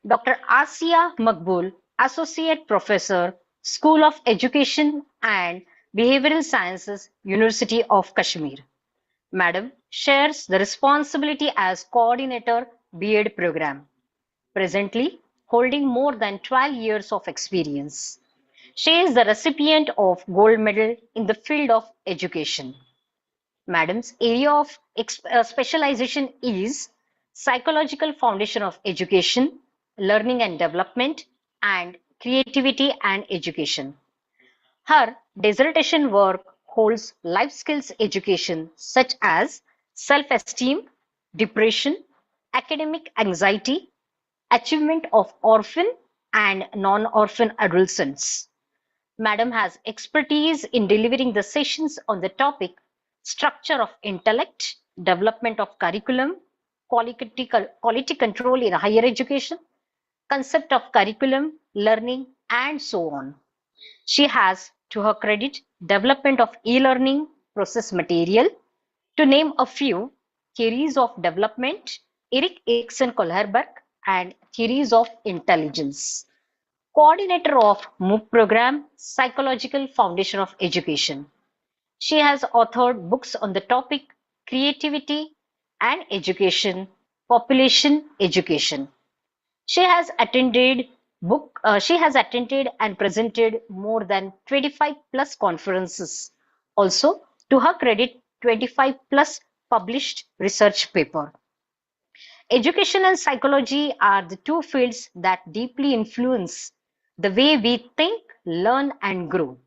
Dr. Asia Maqbool, Associate Professor, School of Education and Behavioral Sciences, University of Kashmir. Madam shares the responsibility as Coordinator B.Ed Program, presently holding more than 12 years of experience. She is the recipient of Gold Medal in the field of education. Madam's area of specialization is psychological foundation of education, learning and development, and creativity and education. Her dissertation work holds life skills education such as self-esteem, depression, academic anxiety, achievement of orphan and non-orphan adolescents. Madam has expertise in delivering the sessions on the topic structure of intellect, development of curriculum, quality control in higher education, concept of curriculum, learning, and so on. She has, to her credit, development of e-learning process material, to name a few, theories of development, Erik Erikson Kohlberg, and theories of intelligence. Coordinator of MOOC program, Psychological Foundation of Education. She has authored books on the topic creativity and education, population education. She has attended and presented more than 25 plus conferences. Also, to her credit, 25 plus published research paper. Education and psychology are the two fields that deeply influence the way we think, learn, and grow.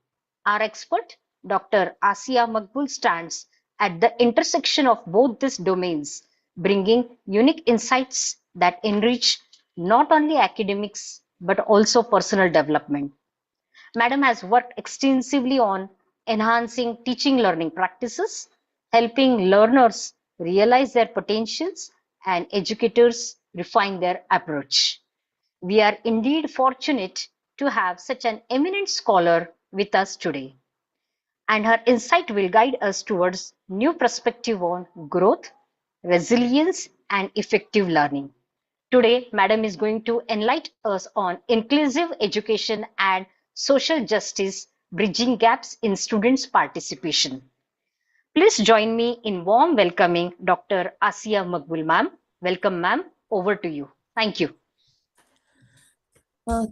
Our expert, Dr. Asia Maqbool, stands at the intersection of both these domains, bringing unique insights that enrich not only academics but also personal development. Madam has worked extensively on enhancing teaching learning practices, helping learners realize their potentials, and educators refine their approach. We are indeed fortunate to have such an eminent scholar with us today, and her insight will guide us towards new perspective on growth, resilience, and effective learning. Today, Madam is going to enlighten us on inclusive education and social justice, bridging gaps in students' participation. Please join me in warm welcoming Dr. Asia Maqbool, ma'am. Welcome, ma'am. Over to you. Thank you.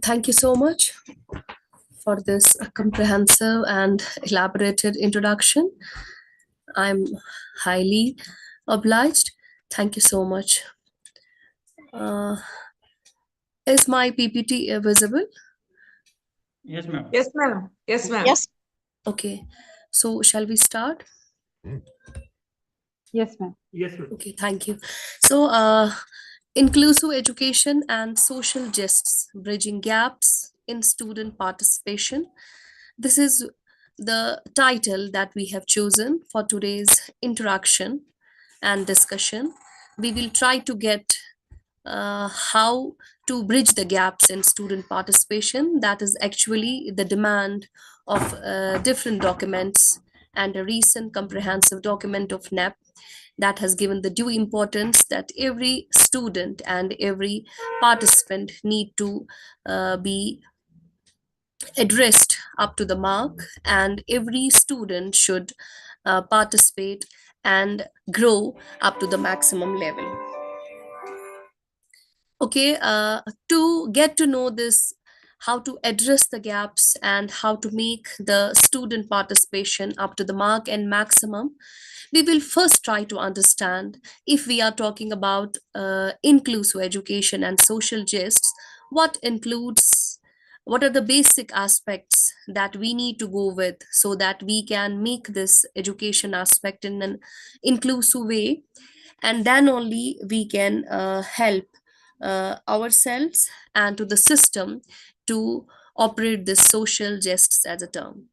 Thank you so much for this comprehensive and elaborated introduction. I'm highly obliged. Thank you so much. Uh, is my PPT visible? Yes, ma'am. Yes, ma'am. Yes, ma'am. Yes. Okay. So shall we start? Yes, ma'am. Yes, ma'am. Okay, thank you. So, inclusive education and social justice, bridging gaps in student participation. This is the title that we have chosen for today's interaction and discussion. We will try to get how to bridge the gaps in student participation. That is actually the demand of different documents and a recent comprehensive document of NEP that has given the due importance that every student and every participant need to be addressed up to the mark, and every student should participate and grow up to the maximum level. Okay, to get to know this, how to address the gaps and how to make the student participation up to the mark and maximum, we will first try to understand, if we are talking about inclusive education and social justice, what are the basic aspects that we need to go with so that we can make this education aspect in an inclusive way, and then only we can help ourselves and to the system to operate this social justice as a term.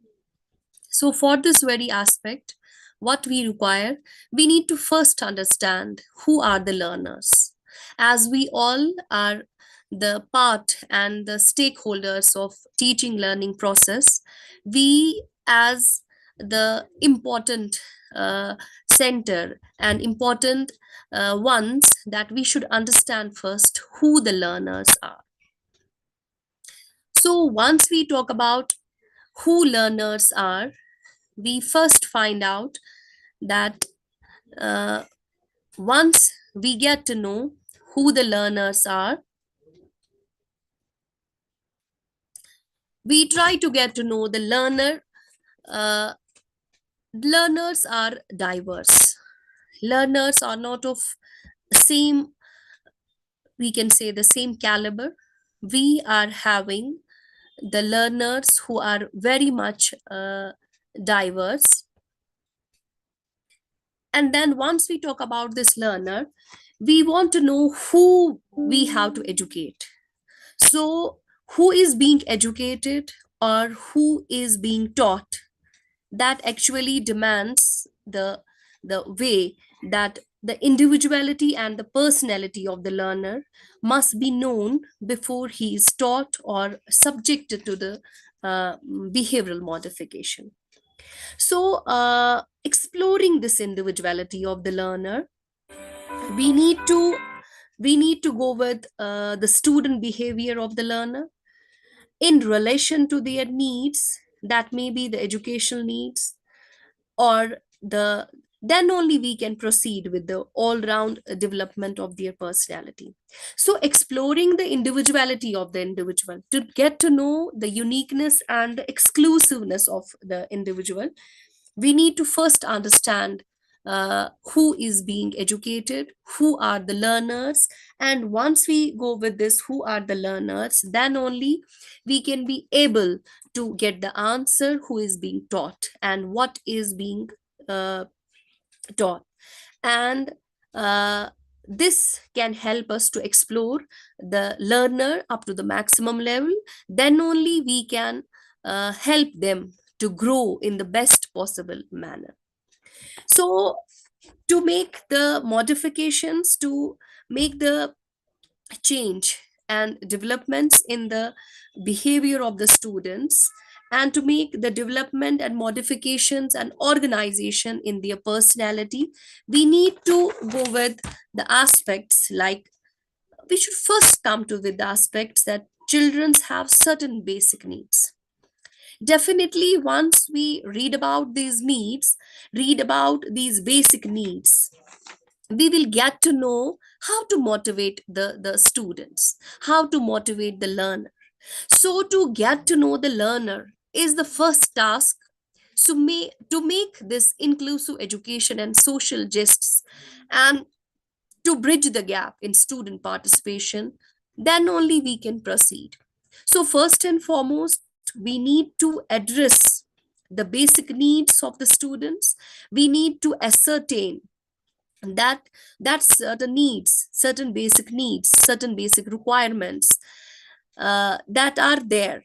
So for this very aspect, what we require, we need to first understand who are the learners. As we all are the part and the stakeholders of teaching learning process, we as the important center and important ones that we should understand first who the learners are. So once we talk about who learners are, we first find out that uh, once we get to know who the learners are, we try to get to know the learner. Uh, Learners are diverse. Learners are not of same, we can say, the same caliber. We are having the learners who are very much diverse. And then once we talk about this learner, we want to know who we have to educate. So who is being educated or who is being taught, that actually demands the way that the individuality and the personality of the learner must be known before he is taught or subjected to the behavioral modification. So exploring this individuality of the learner, we need to go with the student behavior of the learner in relation to their needs, that may be the educational needs, or the then only we can proceed with the all round development of their personality. So exploring the individuality of the individual to get to know the uniqueness and the exclusiveness of the individual, we need to first understand who is being educated, who are the learners. And once we go with this, who are the learners, then only we can be able to get the answer who is being taught and what is being uh, taught. And uh, this can help us to explore the learner up to the maximum level. Then only we can help them to grow in the best possible manner. So to make the modifications, to make the change and developments in the behavior of the students, and to make the development and modifications and organization in their personality, we need to go with the aspects like, we should first come to with the aspects that children have certain basic needs. Definitely, once we read about these needs, read about these basic needs, we will get to know how to motivate the students, how to motivate the learner. So to get to know the learner is the first task. So to make this inclusive education and social justice, and to bridge the gap in student participation, then only we can proceed. So first and foremost, we need to address the basic needs of the students. We need to ascertain that certain needs, certain basic needs, certain basic requirements that are there,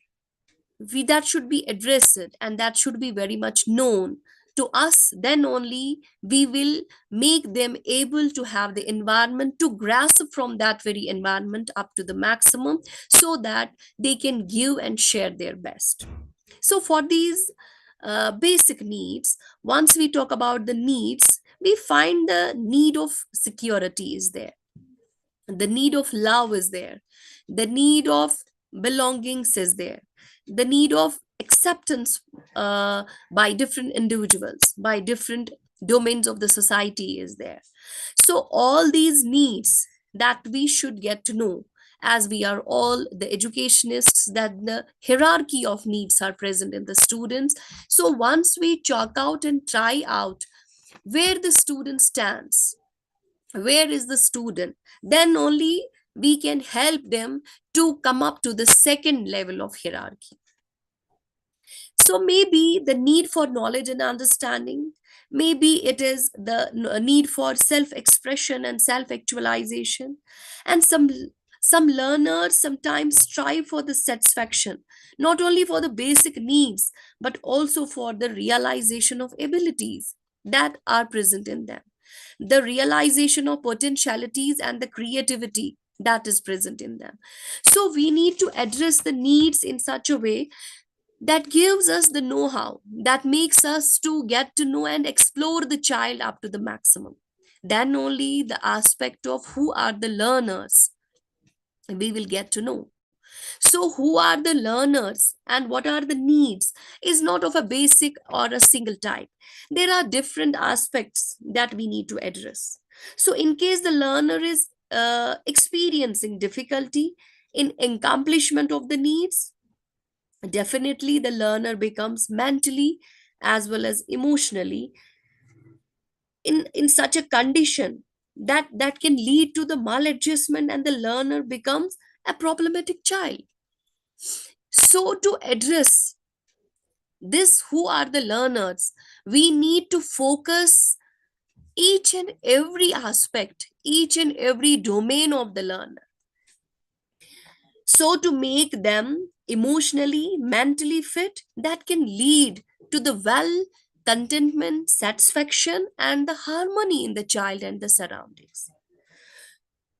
that should be addressed and that should be very much known to us. Then only we will make them able to have the environment to grasp from that very environment up to the maximum, so that they can give and share their best. So for these basic needs, once we talk about the needs, we find the need of security is there, the need of love is there, the need of belongings is there, the need of acceptance by different individuals, by different domains of the society is there. So all these needs that we should get to know, as we are all the educationists, that the hierarchy of needs are present in the students. So once we chalk out and try out where the student stands, where is the student, then only we can help them to come up to the second level of hierarchy. So maybe the need for knowledge and understanding, maybe it is the need for self expression and self actualization. And some learners sometimes strive for the satisfaction, not only for the basic needs, but also for the realization of abilities that are present in them, the realization of potentialities and the creativity that is present in them. So we need to address the needs in such a way that gives us the know-how, that makes us to get to know and explore the child up to the maximum. Then only the aspect of who are the learners we will get to know. So, who are the learners and what are the needs is not of a basic or a single type. There are different aspects that we need to address. So, in case the learner is experiencing difficulty in accomplishment of the needs, definitely the learner becomes mentally as well as emotionally in such a condition that can lead to the maladjustment, and the learner becomes a problematic child. So, to address this, who are the learners, we need to focus each and every aspect, each and every domain of the learner. So, to make them emotionally, mentally fit, that can lead to the well contentment, satisfaction, and the harmony in the child and the surroundings.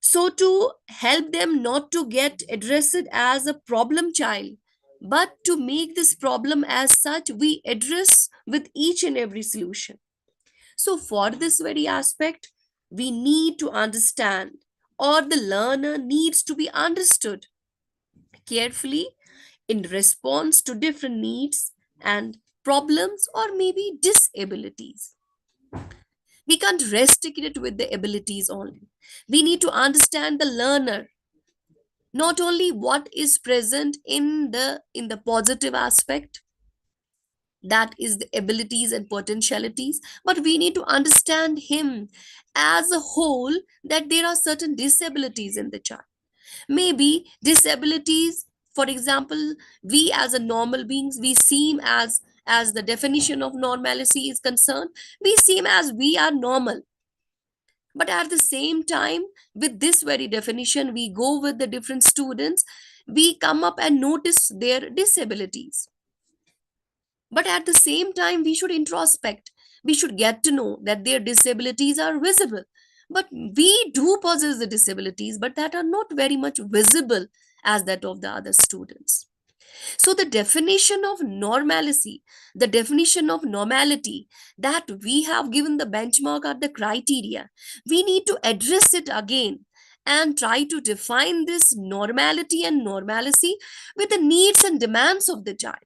So, to help them not to get addressed as a problem child, but to make this problem as such, we address with each and every solution. So, for this very aspect, we need to understand, or the learner needs to be understood carefully in response to different needs and problems or maybe disabilities. We can't restrict it with the abilities only. We need to understand the learner, not only what is present in the positive aspect, that is the abilities and potentialities, but we need to understand him as a whole, that there are certain disabilities in the child. Maybe disabilities, for example, we as a normal beings, we seem as the definition of normalcy is concerned, we seem as we are normal. But at the same time, with this very definition, we go with the different students, we come up and notice their disabilities. But at the same time, we should introspect. We should get to know that their disabilities are visible. But we do possess the disabilities, but that are not very much visible as that of the other students. So, the definition of normalcy, the definition of normality that we have given the benchmark or the criteria, we need to address it again and try to define this normality and normalcy with the needs and demands of the child,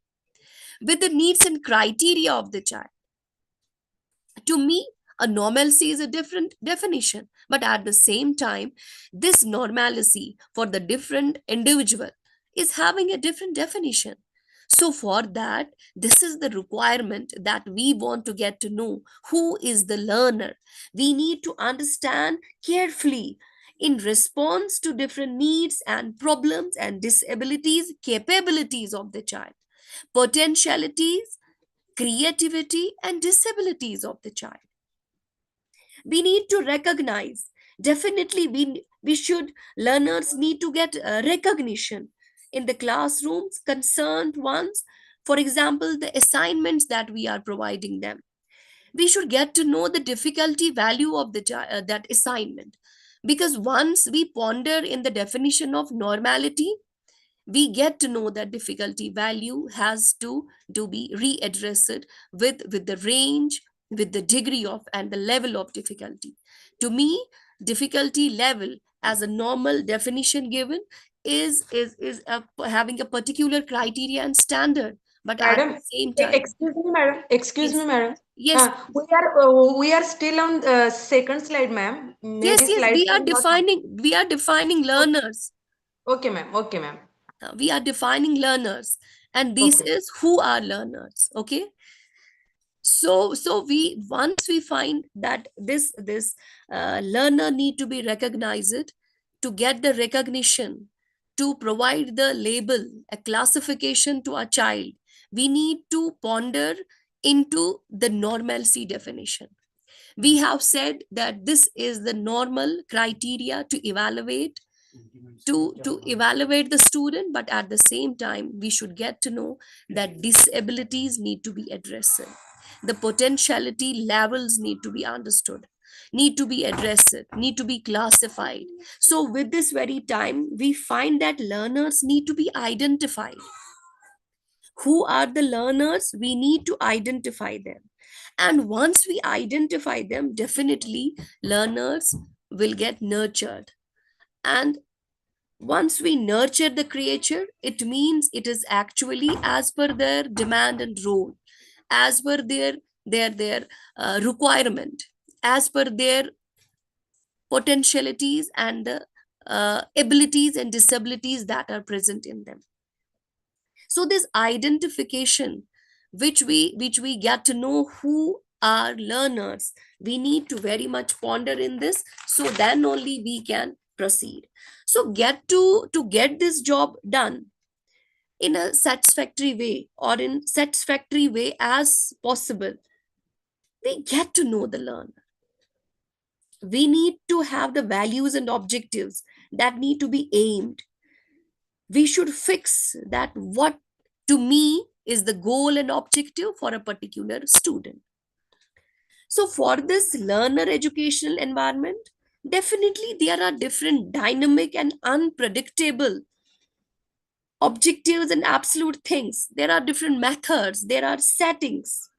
with the needs and criteria of the child. To me, a normalcy is a different definition, but at the same time, this normalcy for the different individual is having a different definition. So, for that, this is the requirement that we want to get to know who is the learner. We need to understand carefully in response to different needs and problems and disabilities, capabilities of the child, potentialities, creativity, and disabilities of the child. We need to recognize, definitely we should, learners need to get recognition in the classrooms, concerned ones. For example, the assignments that we are providing them, we should get to know the difficulty value of that assignment, because once we ponder in the definition of normality, we get to know that difficulty value has to be readdressed with the range, with the degree of and the level of difficulty. To me, difficulty level as a normal definition given is having a particular criteria and standard, but at Madam, the same time, excuse me, madam. Excuse yes, me, madam. yes, We are still on second slide, ma'am. yes, Maybe yes, slides are not. we are defining learners. Okay, ma'am. Okay, ma'am. We are defining learners, and this Okay. is who are learners. Okay, so we, once we find that this learner need to be recognized, to get the recognition, to provide the label, a classification to a child, we need to ponder into the normalcy definition. We have said that this is the normal criteria to evaluate the student, but at the same time we should get to know that disabilities need to be addressed, the potentiality levels need to be understood, need to be addressed, need to be classified. So with this very time, we find that learners need to be identified, who are the learners, we need to identify them. And once we identify them, definitely learners will get nurtured. And once we nurture the creature, it means it is actually as per their demand and role, as per their requirement, as per their potentialities and the abilities and disabilities that are present in them. So this identification, which we get to know who are learners, we need to very much ponder in this, so then only we can proceed. So get this job done in a satisfactory way, or in satisfactory way as possible, we get to know the learner. We need to have the values and objectives that need to be aimed. We should fix that what to me is the goal and objective for a particular student. So for this learner educational environment, definitely there are different dynamic and unpredictable objectives and absolute things. There are different methods, there are settings,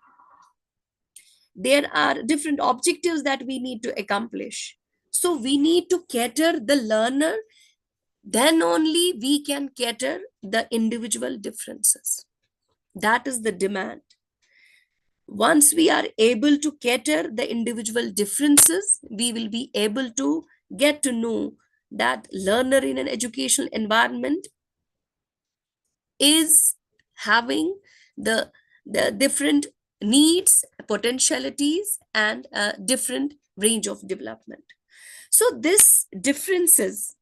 there are different objectives that we need to accomplish. So we need to cater the learner, then only we can cater the individual differences. That is the demand. Once we are able to cater the individual differences, we will be able to get to know that learner in an educational environment is having the different needs, potentialities, and a different range of development. So this differences,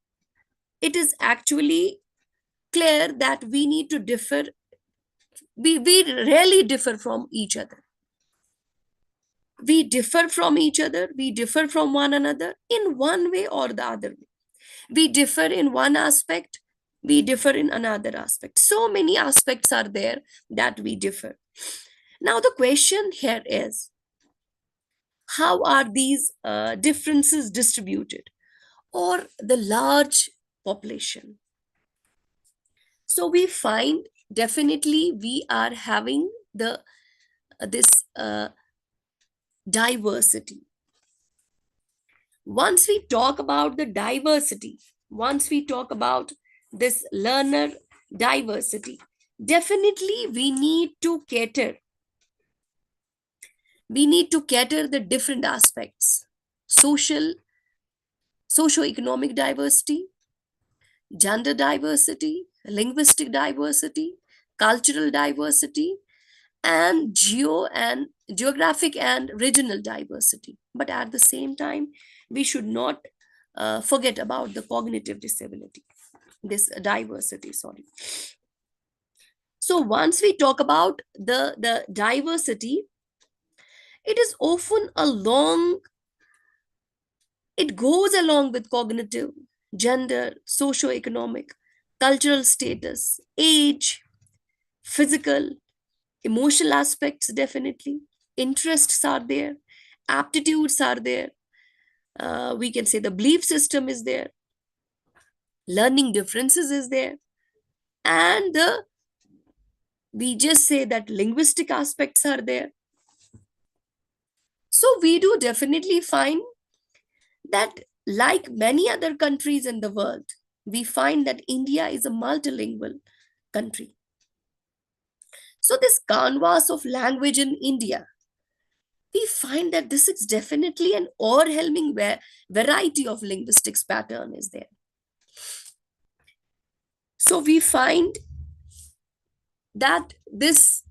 it is actually clear that we need to differ. We really differ from each other. We differ from each other. We differ from one another in one way or the other way. We differ in one aspect. We differ in another aspect. So many aspects are there that we differ. Now the question here is, how are these differences distributed, or the large population? So we find definitely we are having this diversity. Once we talk about the diversity, once we talk about this learner diversity, definitely we need to cater the different aspects: socio-economic diversity, gender diversity, linguistic diversity, cultural diversity, and geographic and regional diversity. But at the same time, we should not forget about the cognitive disability, this diversity, sorry. So once we talk about the diversity, it is often it goes along with cognitive, gender, socio-economic, cultural status, age, physical, emotional aspects, definitely. Interests are there, aptitudes are there. We can say the belief system is there, learning differences is there, and we just say that linguistic aspects are there. So we do definitely find that, like many other countries in the world, we find that India is a multilingual country. So this canvas of language in India, we find that this is definitely an overwhelming variety of linguistics pattern is there. So we find that this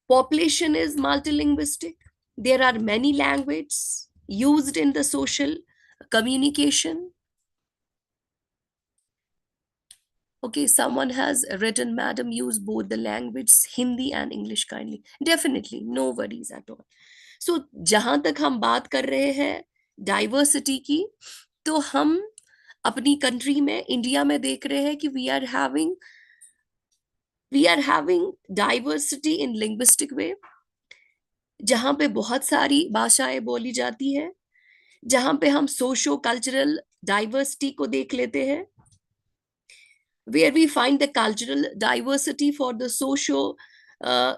population is multilinguistic. There are many languages used in the social communication. Okay, someone has written, "Madam, use both the language Hindi and English kindly." Definitely, no worries at all. So जहां तक हम बात कर रहे हैं diversity की, तो हम अपनी कंट्री में, इंडिया में देख रहे हैं कि we are having diversity in linguistic way, जहां पे बहुत सारी भाषाएं बोली जाती है, जहां पे हम सोशो कल्चरल डाइवर्सिटी को देख लेते हैं, where we find the cultural diversity for the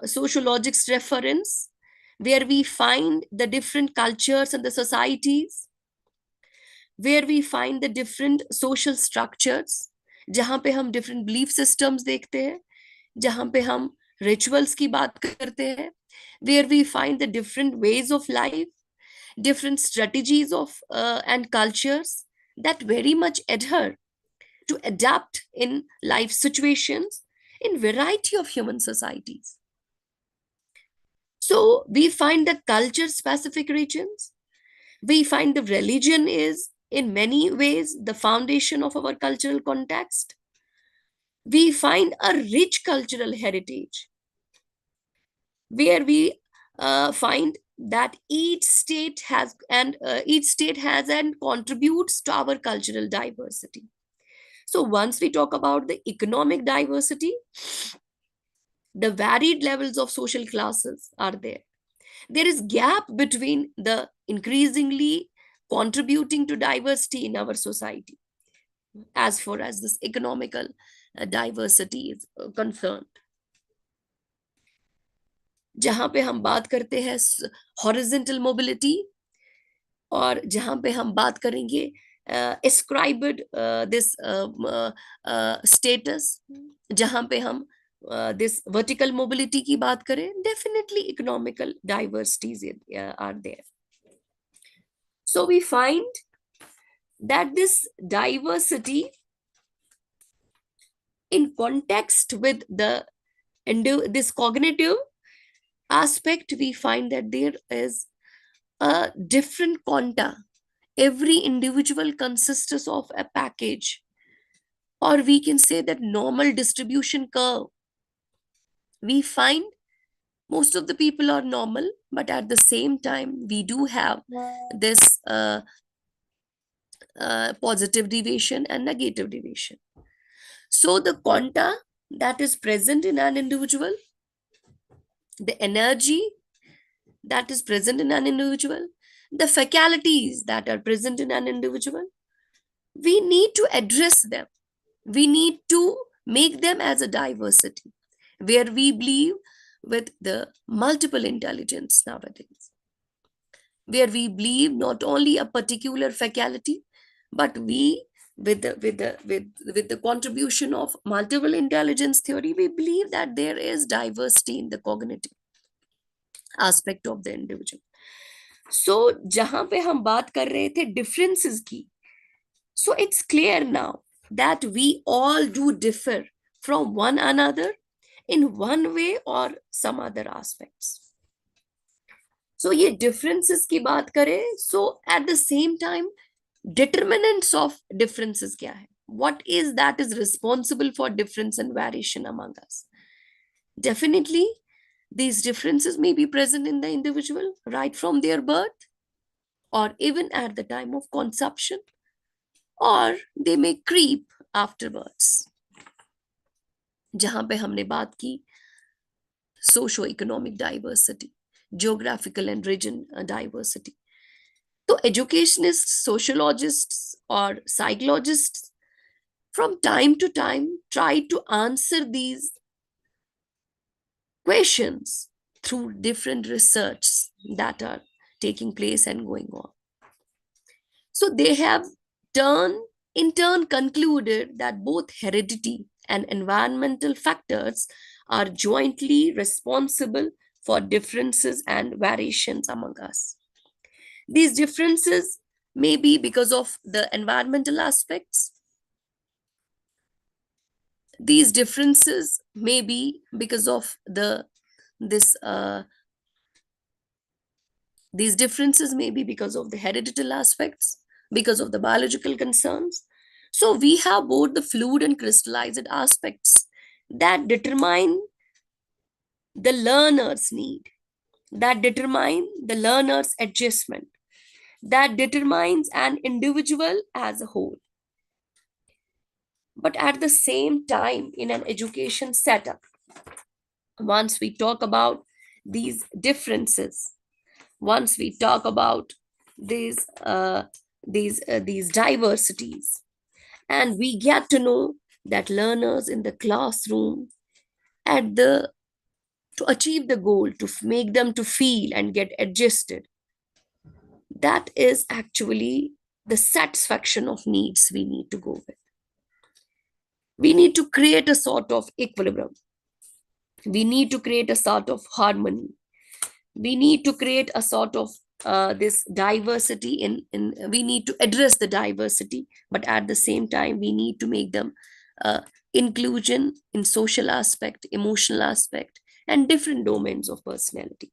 sociologists reference, where we find the different cultures and the societies, where we find the different social structures, जहाँ पे हम different belief systems देखते हैं, जहाँ पे हम rituals की बात करते हैं, where we find the different ways of life, different strategies of and cultures that very much adhere to adapt in life situations in variety of human societies. So we find the culture specific regions, we find the religion is in many ways the foundation of our cultural context. We find a rich cultural heritage where we find that each state has and contributes to our cultural diversity. So once we talk about the economic diversity, the varied levels of social classes are there. There is gap between the increasingly contributing to diversity in our society as far as this economical diversity is concerned. जहां पे हम बात करते हैं horizontal mobility, और जहां पे हम बात करेंगे ascribed this status, जहां पे हम this vertical mobility की बात करें, definitely economical diversities are there. So we find that this diversity in context with this cognitive aspect, we find that there is a different quanta. Every individual consists of a package, or we can say that normal distribution curve. We find most of the people are normal, but at the same time, we do have this positive deviation and negative deviation. So the quanta that is present in an individual, the energy that is present in an individual, the faculties that are present in an individual, we need to address them. We need to make them as a diversity, where we believe with the multiple intelligence nowadays, where we believe not only a particular faculty, but we with the contribution of multiple intelligence theory, we believe that there is diversity in the cognitive aspect of the individual. So जहां पे हम बात कर रहे थे differences की, so it's clear now that we all do differ from one another in one way or some other aspects. So ये differences की बात करें, so at the same time determinants of differences क्या है? What is that is responsible for difference and variation among us? Definitely, these differences may be present in the individual right from their birth, or even at the time of conception, or they may creep afterwards. जहां पे हमने बात की socio-economic diversity, geographical and region diversity. So educationists, sociologists, or psychologists from time to time try to answer these questions through different research that are taking place and going on. So they have in turn concluded that both heredity and environmental factors are jointly responsible for differences and variations among us. These differences may be because of the environmental aspects. These differences may be because of these differences may be because of the hereditary aspects, because of the biological concerns. So we have both the fluid and crystallized aspects that determine the learner's need, that determine the learner's adjustment, that determines an individual as a whole. But at the same time, in an education setup, once we talk about these differences, once we talk about these diversities, and we get to know that learners in the classroom at the to achieve the goal, to make them to feel and get adjusted, that is actually the satisfaction of needs we need to go with. We need to create a sort of equilibrium. We need to create a sort of harmony. We need to create a sort of this diversity in we need to address the diversity, but at the same time we need to make them inclusion in social aspect, emotional aspect, and different domains of personality.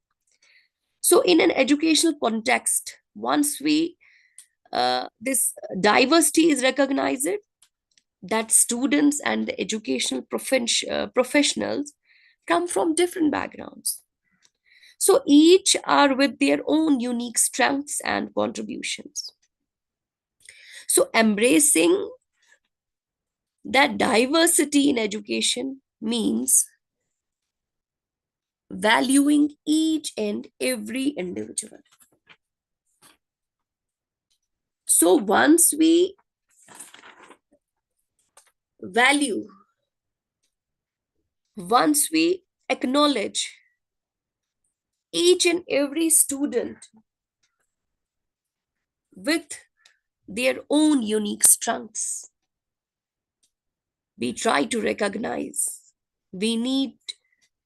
So in an educational context, once we this diversity is recognized, that students and the educational professionals come from different backgrounds, so each are with their own unique strengths and contributions. So embracing that diversity in education means valuing each and every individual. So once we value, once we acknowledge each and every student with their own unique strengths, we try to recognize we need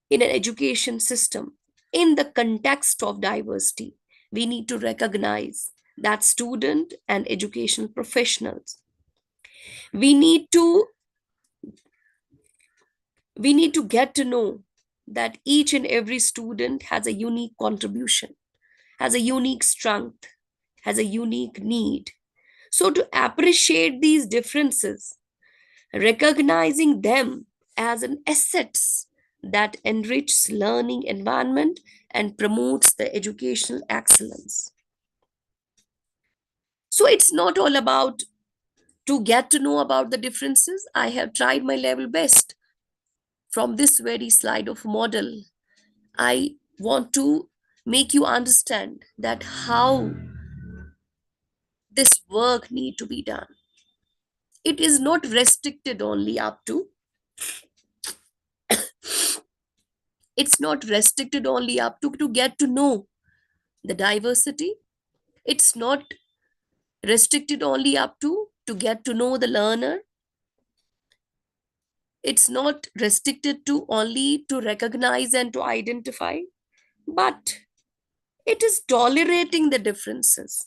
in an education system, in the context of diversity, we need to recognize that student and educational professionals, we need to get to know that each and every student has a unique contribution, has a unique strength, has a unique need. So to appreciate these differences, recognizing them as an assets that enriches learning environment and promotes the educational excellence. So it's not all about to get to know about the differences. I have tried my level best. From this very slide of model, I want to make you understand that how this work need to be done. It is not restricted only up to, it's not restricted only up to get to know the diversity. It's not restricted only up to get to know the learner. It's not restricted to only to recognize and to identify, but it is tolerating the differences.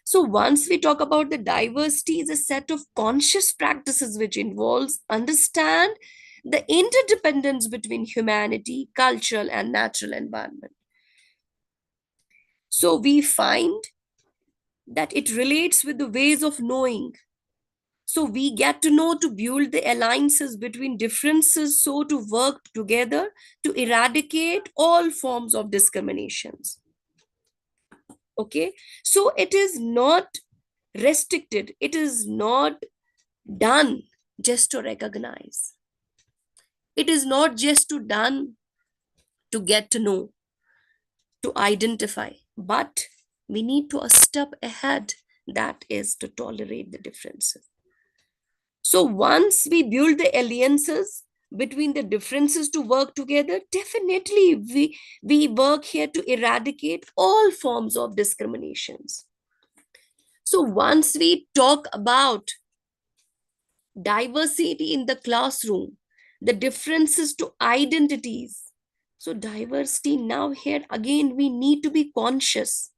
So once we talk about the diversity is a set of conscious practices which involves understand the interdependence between humanity, cultural and natural environment. So we find that it relates with the ways of knowing. So we get to know to build the alliances between differences, so to work together to eradicate all forms of discriminations. Okay, so it is not restricted, it is not done just to recognize, it is not just to done to get to know, to identify, but we need to a step ahead, that is to tolerate the differences. So once we build the alliances between the differences to work together, definitely we work here to eradicate all forms of discriminations. So once we talk about diversity in the classroom, the differences to identities, so diversity now here again we need to be conscious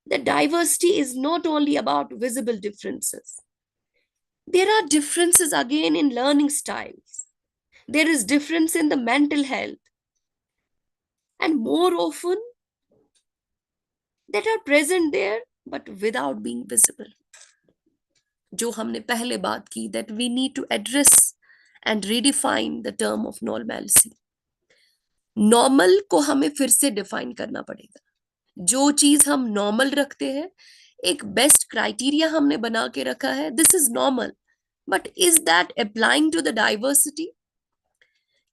that diversity is not only about visible differences. There are differences again in learning styles. There is difference in the mental health. And more often that are present there but without being visible. जो हमने पहले बात की that we need to address and redefine the term of normalcy. Normal को हमें फिर से define करना पड़ेगा. जो चीज हम normal रखते हैं, एक best criteria हमने बना के रखा है, this is normal. But is that applying to the diversity?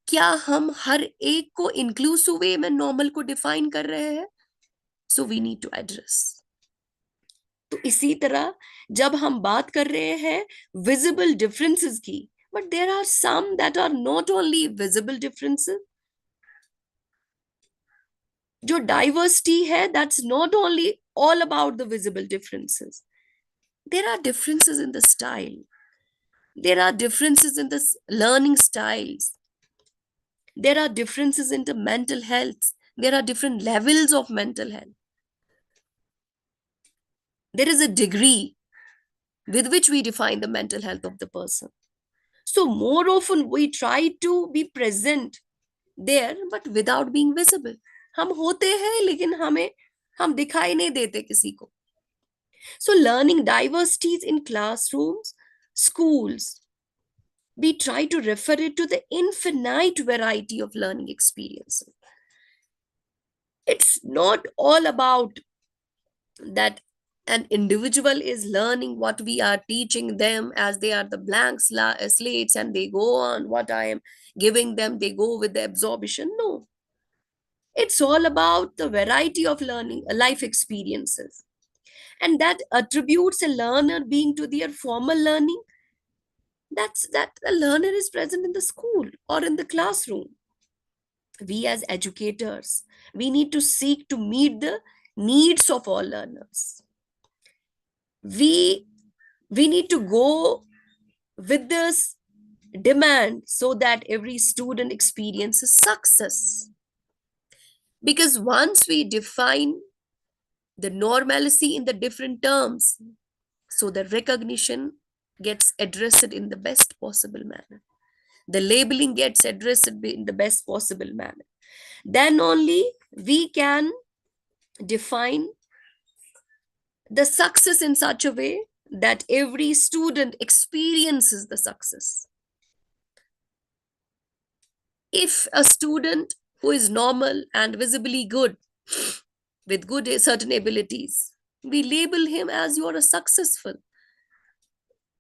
क्या हम हर एक को inclusive way में normal को define कर रहे हैं? So we need to address. तो इसी तरह जब हम बात कर रहे हैं विजिबल डिफरेंसेस की, but there are some that are not only visible differences. जो डाइवर्सिटी है, that's not only all about the visible differences. There are differences in the style. There are differences in the learning styles. There are differences in the mental health. There are different levels of mental health. There is a degree with which we define the mental health of the person. So more often we try to be present there, but without being visible. हम होते हैं लेकिन हम दिखाई नहीं देते किसी को. So learning diversities in classrooms, schools, we try to refer it to the infinite variety of learning experiences. It's not all about that an individual is learning what we are teaching them as they are the blank slates and they go on what I am giving them, they go with the absorption. No, it's all about the variety of learning, life experiences, and that attributes a learner being to their formal learning. That's that a learner is present in the school or in the classroom. We as educators, we need to seek to meet the needs of all learners. We need to go with this demand so that every student experiences success. Because once we define the normalcy in the different terms, so the recognition gets addressed in the best possible manner, the labeling gets addressed in the best possible manner, then only we can define the success in such a way that every student experiences the success. If a student who is normal and visibly good with good certain abilities, we label him as you are a successful.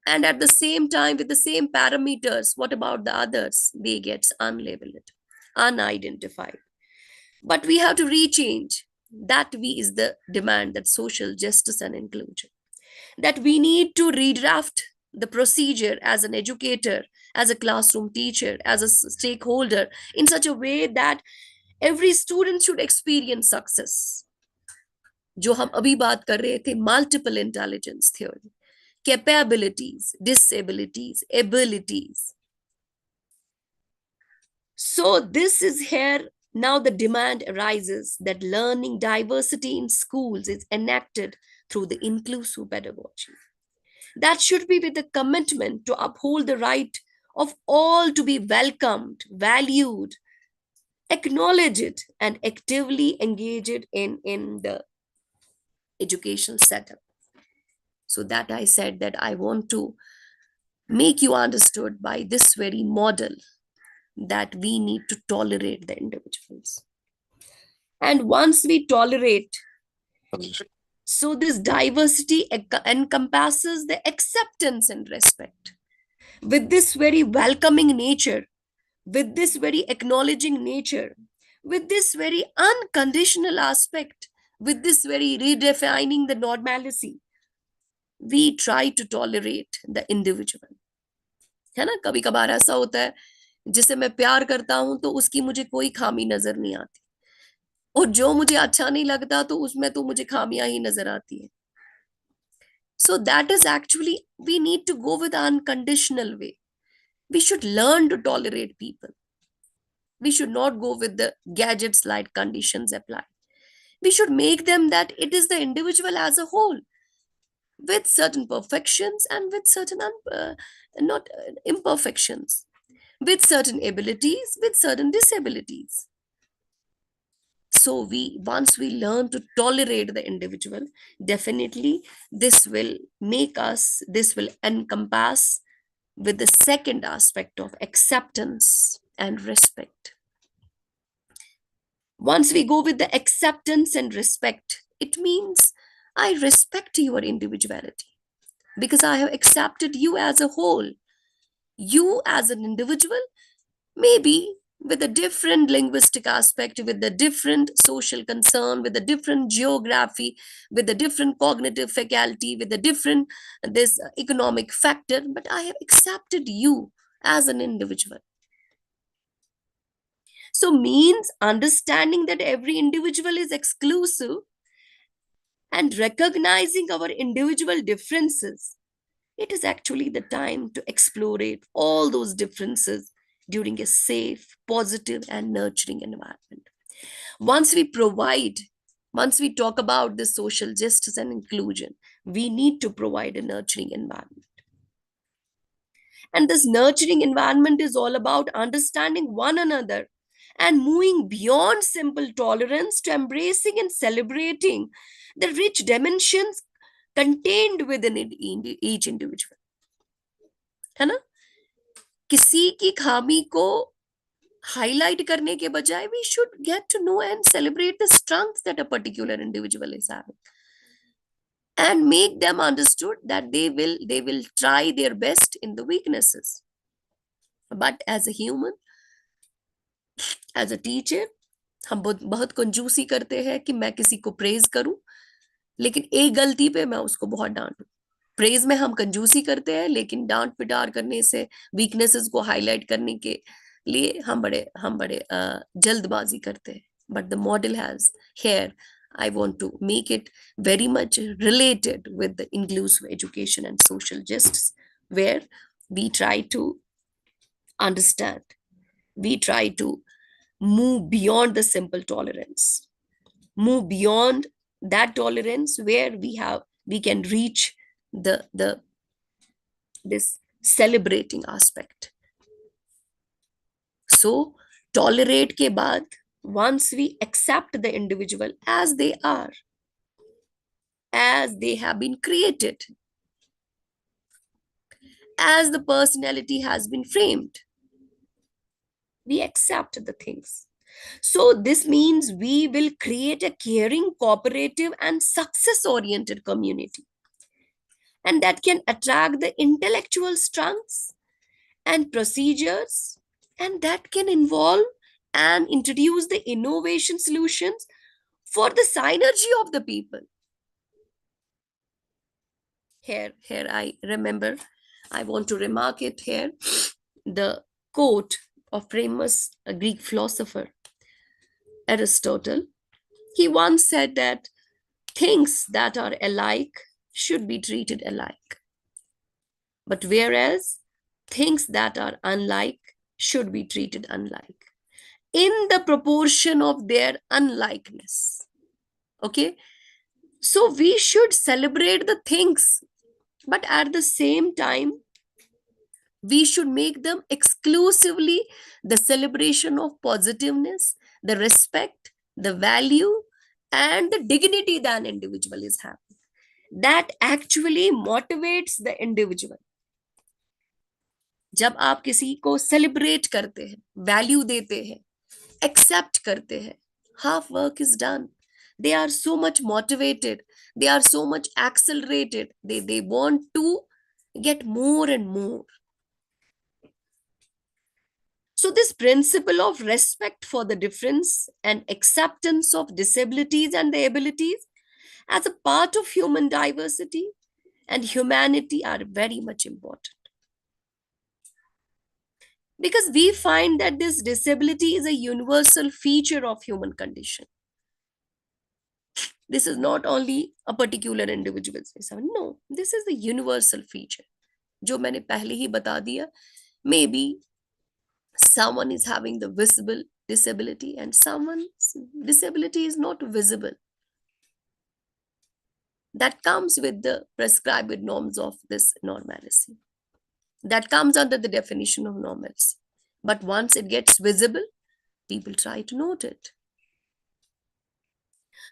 And at the same time, with the same parameters, what about the others? They get unlabeled, unidentified. But we have to rechange. That we is the demand, that social justice and inclusion. That we need to redraft the procedure as an educator, as a classroom teacher, as a stakeholder, in such a way that every student should experience success. जो हम अभी बात कर रहे थे, multiple intelligence theory, capabilities, disabilities, abilities. So this is here now the demand arises that learning diversity in schools is enacted through the inclusive pedagogy. That should be with the commitment to uphold the right of all to be welcomed, valued, acknowledged, and actively engaged in the educational setup. So that I said that I want to make you understood by this very model that we need to tolerate the individuals. And once we tolerate, so this diversity encompasses the acceptance and respect. With this very welcoming nature, with this very acknowledging nature, with this very unconditional aspect, with this very redefining the normalcy, we try to tolerate the individual. है ना, कभी कभार ऐसा होता है जिसे मैं प्यार करता हूं तो उसकी मुझे कोई खामी नजर नहीं आती, और जो मुझे अच्छा नहीं लगता तो उसमें तो मुझे खामियां ही नजर आती है. So that is actually, we need to go with unconditional way. We should learn to tolerate people. We should not go with the gadgets like conditions apply. We should make them that it is the individual as a whole, with certain perfections and with certain not imperfections, with certain abilities, with certain disabilities. So once we learn to tolerate the individual, definitely this will encompass with the second aspect of acceptance and respect. Once we go with the acceptance and respect, it means I respect your individuality because I have accepted you as a whole. You as an individual, maybe with a different linguistic aspect, with a different social concern, with a different geography, with a different cognitive faculty, with a different this economic factor, but I have accepted you as an individual. So means understanding that every individual is exclusive and recognizing our individual differences. It is actually the time to explorate all those differences during a safe, positive, and nurturing environment. Once we provide, once we talk about the social justice and inclusion, we need to provide a nurturing environment. And this nurturing environment is all about understanding one another and moving beyond simple tolerance to embracing and celebrating the rich dimensions contained within each individual. है ना? किसी की खामी को highlight करने के बजाय we should get to know and celebrate the strengths that a particular individual is having and make them understood that they will try their best in the weaknesses. But as a human, as a teacher, हम बहुत कंजूसी करते हैं कि मैं किसी को praise करूं, लेकिन एक गलती पे मैं उसको बहुत डांटूं. प्रेज में हम कंजूसी करते हैं, लेकिन डांट पिटार करने से, वीकनेसेस को हाईलाइट करने के लिए हम बड़े जल्दबाजी करते हैं. But the model has here, I want to make it very much related with the inclusive education and social justice, where we try to understand, we try to move beyond the simple tolerance, move beyond that tolerance where we can reach the this celebrating aspect. So tolerate के बाद, once we accept the individual as they are, as they have been created, as the personality has been framed, we accept the things. So this means we will create a caring, cooperative, and success-oriented community. And that can attract the intellectual strengths and procedures, and that can involve and introduce the innovation solutions for the synergy of the people. Here I remember, I want to remark it here, the quote of famous Greek philosopher Aristotle. He once said that things that are alike should be treated alike, but whereas things that are unlike should be treated unlike in the proportion of their unlikeness. Okay, so we should celebrate the things, but at the same time we should make them exclusively the celebration of positiveness, the respect, the value, and the dignity that an individual is having. That actually motivates the individual. जब आप किसी को celebrate करते हैं, value देते हैं, accept करते हैं, half work is done. They are so much motivated, they are so much accelerated, they want to get more and more. So this principle of respect for the difference and acceptance of disabilities and the abilities as a part of human diversity and humanity are very much important. Because we find that this disability is a universal feature of human condition. This is not only a particular individual's face. No, this is the universal feature. जो मैंने पहले ही बता दिया, maybe someone is having the visible disability and someone's disability is not visible. That comes with the prescribed norms of this normalcy. That comes under the definition of normalcy. But once it gets visible, people try to note it.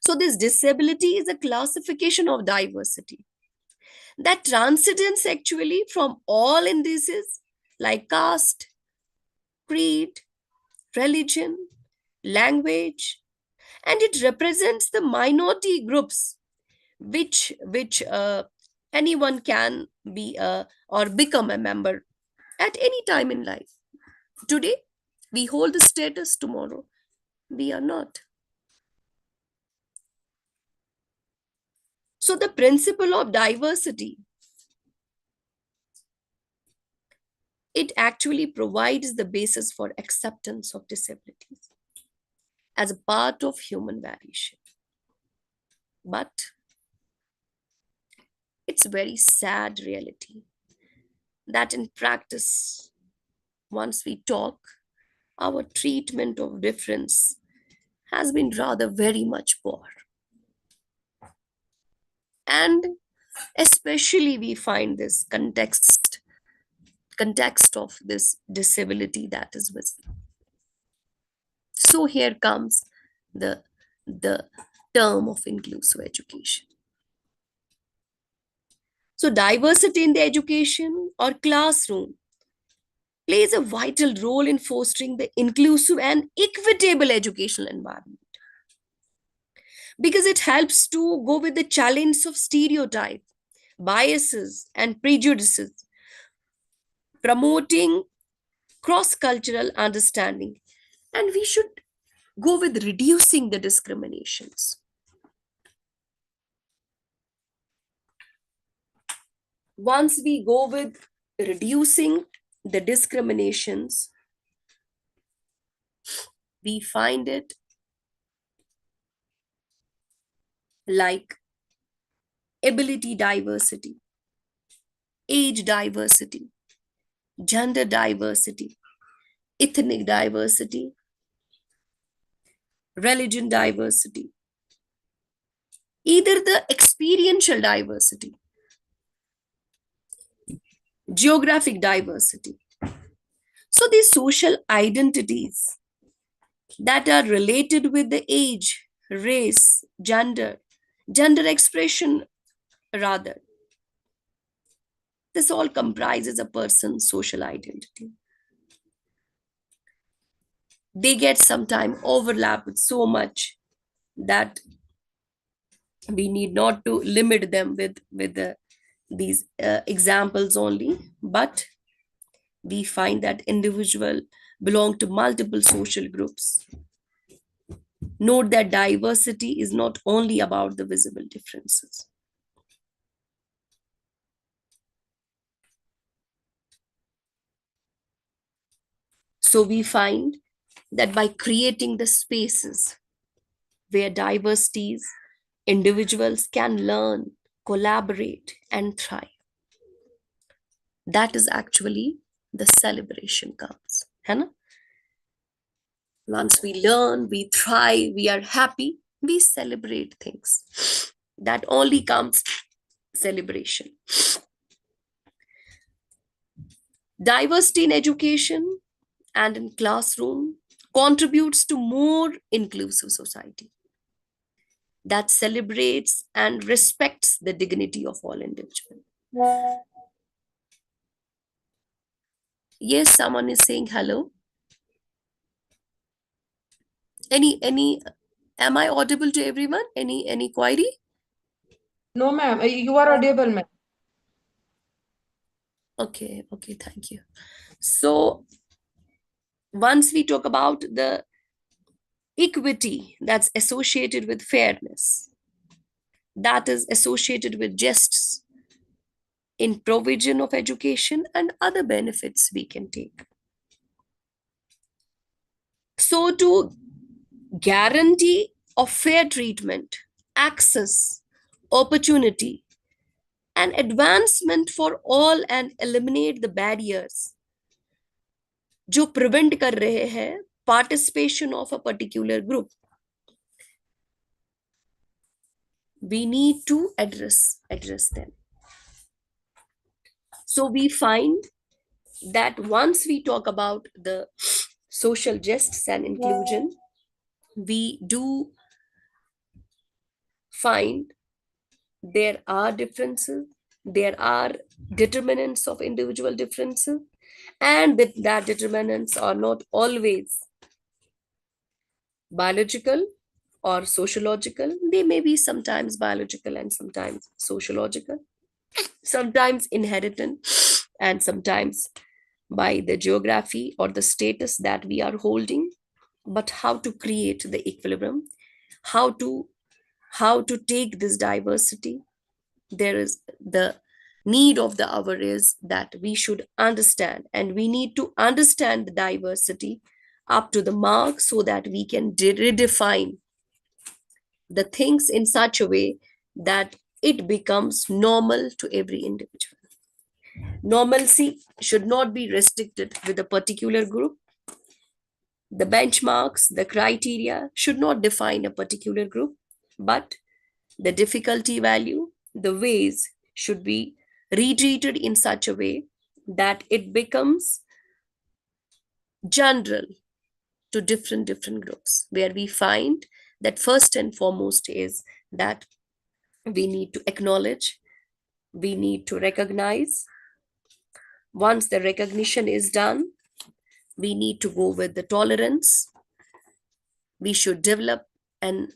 So this disability is a classification of diversity that transcends actually from all indices like caste, creed, religion, language, and it represents the minority groups which anyone can be or become a member at any time in life. Today, We hold the status, tomorrow we are not. So the principle of diversity, it actually provides the basis for acceptance of disabilities as a part of human variation. But it's a very sad reality that in practice, once we talk, our treatment of difference has been rather very much poor. And especially we find this context of this disability that is visible. So here comes the term of inclusive education. So diversity in the education or classroom plays a vital role in fostering the inclusive and equitable educational environment, because it helps to go with the challenge of stereotype, biases, and prejudices, promoting cross-cultural understanding. And we should go with reducing the discriminations. Once we go with reducing the discriminations, we find it like ability diversity, age diversity, gender diversity, ethnic diversity, religion diversity, either the experiential diversity, geographic diversity. So these social identities that are related with the age, race, gender expression rather, this all comprises a person's social identity. They get sometime overlap with so much that we need not to limit them with these examples only, but we find that individual belong to multiple social groups. Note that diversity is not only about the visible differences. So we find that by creating the spaces where diversities, individuals can learn, collaborate, and thrive, that is actually the celebration comes. है ना? Once we learn, we thrive, we are happy, we celebrate things. That only comes celebration. Diversity in education and in classroom contributes to more inclusive society that celebrates and respects the dignity of all individuals. Yes, someone is saying hello. Any am I audible to everyone? Any query? No, ma'am. You are audible, ma'am. Okay, thank you. So once we talk about the equity that's associated with fairness, that is associated with justice in provision of education and other benefits we can take. So to guarantee of fair treatment, access, opportunity, and advancement for all and eliminate the barriers जो prevent कर रहे हैं participation of a particular group, we need to address them. So we find that once we talk about the social justice and inclusion, we do find there are differences, there are determinants of individual differences, and that determinants are not always biological or sociological. They may be sometimes biological and sometimes sociological, sometimes inherited and sometimes by the geography or the status that we are holding, but how to create the equilibrium, how to take this diversity. There is the need of the hour is that we should understand, and we need to understand the diversity up to the mark so that we can redefine the things in such a way that it becomes normal to every individual. Normalcy should not be restricted with a particular group. The benchmarks, the criteria should not define a particular group, but the difficulty value, the ways should be retreated in such a way that it becomes general to different groups, where we find that first and foremost is that we need to acknowledge, we need to recognize. Once the recognition is done, we need to go with the tolerance. We should develop an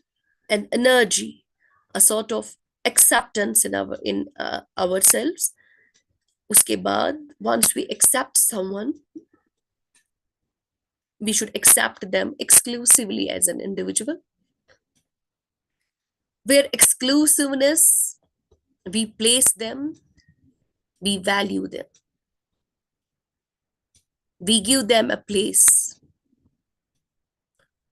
energy, a sort of acceptance in ourselves. Uske baad, once we accept someone, we should accept them exclusively as an individual. Where exclusiveness, we place them, we value them, we give them a place,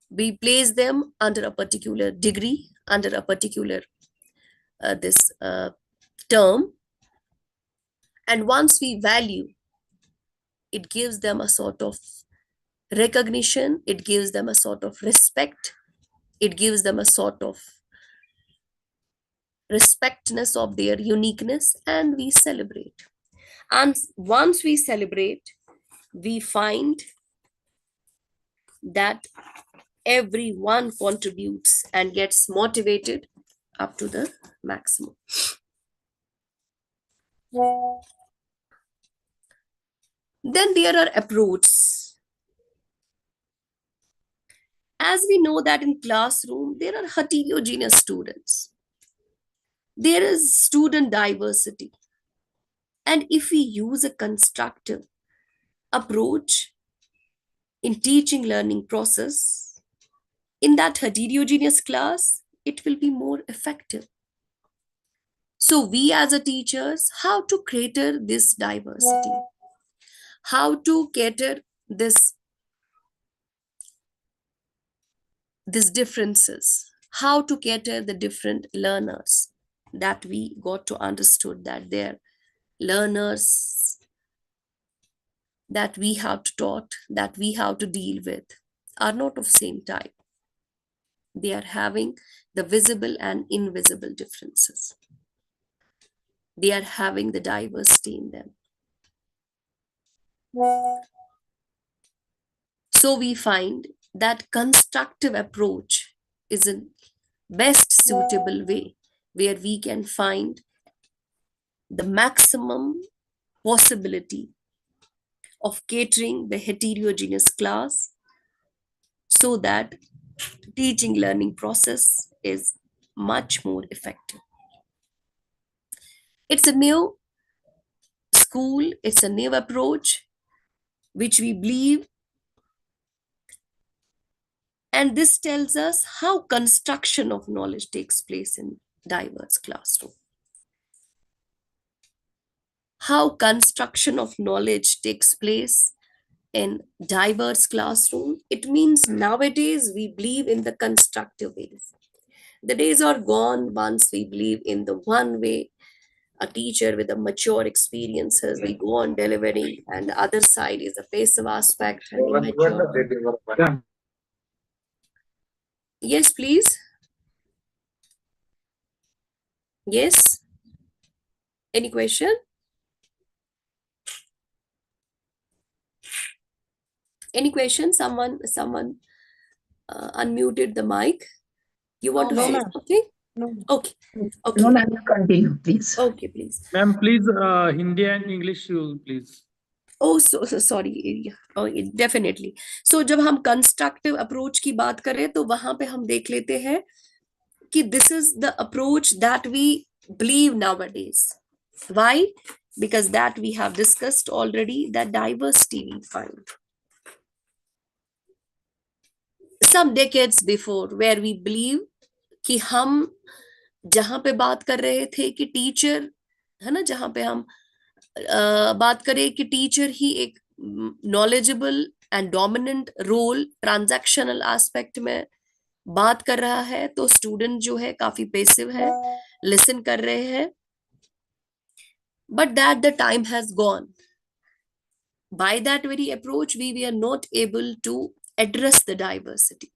we place them under a particular degree, under a particular this term. And once we value, it gives them a sort of recognition, it gives them a sort of respect, it gives them a sort of respectness of their uniqueness, and we celebrate. And once we celebrate, we find that everyone contributes and gets motivated up to the maximum. Then there are approaches. As we know that in classroom, there are heterogeneous students. There is student diversity. And if we use a constructive approach in teaching learning process, in that heterogeneous class, it will be more effective. So we as a teachers, how to cater this diversity? How to cater these differences? How to cater the different learners that we got to understood that they're learners that we have to taught, that we have to deal with, are not of same type. They are having the visible and invisible differences. They are having the diversity in them. So we find that constructive approach is a best suitable way where we can find the maximum possibility of catering the heterogeneous class so that teaching learning process is much more effective. It's a new school, it's a new approach which we believe, and this tells us how construction of knowledge takes place in diverse classroom. How construction of knowledge takes place in diverse classroom. It means nowadays we believe in the constructive ways. The days are gone once we believe in the one way, a teacher with a mature experiences, we go on delivering, and the other side is a passive aspect and immature. Yes, please. Yes. Any question? Any question? Someone unmuted the mic. You want to say something? No. Okay. Okay. No, ma'am, continue, please. Okay, please. Ma'am, please, Hindi and English, please. Oh, so sorry. Oh, definitely. So जब हम constructive approach की बात करें तो वहां पे हम देख लेते हैं कि this is the approach that we believe nowadays. Why? because that we have discussed already, that diversity we find. Some decades before, where we believe कि हम जहां पे बात कर रहे थे कि टीचर है ना, जहां पे हम बात करें कि टीचर ही एक knowledgeable and dominant role transactional aspect में बात कर रहा है, तो स्टूडेंट जो है काफी पेसिव है, लिसन कर रहे हैं. But that the time has gone. By that very approach, we were not able to address the diversity.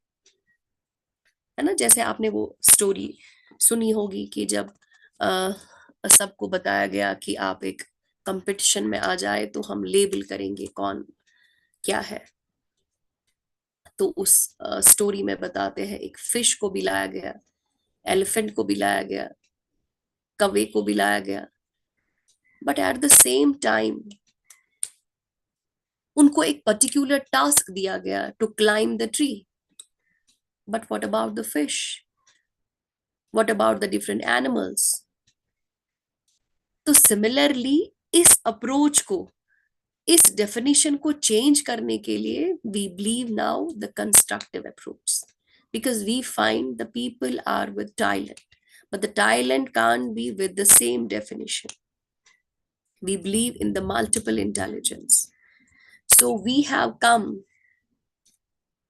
है ना, जैसे आपने वो स्टोरी सुनी होगी कि जब सबको बताया गया कि आप एक कंपटीशन में आ जाए तो हम लेबल करेंगे कौन क्या है. तो उस स्टोरी में बताते हैं एक फिश को भी लाया गया, एलिफेंट को भी लाया गया, कौवे को भी लाया गया, but at the same time उनको एक पर्टिकुलर टास्क दिया गया to climb the tree. But what about the fish? What about the different animals? तो सिमिलरली इस अप्रोच को, इस डेफिनेशन को चेंज करने के लिए we believe now the constructive approach, because we find the people are with talent, but the talent can't be with the same definition. We believe in the multiple intelligence. So we have come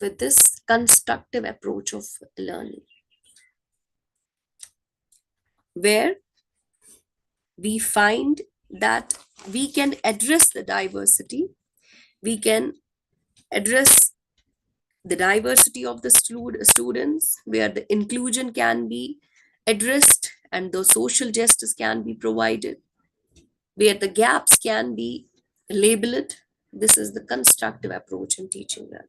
with this constructive approach of learning, where we find that we can address the diversity, we can address the diversity of the students, where the inclusion can be addressed and the social justice can be provided, where the gaps can be labeled. This is the constructive approach in teaching learning.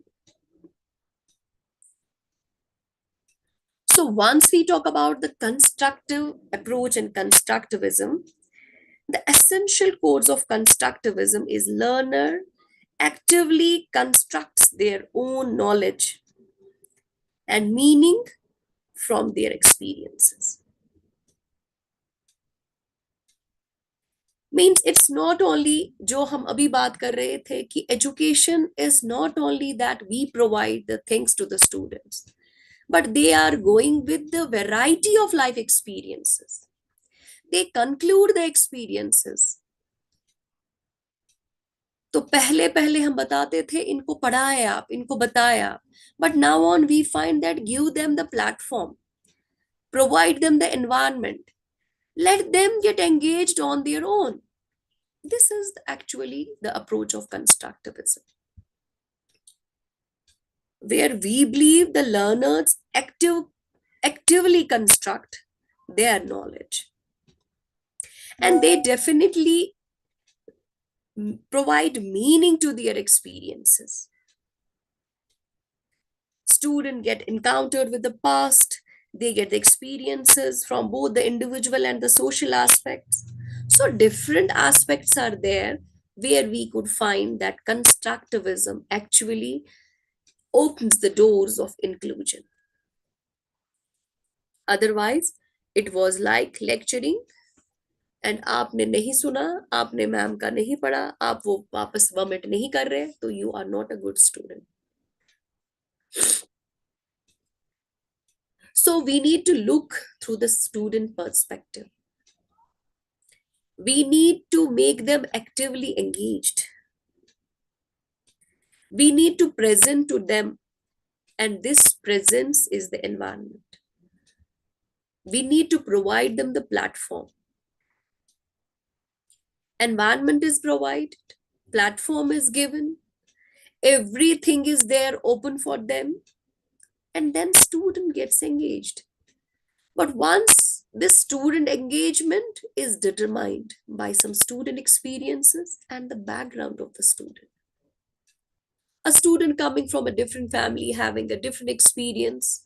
So once we talk about the constructive approach and constructivism, the essential codes of constructivism is learner actively constructs their own knowledge and meaning from their experiences. Means it's not only जो हम अभी बात कर रहे थे कि education is not only that we provide the things to the students, but they are going with the variety of life experiences. They conclude the experiences. तो पहले पहले हम बताते थे इनको पढ़ाए आप, इनको बताए आप, but now on we find that give them the platform, provide them the environment, let them get engaged on their own. This is actually the approach of constructivism, where we believe the learners actively construct their knowledge, and they definitely provide meaning to their experiences. Students get encountered with the past, they get the experiences from both the individual and the social aspects. So different aspects are there where we could find that constructivism actually opens the doors of inclusion. Otherwise, it was like lecturing and आपने नहीं सुना, आपने ma'am का नहीं पढ़ा, आप वो वापस वमिट नहीं कर रहे, तो you are not a good student. So we need to look through the student perspective. We need to make them actively engaged. We need to present to them, and this presence is the environment. We need to provide them the platform. Environment is provided, platform is given, everything is there open for them, and then student gets engaged. But once this student engagement is determined by some student experiences and the background of the student. A student coming from a different family, having a different experience,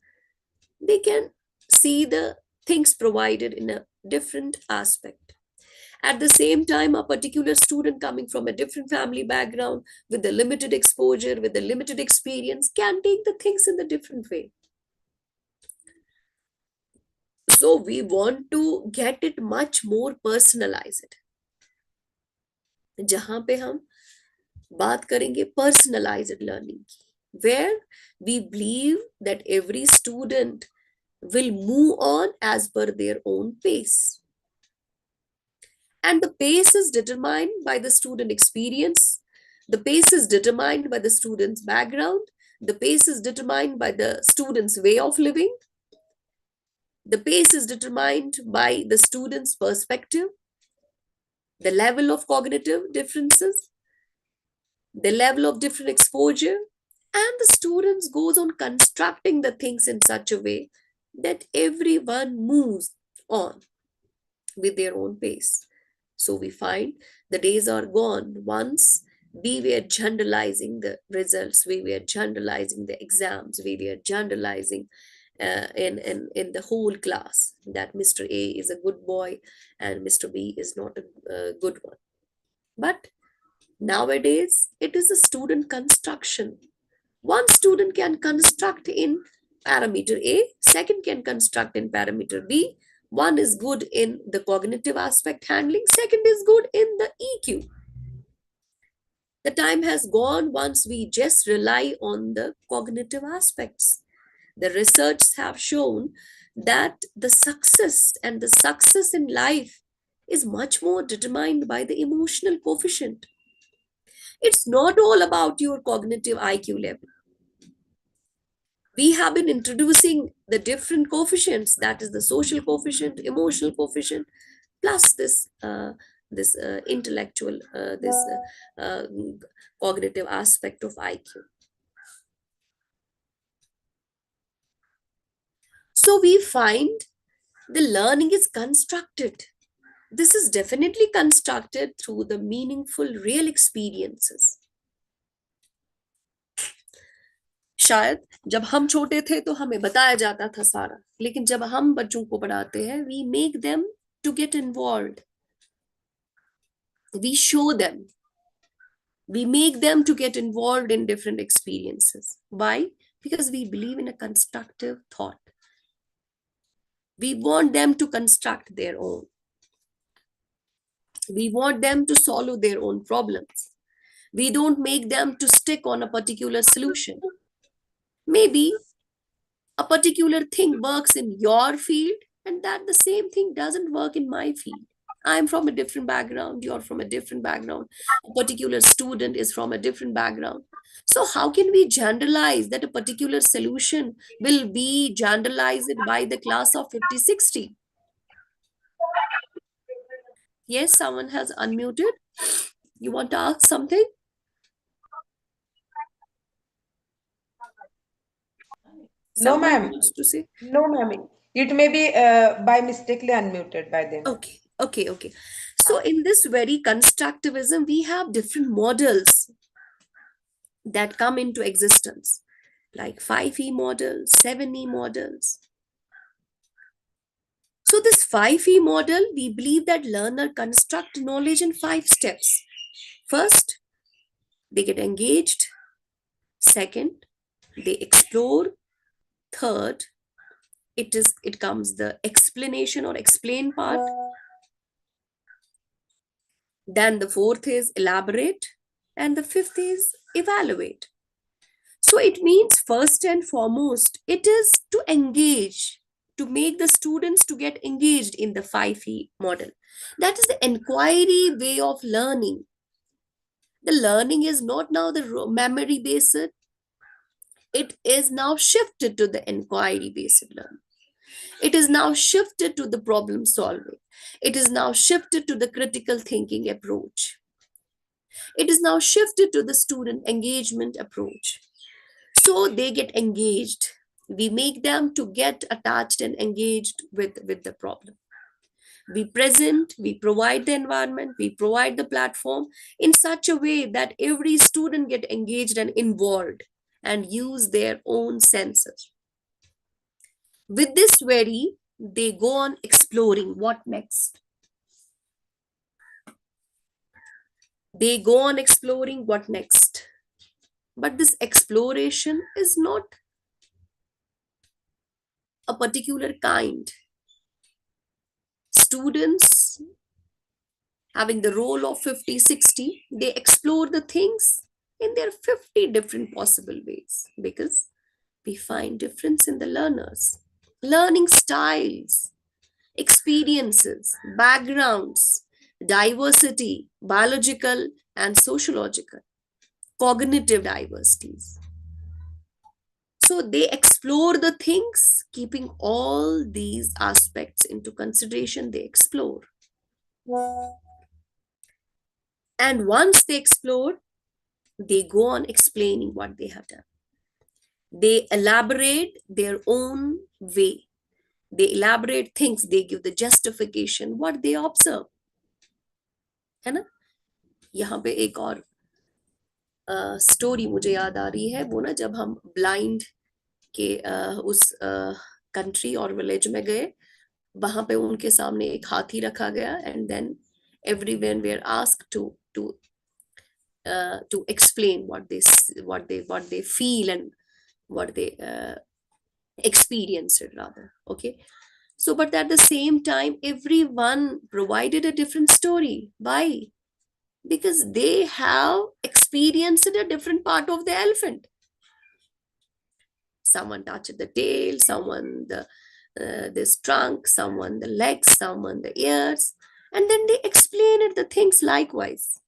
they can see the things provided in a different aspect. At the same time, a particular student coming from a different family background with a limited exposure, with a limited experience, can take the things in a different way. So we want to get it much more personalized. जहां पे हम बात करेंगे personalised learning की, where we believe that every student will move on as per their own pace. And the pace is determined by the student experience, the pace is determined by the student's background, the pace is determined by the student's way of living, the pace is determined by the student's perspective, the level of cognitive differences, the level of different exposure, and the students goes on constructing the things in such a way that everyone moves on with their own pace. So we find the days are gone once we were generalizing the results, we were generalizing the exams, we were generalizing in the whole class that Mr. A is a good boy and Mr. B is not a good one. But nowadays, it is a student construction. One student can construct in parameter A, second can construct in parameter B. One is good in the cognitive aspect handling, second is good in the EQ. The time has gone once we just rely on the cognitive aspects. The research have shown that the success in life is much more determined by the emotional coefficient. It's not all about your cognitive IQ level. We have been introducing the different coefficients, that is the social coefficient, emotional coefficient, plus this intellectual, this cognitive aspect of IQ. So we find the learning is constructed. This is definitely constructed through the meaningful real experiences. शायद जब हम छोटे थे तो हमें बताया जाता था सारा, लेकिन जब हम बच्चों को पढ़ाते हैं, we make them to get involved. We show them. We make them to get involved in different experiences. Why? Because we believe in a constructive thought. We want them to construct their own. We want them to solve their own problems. We don't make them to stick on a particular solution. Maybe a particular thing works in your field and that the same thing doesn't work in my field. I'm from a different background, you're from a different background, a particular student is from a different background. So how can we generalize that a particular solution will be generalized by the class of 50, 60? Yes, someone has unmuted. You want to ask something? No, Someone ma'am. wants to say? No, ma'am. It may be by mistakenly unmuted by them. Okay. So in this very constructivism, we have different models that come into existence, like 5E models, 7E models. So this 5E model, we believe that learner construct knowledge in 5 steps. First, they get engaged. Second, they explore. Third, it comes the explanation or explain part. Then the fourth is elaborate, and the fifth is evaluate. So it means first and foremost, it is to engage, to make the students to get engaged in the 5E model. That is the inquiry way of learning. The learning is not now the memory based, it is now shifted to the inquiry based learning. It is now shifted to the problem solving. It is now shifted to the critical thinking approach. It is now shifted to the student engagement approach. So they get engaged. We make them to get attached and engaged with the problem. We present, we provide the environment, we provide the platform in such a way that every student get engaged and involved and use their own senses. With this very, they go on exploring what next. They go on exploring what next. But this exploration is not a particular kind. Students having the role of 50-60, they explore the things in their 50 different possible ways, because we find difference in the learners, learning styles, experiences, backgrounds, diversity, biological and sociological, cognitive diversities. So they explore the things, keeping all these aspects into consideration, they explore. And once they explore, they go on explaining what they have done. They elaborate their own way. They elaborate things, they give the justification, what they observe. है ना? यहाँ पे एक और story मुझे याद आ रही है, वो ना जब हम ब्लाइंड के उस कंट्री और विलेज में गए, वहां पे उनके सामने एक हाथी रखा गया, and then everyone were asked to explain what they feel and what they experienced rather. Okay, so but at the same time everyone provided a different story. Why? Because they have experienced a different part of the elephant. Someone touched the tail, someone the this trunk, someone the legs, someone the ears, and then they explained the things likewise.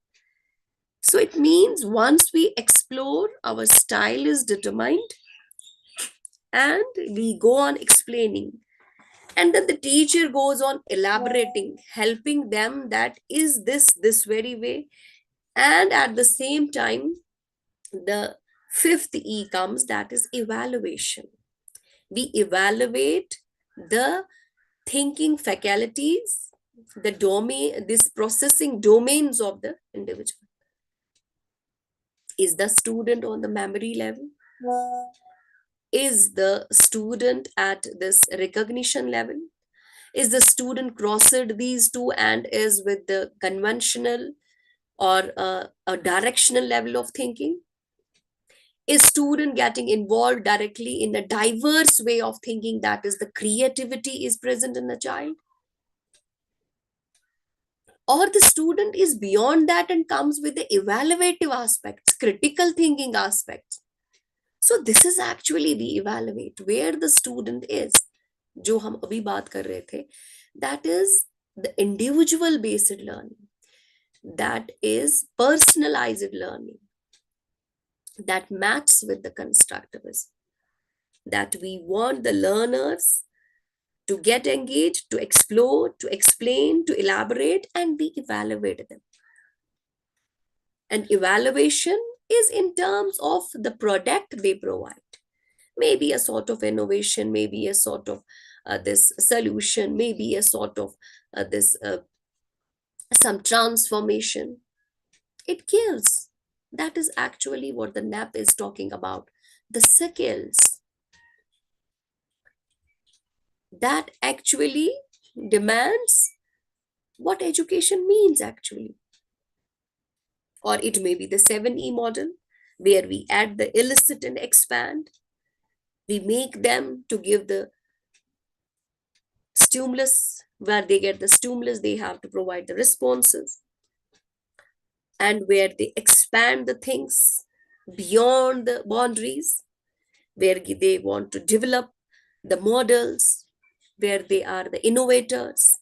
So it means once we explore, our style is determined, and we go on explaining, and then the teacher goes on elaborating, helping them that is this very way. And at the same time, the fifth E comes, that is evaluation. We evaluate the thinking faculties, the domain, this processing domains of the individual. Is the student on the memory level? Is the student at this recognition level? Is the student crossed these two and is with the conventional or a directional level of thinking? Is student getting involved directly in a diverse way of thinking, that is the creativity is present in the child? Or the student is beyond that and comes with the evaluative aspects, critical thinking aspects? So this is actually we evaluate where the student is. जो हम अभी बात कर रहे थे, that is the individual based learning, that is personalized learning, that matches with the constructivism, that we want the learners to get engaged, to explore, to explain, to elaborate, and we evaluate them. And evaluation is in terms of the product they provide. Maybe a sort of innovation, maybe a sort of this solution, maybe a sort of this some transformation. It gives. That is actually what the NAP is talking about. The skills that actually demands what education means actually. Or it may be the 7E model, where we add the illicit and expand. We make them to give the stimulus. Where they get the stimulus, they have to provide the responses. And where they expand the things beyond the boundaries, where they want to develop the models, where they are the innovators.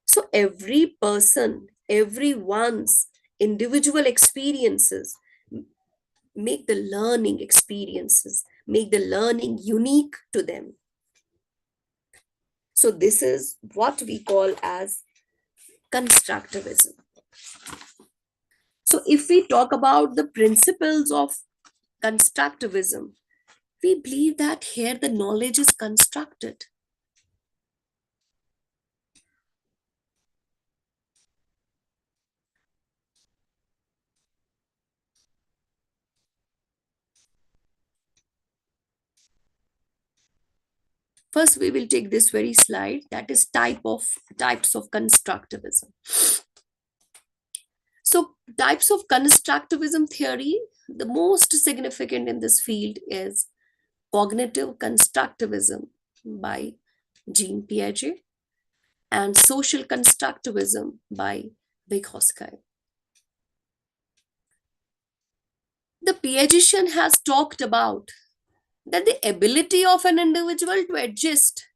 So every person, everyone's individual experiences make the learning experiences, make the learning unique to them. So this is what we call as constructivism. So if we talk about the principles of constructivism, we believe that here the knowledge is constructed. First, we will take this very slide, that is types of constructivism. So types of constructivism theory, the most significant in this field is cognitive constructivism by Jean Piaget. and Social Constructivism by Vygotsky. The Piagetian has talked about that the ability of an individual to adjust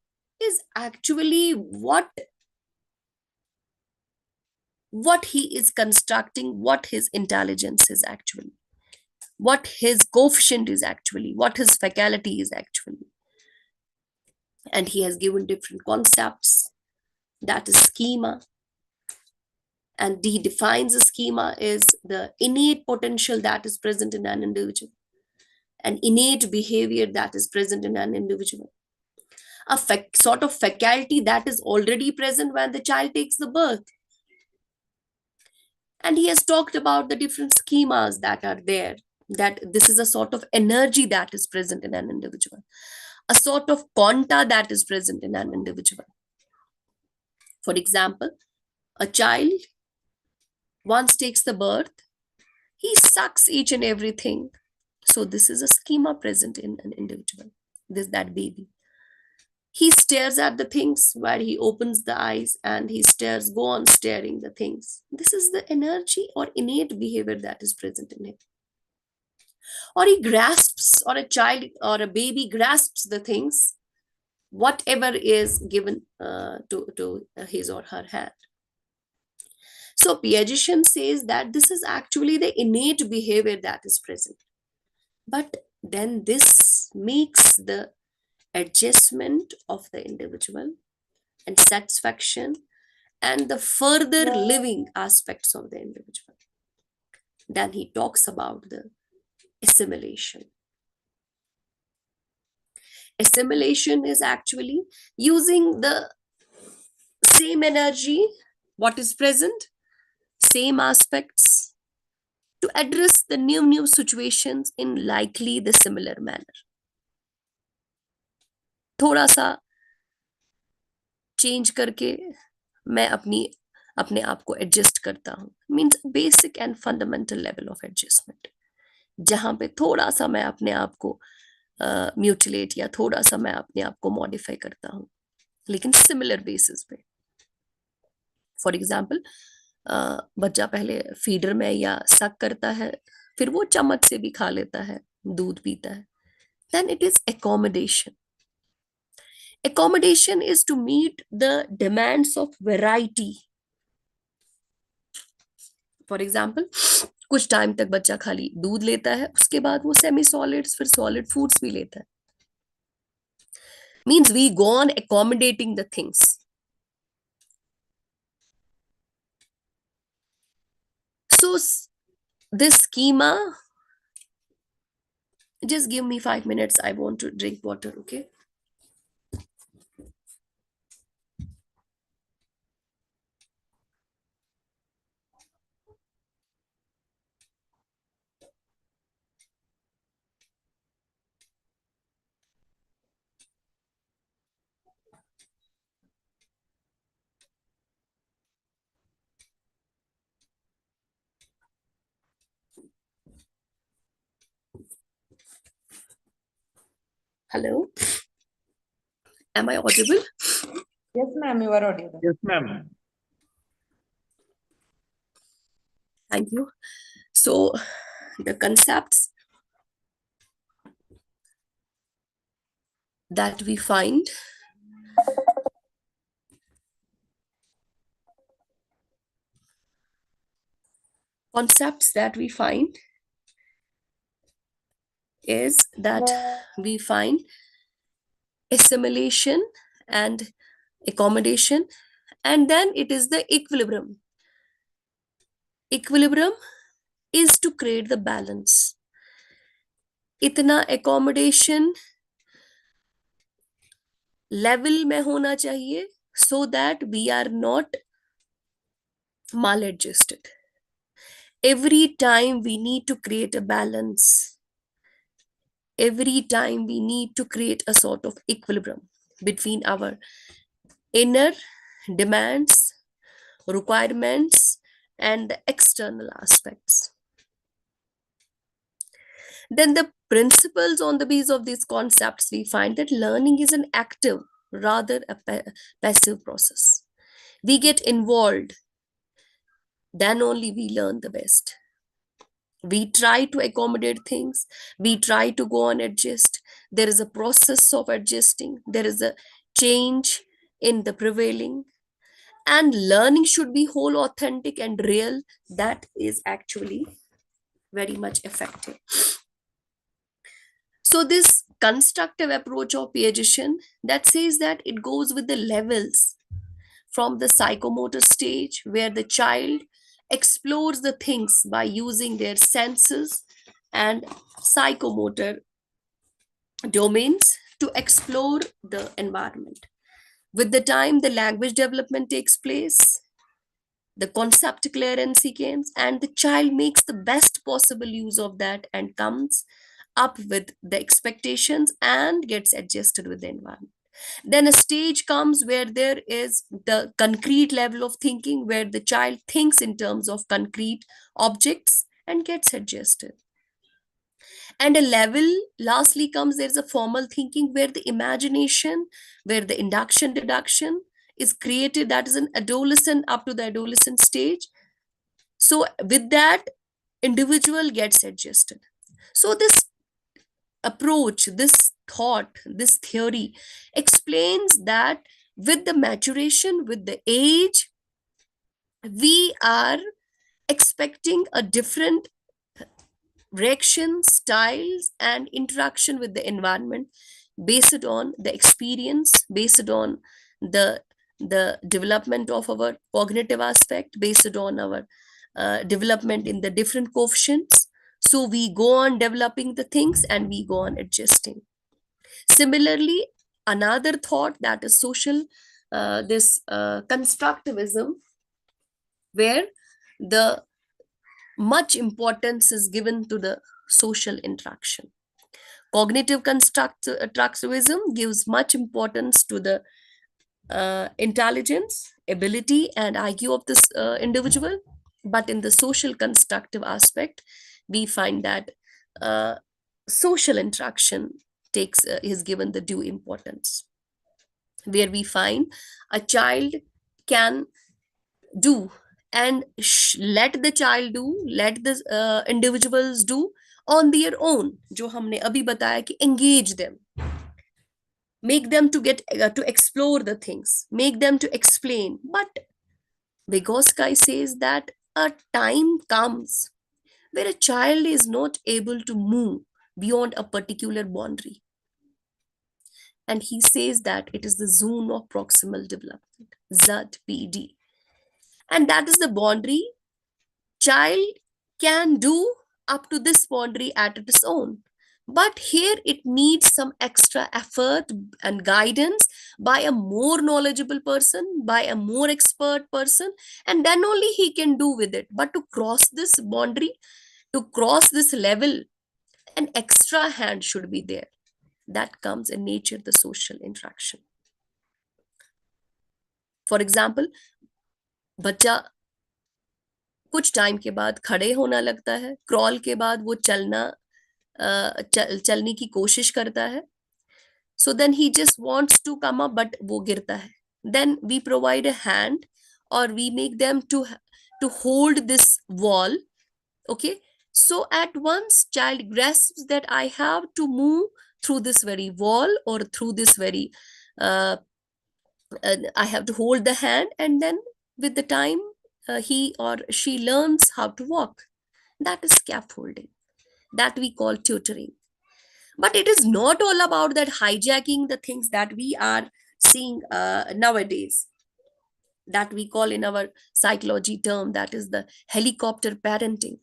is actually what he is constructing, what his intelligence is actually, what his coefficient is actually, what his faculty is actually. And he has given different concepts, that is schema. And he defines a schema is the innate potential that is present in an individual, an innate behavior that is present in an individual, a sort of faculty that is already present when the child takes the birth. And he has talked about the different schemas that are there, that this is a sort of energy that is present in an individual, a sort of quanta that is present in an individual. For example, a child once takes the birth, he sucks each and everything. So this is a schema present in an individual, that baby. He stares at the things where he opens the eyes and he go on staring the things. This is the energy or innate behavior that is present in him. Or he grasps, or a child or a baby grasps the things, whatever is given to his or her hand. So Piagetian says that this is actually the innate behavior that is present. But then this makes the adjustment of the individual and satisfaction and the further living aspects of the individual. Then he talks about the assimilation. Assimilation is actually using the same energy, what is present, same aspects, to address the new situations in likely the similar manner. थोड़ा सा change करके मैं अपने आप को adjust करता हूँ, means basic and fundamental level of adjustment, जहां पे थोड़ा सा मैं अपने आप को म्यूटिलेट या थोड़ा सा मैं अपने आप को मॉडिफाई करता हूँ, लेकिन सिमिलर बेसिस पे. फॉर एग्जाम्पल, बच्चा पहले फीडर में या सक करता है, फिर वो चम्मच से भी खा लेता है, दूध पीता है. Then it is accommodation. Accommodation is to meet the demands of variety. For example, कुछ टाइम तक बच्चा खाली दूध लेता है, उसके बाद वो सेमी सॉलिड्स फिर सॉलिड फूड्स भी लेता है. Means we go on accommodating the things. So this schema, just give me 5 minutes, I want to drink water, okay? Hello? Am I audible? Yes, ma'am, you are audible. Yes, ma'am. Thank you. So the concepts that we find is that we find assimilation and accommodation, and then it is the equilibrium. Equilibrium is to create the balance. इतना accommodation level में होना चाहिए so that we are not maladjusted. Every time we need to create a balance. Every time we need to create a sort of equilibrium between our inner demands, requirements, and the external aspects. Then the principles on the basis of these concepts, we find that learning is an active rather a passive process. We get involved, then only we learn the best. We try to accommodate things, we try to go and adjust. There is a process of adjusting, there is a change in the prevailing, and learning should be whole, authentic, and real. That is actually very much effective. So this constructive approach of Piaget that says that it goes with the levels from the psychomotor stage where the child explores the things by using their senses and psychomotor domains to explore the environment. With the time, the language development takes place, the concept clearance comes, and the child makes the best possible use of that and comes up with the expectations and gets adjusted with the environment. Then a stage comes where there is the concrete level of thinking, where the child thinks in terms of concrete objects and gets adjusted. And a level lastly comes, there's a formal thinking where the imagination, where the induction deduction is created. That is an adolescent up to the adolescent stage. So with that, individual gets adjusted. So this approach, this thought, this theory explains that with the maturation, with the age, we are expecting a different reaction, styles, and interaction with the environment based on the experience, based on the development of our cognitive aspect, based on our development in the different coefficients. So we go on developing the things and we go on adjusting. Similarly, another thought that is social, this constructivism, where the much importance is given to the social interaction. Cognitive constructivism gives much importance to the intelligence, ability, and IQ of this individual. But in the social constructive aspect, we find that social interaction is given the due importance, where we find a child can do and let the child do, let the individuals do on their own. जो हमने अभी बताया कि engage them, make them to get to explore the things, make them to explain. But Vygotsky says that a time comes where a child is not able to move beyond a particular boundary. And he says that it is the zone of proximal development, ZPD. And that is the boundary child can do up to this boundary at its own. But here it needs some extra effort and guidance by a more knowledgeable person, by a more expert person, and then only he can do with it. But to cross this boundary, to cross this level, an extra hand should be there. That comes in nature, the social interaction. For example, बच्चा कुछ time के बाद खड़े होना लगता है, crawl के बाद वो चलने की कोशिश करता है. So then he just wants to come up, but वो गिरता है. Then we provide a hand or we make them to hold this wall. Okay. So at once child grasps that I have to move through this very wall or through this very, I have to hold the hand, and then with the time he or she learns how to walk. That is scaffolding, that we call tutoring. But it is not all about that hijacking the things that we are seeing nowadays, that we call in our psychology term, that is the helicopter parenting.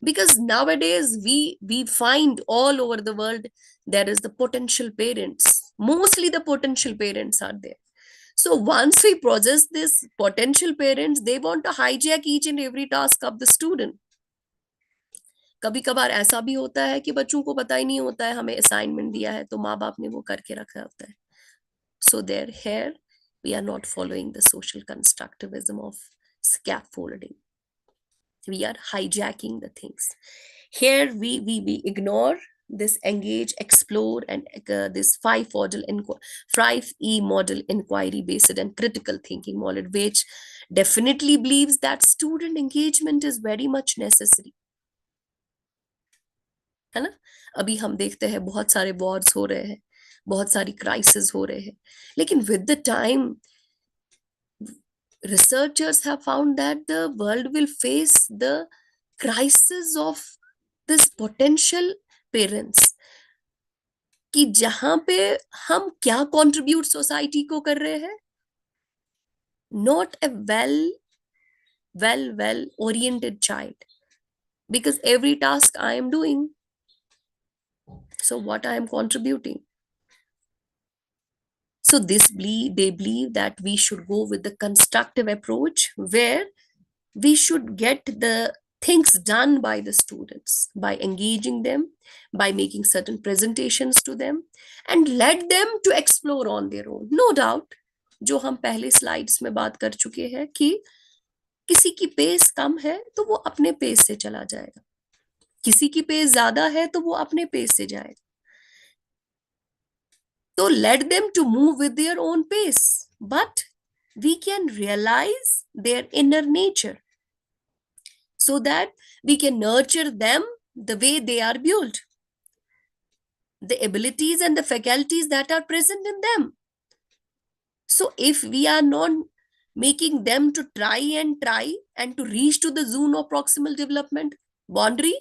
Because nowadays we find all over the world there is the potential parents, mostly the potential parents are there. So once we process this potential parents, they want to hijack each and every task of the student. कभी कभार ऐसा भी होता है कि बच्चों को पता ही नहीं होता है हमें असाइनमेंट दिया है तो माँ बाप ने वो करके रखा होता है. So there here we are not following the social constructivism of scaffolding. We are hijacking the things. Here we ignore this engage, explore, and this 5E model, inquiry based and critical thinking model, which definitely believes that student engagement is very much necessary. है ना? अभी हम देखते हैं बहुत सारे Wars हो रहे हैं, बहुत सारी क्राइसिस हो रहे हैं, लेकिन with the time researchers have found that the world will face the crisis of this potential parents, कि जहां पे हम क्या कंट्रीब्यूट सोसाइटी को कर रहे हैं, not a well oriented child, because every task I am doing, so what I am contributing. So they believe that we should go with the constructive approach, where we should get the things done by the students by engaging them, by making certain presentations to them, and let them to explore on their own. No doubt, जो हम पहले slides में बात कर चुके हैं कि किसी की पेस कम है तो वो अपने पेस से चला जाएगा, किसी की पेस ज्यादा है तो वो अपने पेस से जाएगा. तो let them to move with their own pace, but we can realize their inner nature, so that we can nurture them the way they are built, the abilities and the faculties that are present in them. So if we are not making them to try and to reach to the zone of proximal development boundary,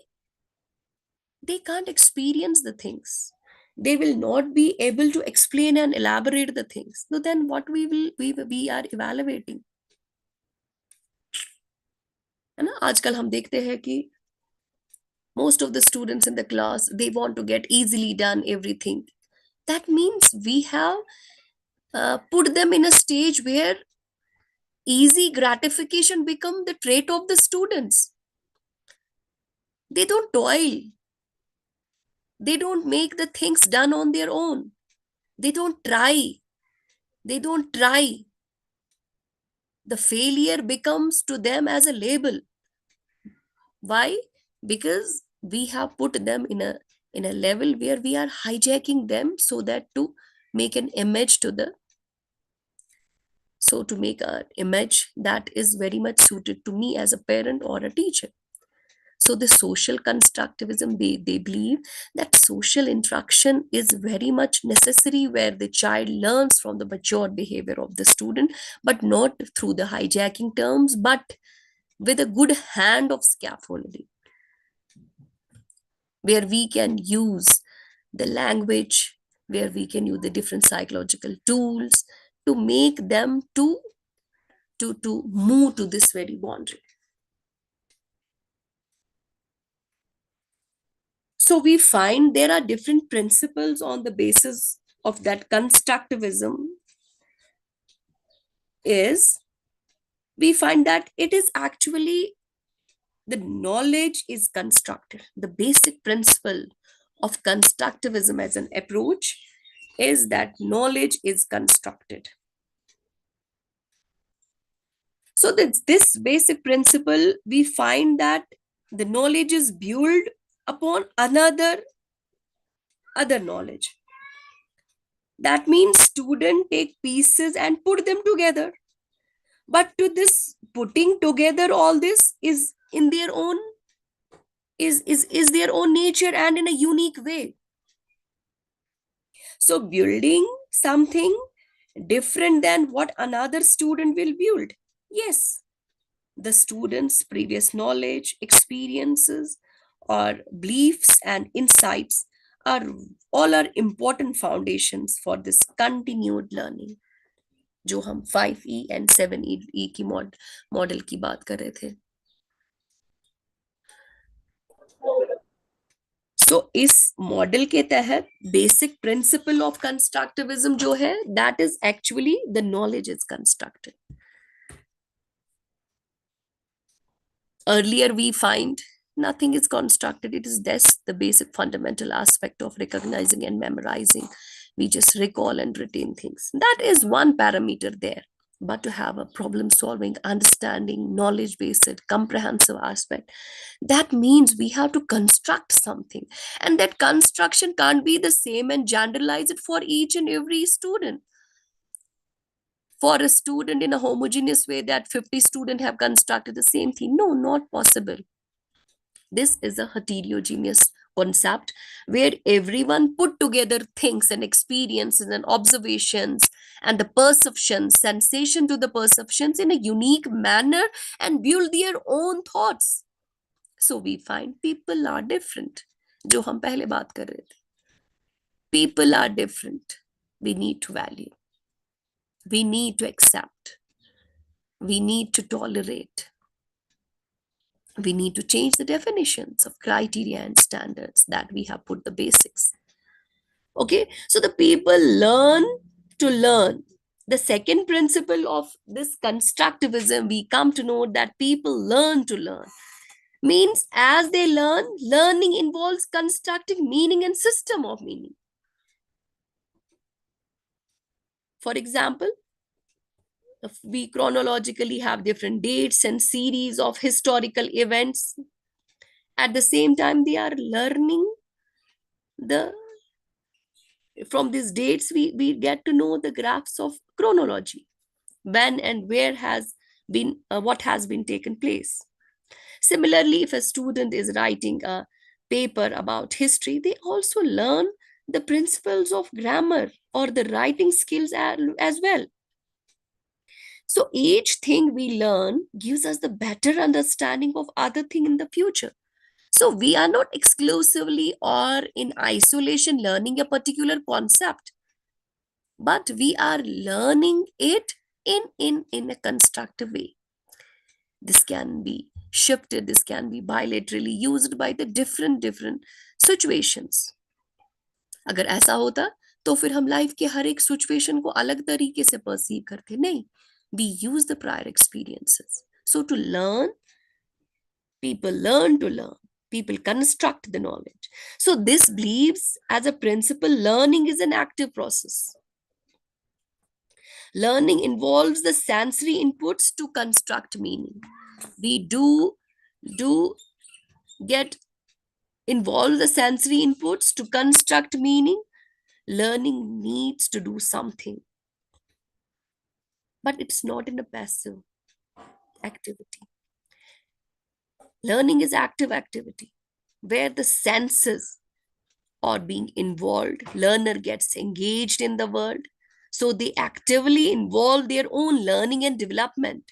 they can't experience the things. They will not be able to explain and elaborate the things. So then what we are evaluating. है ना? आजकल हम देखते हैं कि most of the students in the class, they want to get easily done everything. That means we have put them in a stage where easy gratification become the trait of the students. They don't toil, they don't make the things done on their own, they don't try. The failure becomes to them as a label. Why? Because we have put them in a level where we are hijacking them, so that to make an image to the, so to make an image that is very much suited to me as a parent or a teacher. So the social constructivism, they believe that social interaction is very much necessary, where the child learns from the mature behavior of the student, but not through the hijacking terms, but with a good hand of scaffolding, where we can use the language, where we can use the different psychological tools to make them to move to this very boundary. So we find there are different principles on the basis of that constructivism. Is we find that it is actually the knowledge is constructed. The basic principle of constructivism as an approach is that knowledge is constructed. So this basic principle, we find that the knowledge is built upon other knowledge. That means students take pieces and put them together. But to this putting together all this is in their own is their own nature and in a unique way. So building something different than what another student will build. Yes, the student's previous knowledge, experiences, or beliefs and insights are all are important foundations for this continued learning, जो हम 5E and 7E की model की बात कर रहे थे. So इस model के तहत बेसिक प्रिंसिपल ऑफ कंस्ट्रक्टिविज्म जो है, that is actually the knowledge is constructed. Earlier we find nothing is constructed. It is this the basic fundamental aspect of recognizing and memorizing. We just recall and retain things. That is one parameter there. but to have a problem solving, understanding, knowledge based, comprehensive aspect. That means we have to construct something, and that construction can't be the same and generalize it for each and every student. For a student in a homogeneous way that 50 students have constructed the same thing, no, not possible. This is a heterogeneous concept where everyone put together things and experiences and observations and the perceptions, sensation to the perceptions in a unique manner and build their own thoughts. So we find people are different. जो हम पहले बात कर रहे थे. People are different. We need to value. We need to accept. We need to tolerate. We need to change the definitions of criteria and standards that we have put the basics. Okay, so the people learn to learn. The second principle of this constructivism, we come to know that people learn to learn. Means as they learn, learning involves constructing meaning and system of meaning. For example, we chronologically have different dates and series of historical events. At the same time, they are learning the from these dates we get to know the graphs of chronology, when and where has been what has been taken place. Similarly, if a student is writing a paper about history, they also learn the principles of grammar or the writing skills as well. So each thing we learn gives us the better understanding of other thing in the future. So we are not exclusively or in isolation learning a particular concept, but we are learning it in a constructive way. This can be shifted, this can be bilaterally used by the different situations. अगर ऐसा होता तो फिर हम life के हर एक situation को अलग तरीके से परसीव करते. नहीं, we use the prior experiences. So to learn, people learn to learn. People construct the knowledge. So this believes as a principle, learning is an active process. Learning involves the sensory inputs to construct meaning. We do get involve the sensory inputs to construct meaning. Learning needs to do something, but it's not in a passive activity. Learning is active activity where the senses are being involved. Learner gets engaged in the world, so they actively involve their own learning and development.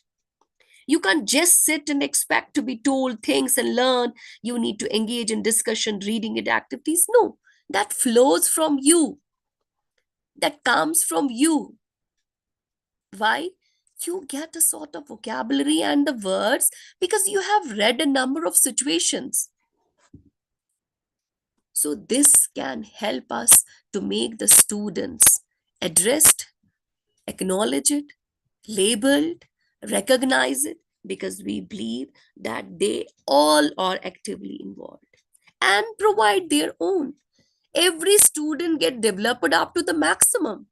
You can't just sit and expect to be told things and learn. You need to engage in discussion, reading, and activities. No, that flows from you. That comes from you. Why? You get a sort of vocabulary and the words because you have read a number of situations. So this can help us to make the students addressed, acknowledge it, labeled, recognize it, because we believe that they all are actively involved and provide their own. Every student get developed up to the maximum.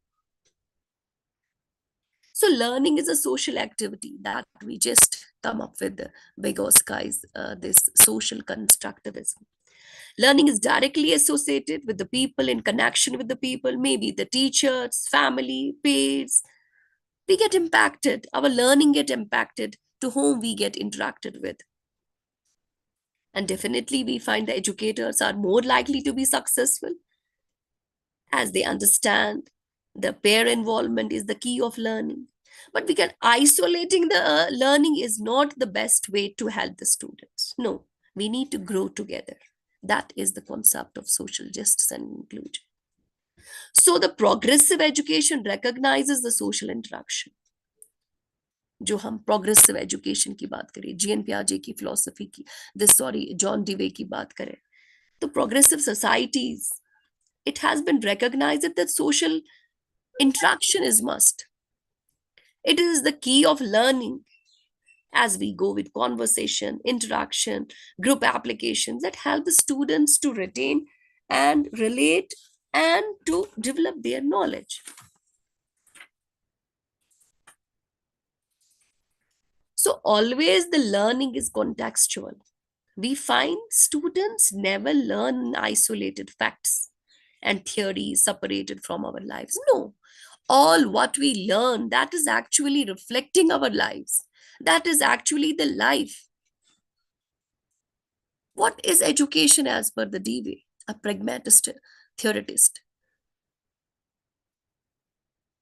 So learning is a social activity that we just come up with because guys, this social constructivism. Learning is directly associated with the people, in connection with the people, maybe the teachers, family, peers. We get impacted, our learning get impacted to whom we get interacted with. And definitely we find the educators are more likely to be successful as they understand the peer involvement is the key of learning. But we can isolating the learning is not the best way to help the students. No, we need to grow together. That is the concept of social justice and inclusion. So the progressive education recognizes the social interaction. जो हम progressive education की बात करें, GN पियाजे की philosophy की, John Dewey की बात करें, तो progressive societies, it has been recognized that social interaction is must. It is the key of learning as we go with conversation, interaction, group applications that help the students to retain and relate and to develop their knowledge. So always the learning is contextual. We find students never learn isolated facts and theories separated from our lives. No, all what we learn, that is actually reflecting our lives. That is actually the life. What is education as per the Dewey, a pragmatist theoretist?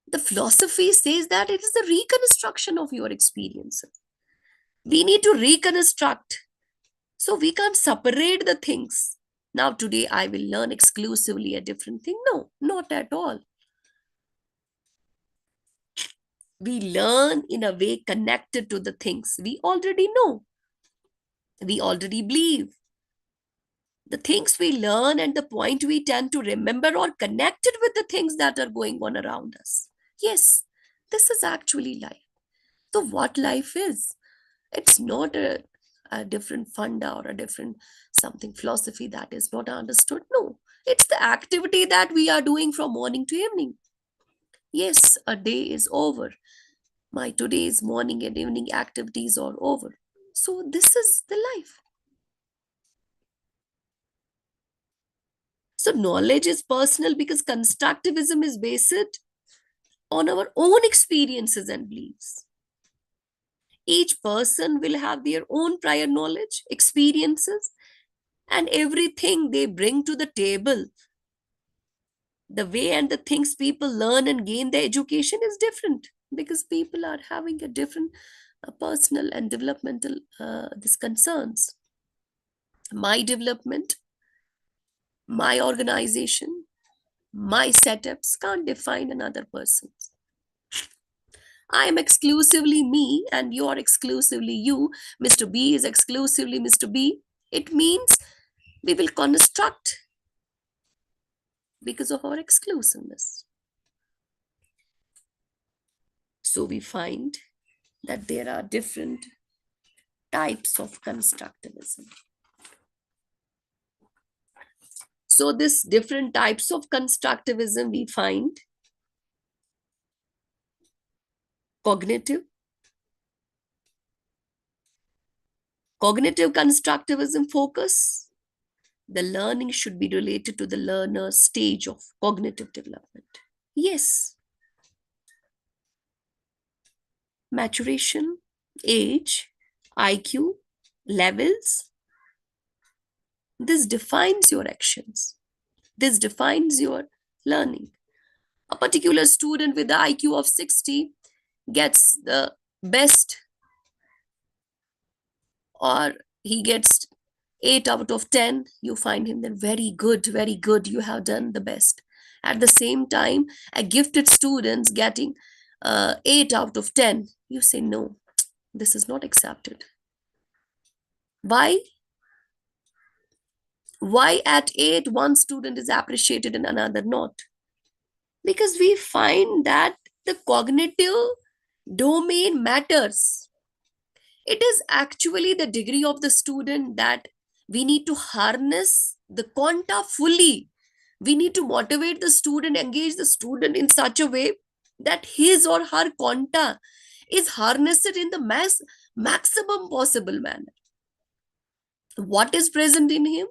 The philosophy says that it is the reconstruction of your experiences. We need to reconstruct. So we can't separate the things. Now, today I will learn exclusively a different thing. No, not at all. We learn in a way connected to the things we already know, we already believe. The things we learn and the point we tend to remember are connected with the things that are going on around us. Yes, this is actually life. So, what life is? It's not a different funda or a different something philosophy that is not understood. No, it's the activity that we are doing from morning to evening. Yes, a day is over. My today's morning and evening activities are over. So, this is the life. So, knowledge is personal because constructivism is based on our own experiences and beliefs. Each person will have their own prior knowledge, experiences, and everything they bring to the table. The way and the things people learn and gain their education is different because people are having a different personal and developmental these concerns. My development, my organization, my setups can't define another person's. I am exclusively me and you are exclusively you. Mr. B is exclusively Mr. B. It means we will construct because of our exclusiveness. So we find that there are different types of constructivism. So this different types of constructivism we find cognitive. Cognitive constructivism focus. The learning should be related to the learner's stage of cognitive development. Yes. Maturation, age, IQ, levels. This defines your actions. This defines your learning. A particular student with the IQ of 60 gets the best, or he gets 8 out of 10, you find him then very good, you have done the best. At the same time, a gifted student's getting 8 out of 10, you say, no, this is not accepted. Why? Why at 8 one student is appreciated and another not? Because we find that the cognitive domain matters. It is actually the degree of the student that we need to harness the quanta fully. We need to motivate the student, engage the student in such a way that his or her quanta is harnessed in the maximum possible manner. What is present in him?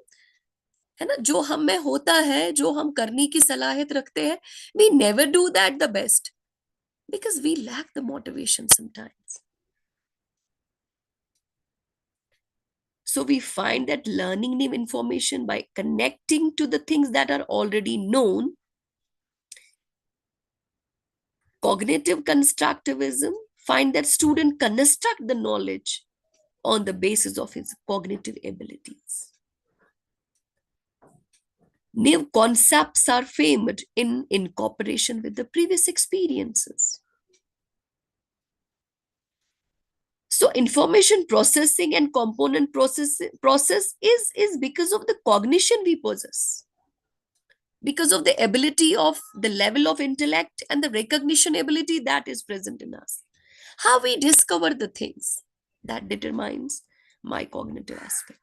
है ना, जो हम में होता है, जो हम करने की सलाहियत रखते हैं, we never do that the best because we lack the motivation sometimes. So we find that learning new information by connecting to the things that are already known. Cognitive constructivism find that student construct the knowledge on the basis of his cognitive abilities. New concepts are framed in incorporation with the previous experiences. So information processing and component process is because of the cognition we possess, because of the ability of the level of intellect and the recognition ability that is present in us. How we discover the things that determines my cognitive aspect.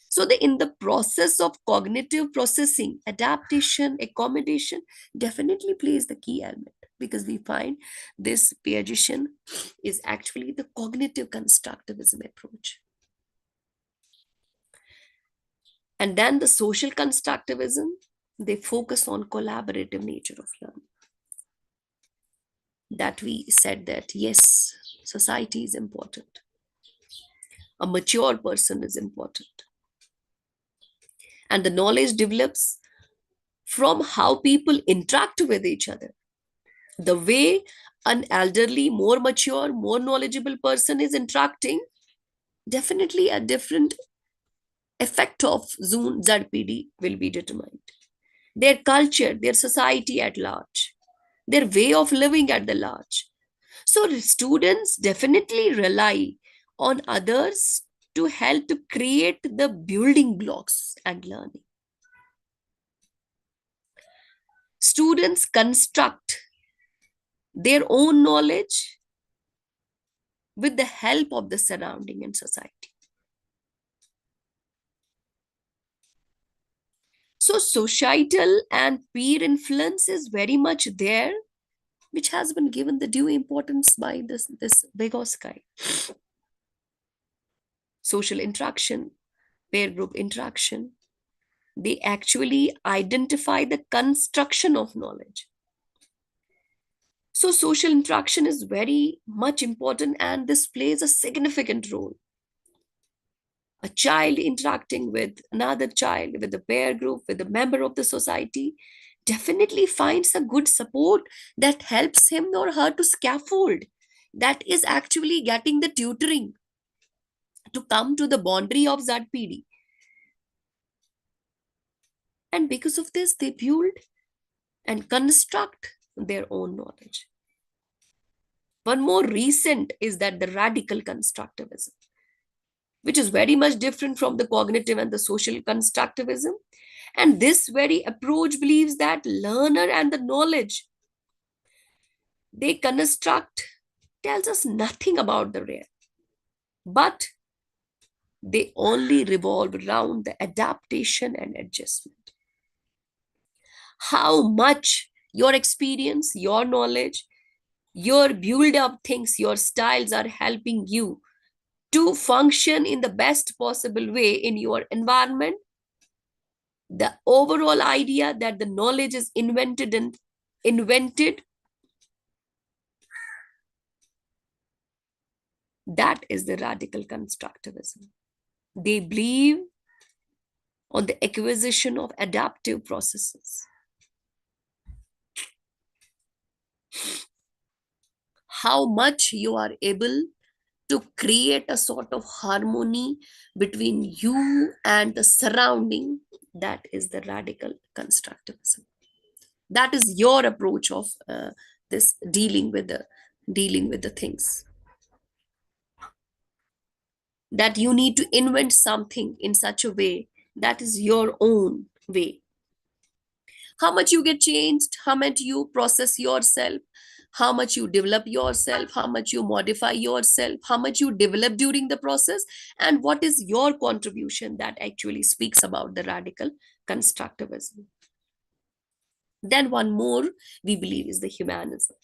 So in the process of cognitive processing, adaptation, accommodation definitely plays the key element. because we find this position is actually the cognitive constructivism approach. And then the social constructivism, they focus on collaborative nature of learning. That we said that yes, society is important. A mature person is important. And the knowledge develops from how people interact with each other. The way an elderly, more mature, more knowledgeable person is interacting, definitely a different effect of Zoom ZPD will be determined. Their culture, their society at large, their way of living at the large. So students definitely rely on others to help to create the building blocks and learning. Students construct their own knowledge with the help of the surrounding and society. So societal and peer influence is very much there, which has been given the due importance by this Vygotsky. Social interaction, peer group interaction, they actually identify the construction of knowledge. So social interaction is very much important, and this plays a significant role. A child interacting with another child, with a peer group, with a member of the society, definitely finds a good support that helps him or her to scaffold. That is actually getting the tutoring to come to the boundary of ZPD. And because of this, they build and construct their own knowledge. One more recent is that the radical constructivism, which is very much different from the cognitive and the social constructivism. And this very approach believes that learner and the knowledge they construct tells us nothing about the real, but they only revolve around the adaptation and adjustment. How much your experience, your knowledge, your build up things, your styles are helping you to function in the best possible way in your environment. The overall idea that the knowledge is invented, that is the radical constructivism. They believe on the acquisition of adaptive processes. How much you are able to create a sort of harmony between you and the surrounding, that is the radical constructivism. That is your approach of this dealing with the things. That you need to invent something in such a way that is your own way. How much you get changed, how much you process yourself, how much you develop yourself, how much you modify yourself, how much you develop during the process, and what is your contribution, that actually speaks about the radical constructivism. Then one more we believe is the humanism.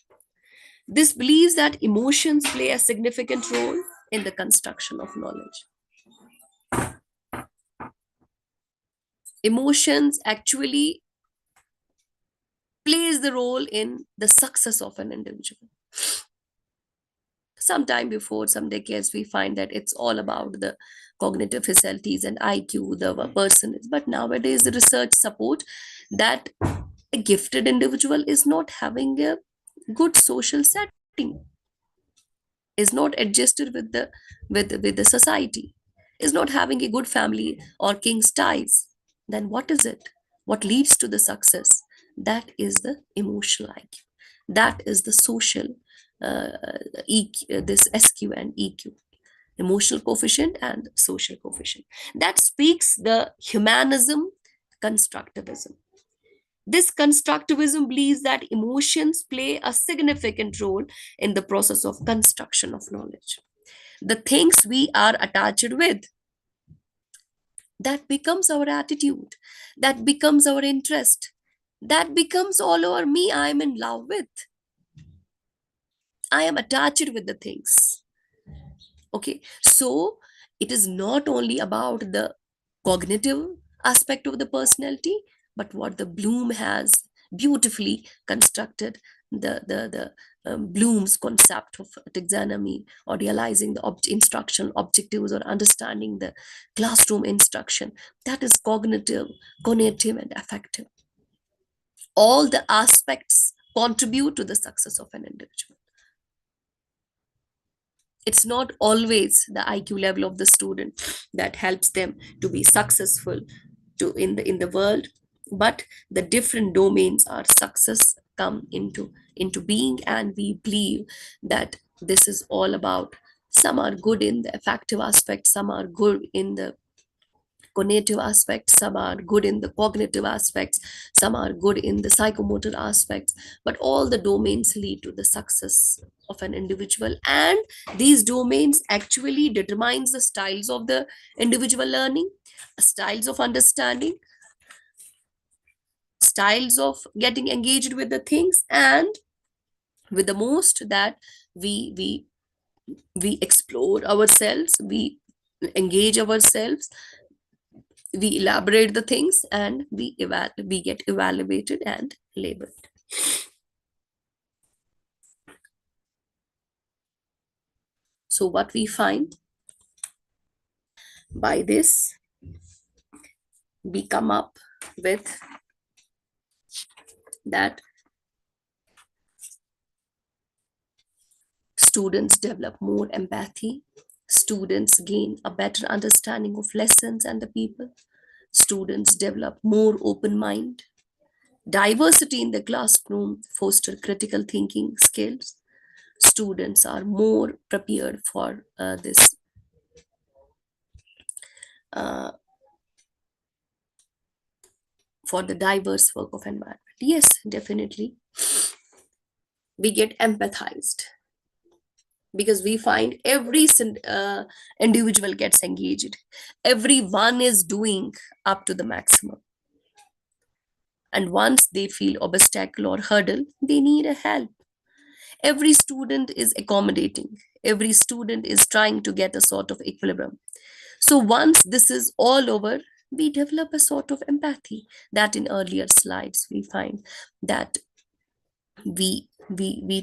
This believes that emotions play a significant role in the construction of knowledge. Emotions actually plays the role in the success of an individual. Sometime before, some decades, we find that it's all about the cognitive facilities and IQ the person is. But nowadays, the research support that a gifted individual is not having a good social setting, is not adjusted with the society, is not having a good family or king's ties. Then what is it? What leads to the success? That is the emotional IQ. That is the social EQ, this SQ and EQ, emotional coefficient and social coefficient. That speaks the humanism constructivism. This constructivism believes that emotions play a significant role in the process of construction of knowledge. The things we are attached with, that becomes our attitude, that becomes our interest, that becomes all over me, I'm in love with. I am attached with the things. Okay, so it is not only about the cognitive aspect of the personality, but what the Bloom has beautifully constructed, the Bloom's concept of taxonomy, or realizing the instructional objectives, or understanding the classroom instruction. That is cognitive, cognitive, and affective. All the aspects contribute to the success of an individual. It's not always the IQ level of the student that helps them to be successful in the world, but the different domains are success come into being. And we believe that this is all about, some are good in the effective aspect, some are good in the cognitive aspects, some are good in the cognitive aspects, some are good in the psychomotor aspects, but all the domains lead to the success of an individual. And these domains actually determines the styles of the individual learning, styles of understanding, styles of getting engaged with the things, and with the most that we explore ourselves, we engage ourselves, we elaborate the things, and we get evaluated and labeled. So what we find by this, we come up with that students develop more empathy, students gain a better understanding of lessons and the people, students develop more open mind, diversity in the classroom foster critical thinking skills, students are more prepared for this uh, for the diverse work of environment. Yes, definitely we get empathized, because we find every individual gets engaged, everyone is doing up to the maximum, and once they feel obstacle or hurdle, they need a help. Every student is accommodating, every student is trying to get a sort of equilibrium. So once this is all over, we develop a sort of empathy that in earlier slides we find that we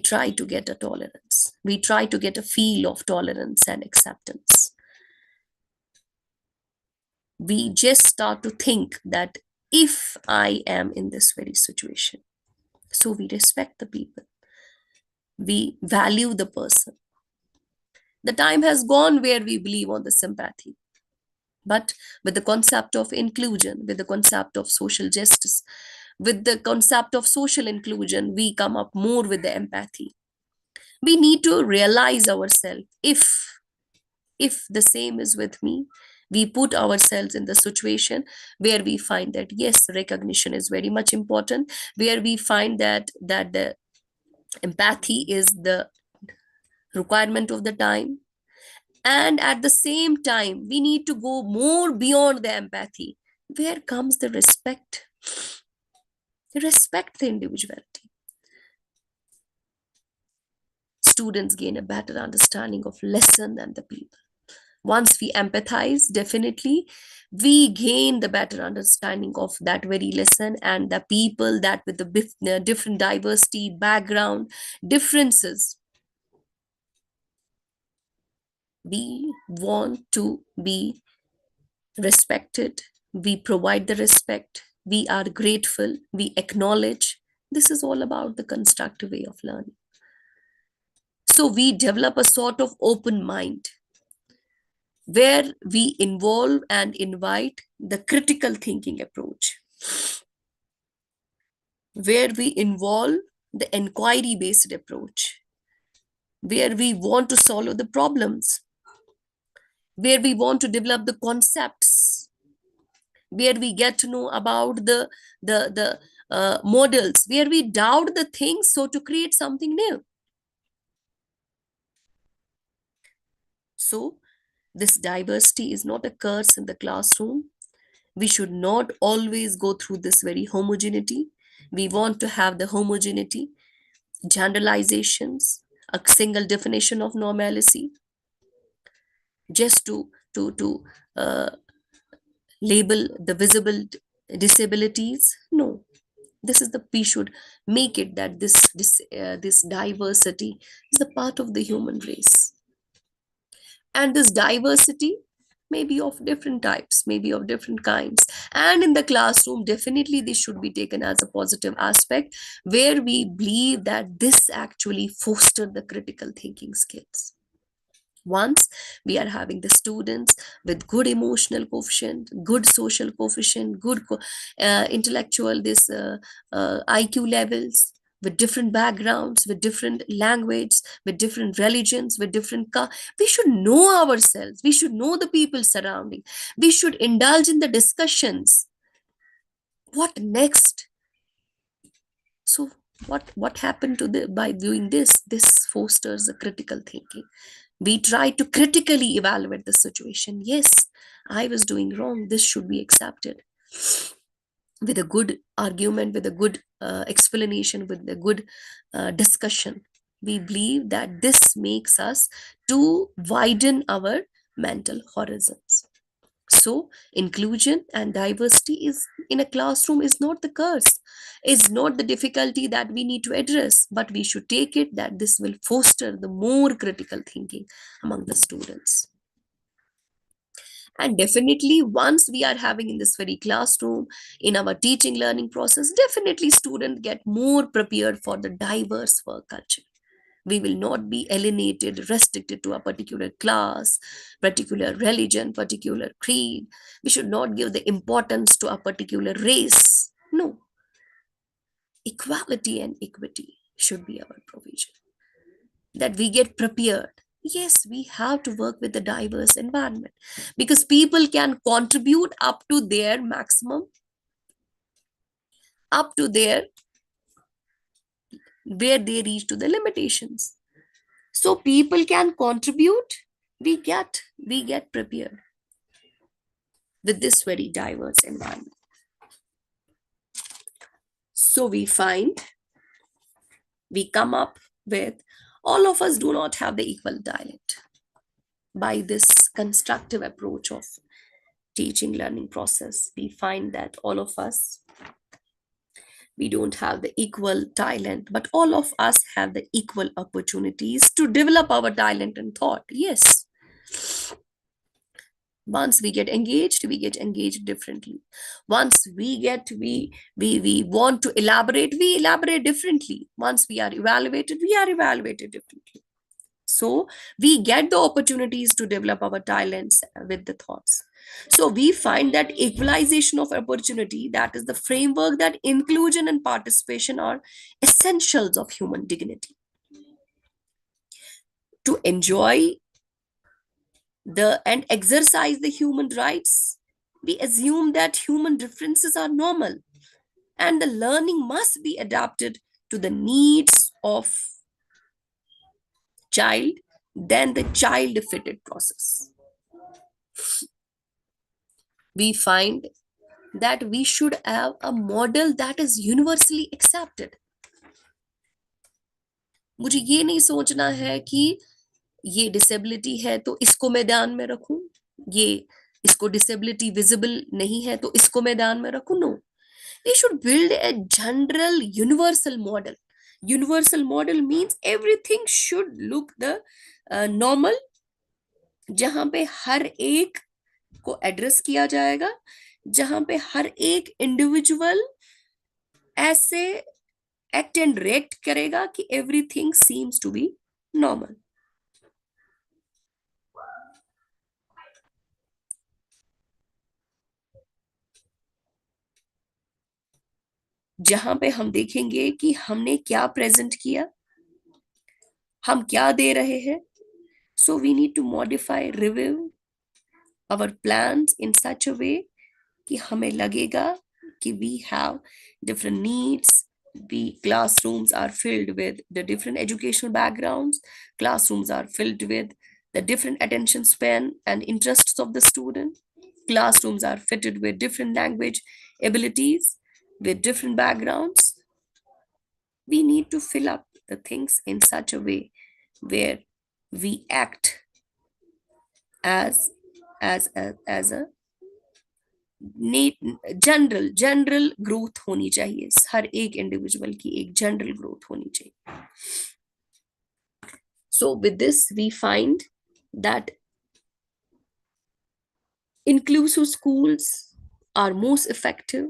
try to get a tolerance, we try to get a feel of tolerance and acceptance. We just start to think that if I am in this very situation, so we respect the people, we value the person. The time has gone where we believe on the sympathy, but with the concept of inclusion, with the concept of social justice, with the concept of social inclusion, we come up more with the empathy. We need to realize ourselves, if the same is with me, we put ourselves in the situation where we find that yes, recognition is very much important, where we find that the empathy is the requirement of the time, and at the same time we need to go more beyond the empathy, where comes the respect, respect the individuality. Students gain a better understanding of lesson than the people. Once we empathize, definitely we gain the better understanding of that very lesson and the people, that with the different diversity, background, differences. We want to be respected, we provide the respect, we are grateful, we acknowledge. This is all about the constructive way of learning. So we develop a sort of open mind where we involve and invite the critical thinking approach, where we involve the inquiry based approach, where we want to solve the problems, where we want to develop the concepts, where we get to know about the models, where we doubt the things so to create something new. So this diversity is not a curse in the classroom. We should not always go through this very homogeneity. We want to have the homogeneity, generalizations, a single definition of normalcy just to label the visible disabilities. No, this is the we should make it that this diversity is the part of the human race, and this diversity may be of different types, maybe of different kinds, and in the classroom definitely this should be taken as a positive aspect, where we believe that this actually foster the critical thinking skills. Once we are having the students with good emotional coefficient, good social coefficient, good intellectual this IQ levels, with different backgrounds, with different language, with different religions, with different we should know ourselves, we should know the people surrounding, we should indulge in the discussions. What next? So what happened to the by doing this fosters a critical thinking. We try to critically evaluate the situation. Yes, I was doing wrong, this should be accepted, with a good argument, with a good explanation, with a good discussion. We believe that this makes us to widen our mental horizons. So inclusion and diversity is in a classroom is not the curse, is not the difficulty that we need to address, but we should take it that this will foster the more critical thinking among the students. And definitely once we are having in this very classroom, in our teaching learning process, definitely students get more prepared for the diverse work culture. We will not be alienated, restricted to a particular class, particular religion, particular creed. We should not give the importance to a particular race. No, equality and equity should be our provision, that we get prepared. Yes, we have to work with the diverse environment, because people can contribute up to their maximum, up to their where they reach to the limitations. So people can contribute, we get prepared with this very diverse environment. So we come up with all of us do not have the equal talent. By this constructive approach of teaching learning process, we find that all of us, we don't have the equal talent, but all of us have the equal opportunities to develop our talent and thought. Yes, once we get engaged differently. Once we want to elaborate, we elaborate differently. Once we are evaluated, we are evaluated differently. So we get the opportunities to develop our talents with the thoughts. So we find that equalization of opportunity, that is the framework, that inclusion and participation are essentials of human dignity. To enjoy and exercise the human rights, we assume that human differences are normal and the learning must be adapted to the needs of child, then the child fitted process. We find that we should have a model that is universally accepted. मुझे ये नहीं सोचना है कि ये disability है तो इसको मैं ध्यान में रखूं, ये इसको डिसेबिलिटी विजिबल नहीं है तो इसको मैं ध्यान में रखूं. No, we should build a general universal model. Universal model means everything should look the normal, जहां पे हर एक को एड्रेस किया जाएगा, जहां पे हर एक इंडिविजुअल ऐसे एक्ट एंड रिएक्ट करेगा कि everything seems to be normal. जहां पे हम देखेंगे कि हमने क्या प्रेजेंट किया, हम क्या दे रहे हैं. So we need to modify, review our plans in such a way कि हमें लगेगा कि we have different needs. Classrooms are filled with the different educational backgrounds. Classrooms are filled with the different attention span and interests of the student. Classrooms are fitted with different language abilities, with different backgrounds. We need to fill up the things in such a way where we act as a general growth होनी चाहिए, हर एक individual की एक general growth होनी चाहिए. So with this we find that inclusive schools are most effective,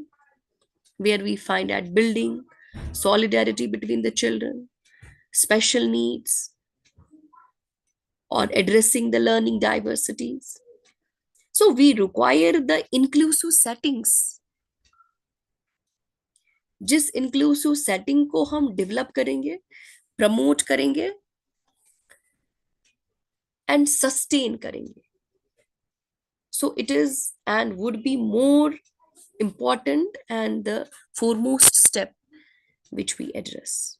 where we find at building solidarity between the children, special needs, or addressing the learning diversities. So we require the inclusive settings. जिस inclusive setting को हम develop करेंगे, promote करेंगे and sustain करेंगे, so it is and would be more important and the foremost step which we address.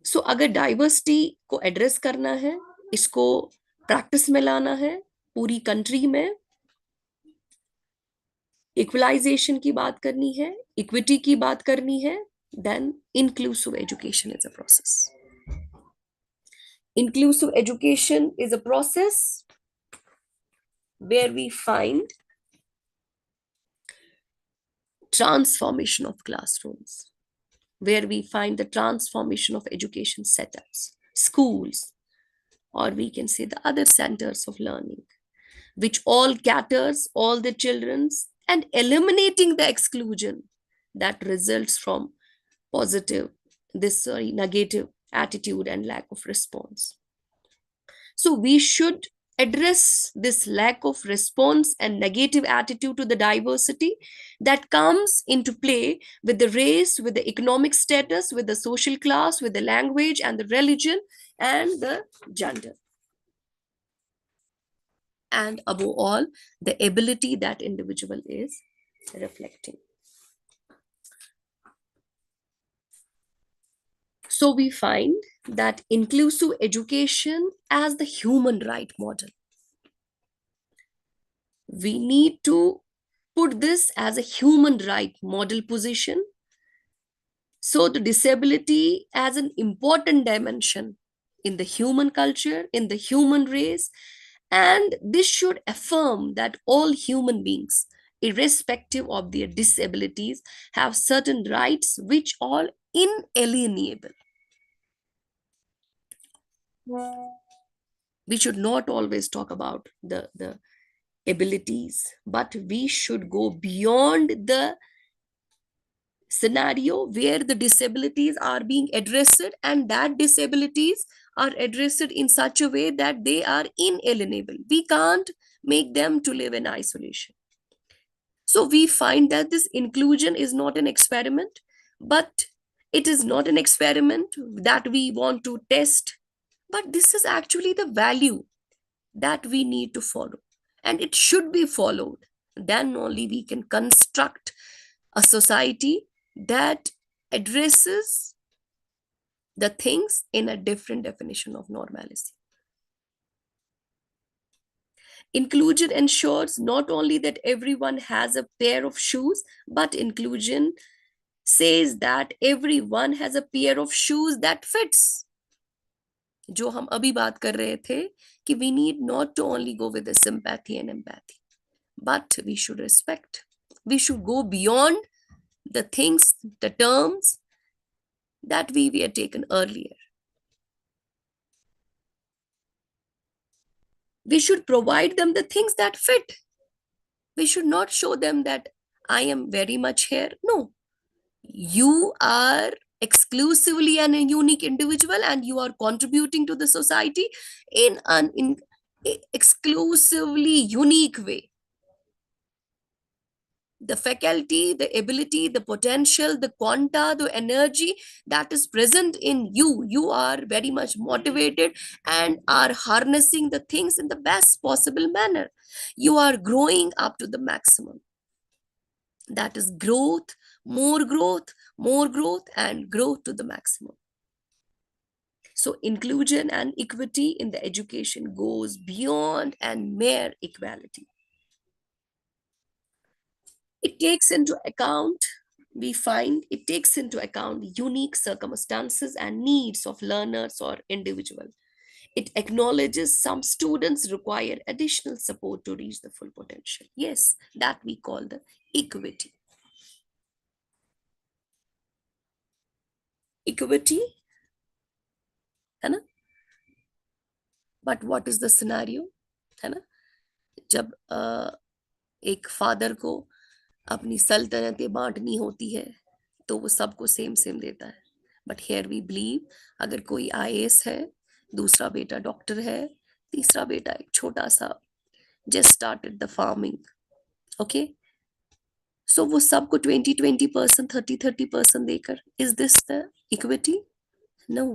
So अगर diversity को address करना है, इसको प्रैक्टिस में लाना है पूरी कंट्री में, इक्वलाइजेशन की बात करनी है, इक्विटी की बात करनी है, then inclusive education is a process. Inclusive education is a process where we find transformation of classrooms, where we find the transformation of education setups, schools, or we can say the other centers of learning, which all caters all the children's and eliminating the exclusion that results from negative attitude and lack of response. So we should address this lack of response and negative attitude to the diversity that comes into play with the race, with the economic status, with the social class, with the language and the religion and the gender. And above all, the ability that individual is reflecting. So we find that inclusive education as the human right model. We need to put this as a human right model position. So the disability as an important dimension in the human culture, in the human race, and this should affirm that all human beings, irrespective of their disabilities, have certain rights which are inalienable. We should not always talk about the abilities, but we should go beyond the scenario where the disabilities are being addressed, and that disabilities are addressed in such a way that they are inalienable. We can't make them to live in isolation. So we find that this inclusion is not an experiment, but it is not an experiment that we want to test, but this is actually the value that we need to follow, and it should be followed. Then only we can construct a society that addresses the things in a different definition of normalcy. Inclusion ensures not only that everyone has a pair of shoes, but inclusion says that everyone has a pair of shoes that fits. जो हम अभी बात कर रहे थे कि we need not to only go with the sympathy and empathy, but we should respect. We should go beyond the things, the terms that we were taken earlier. We should provide them the things that fit. We should not show them that I am very much here. No, you are exclusively a unique individual and you are contributing to the society in an exclusively unique way. The faculty, the ability, the potential, the quanta, the energy that is present in you, you are very much motivated and are harnessing the things in the best possible manner. You are growing up to the maximum. That is growth, more growth, more growth, and growth to the maximum. So inclusion and equity in the education goes beyond and mere equality. It takes into account we find it takes into account unique circumstances and needs of learners or individual. It acknowledges some students require additional support to reach the full potential. Yes, that we call the equity. Equity, है ना? But what is the scenario? है ना? जब एक father को अपनी सल्तनतें बांटनी होती है तो वो सबको सेम सेम देता है. बट हियर वी बिलीव अगर कोई आईएएस है, दूसरा बेटा डॉक्टर है, तीसरा बेटा एक छोटा सा just started the farming, okay, so वो सबको 20-20%, 30-30% देकर, is this the equity? No.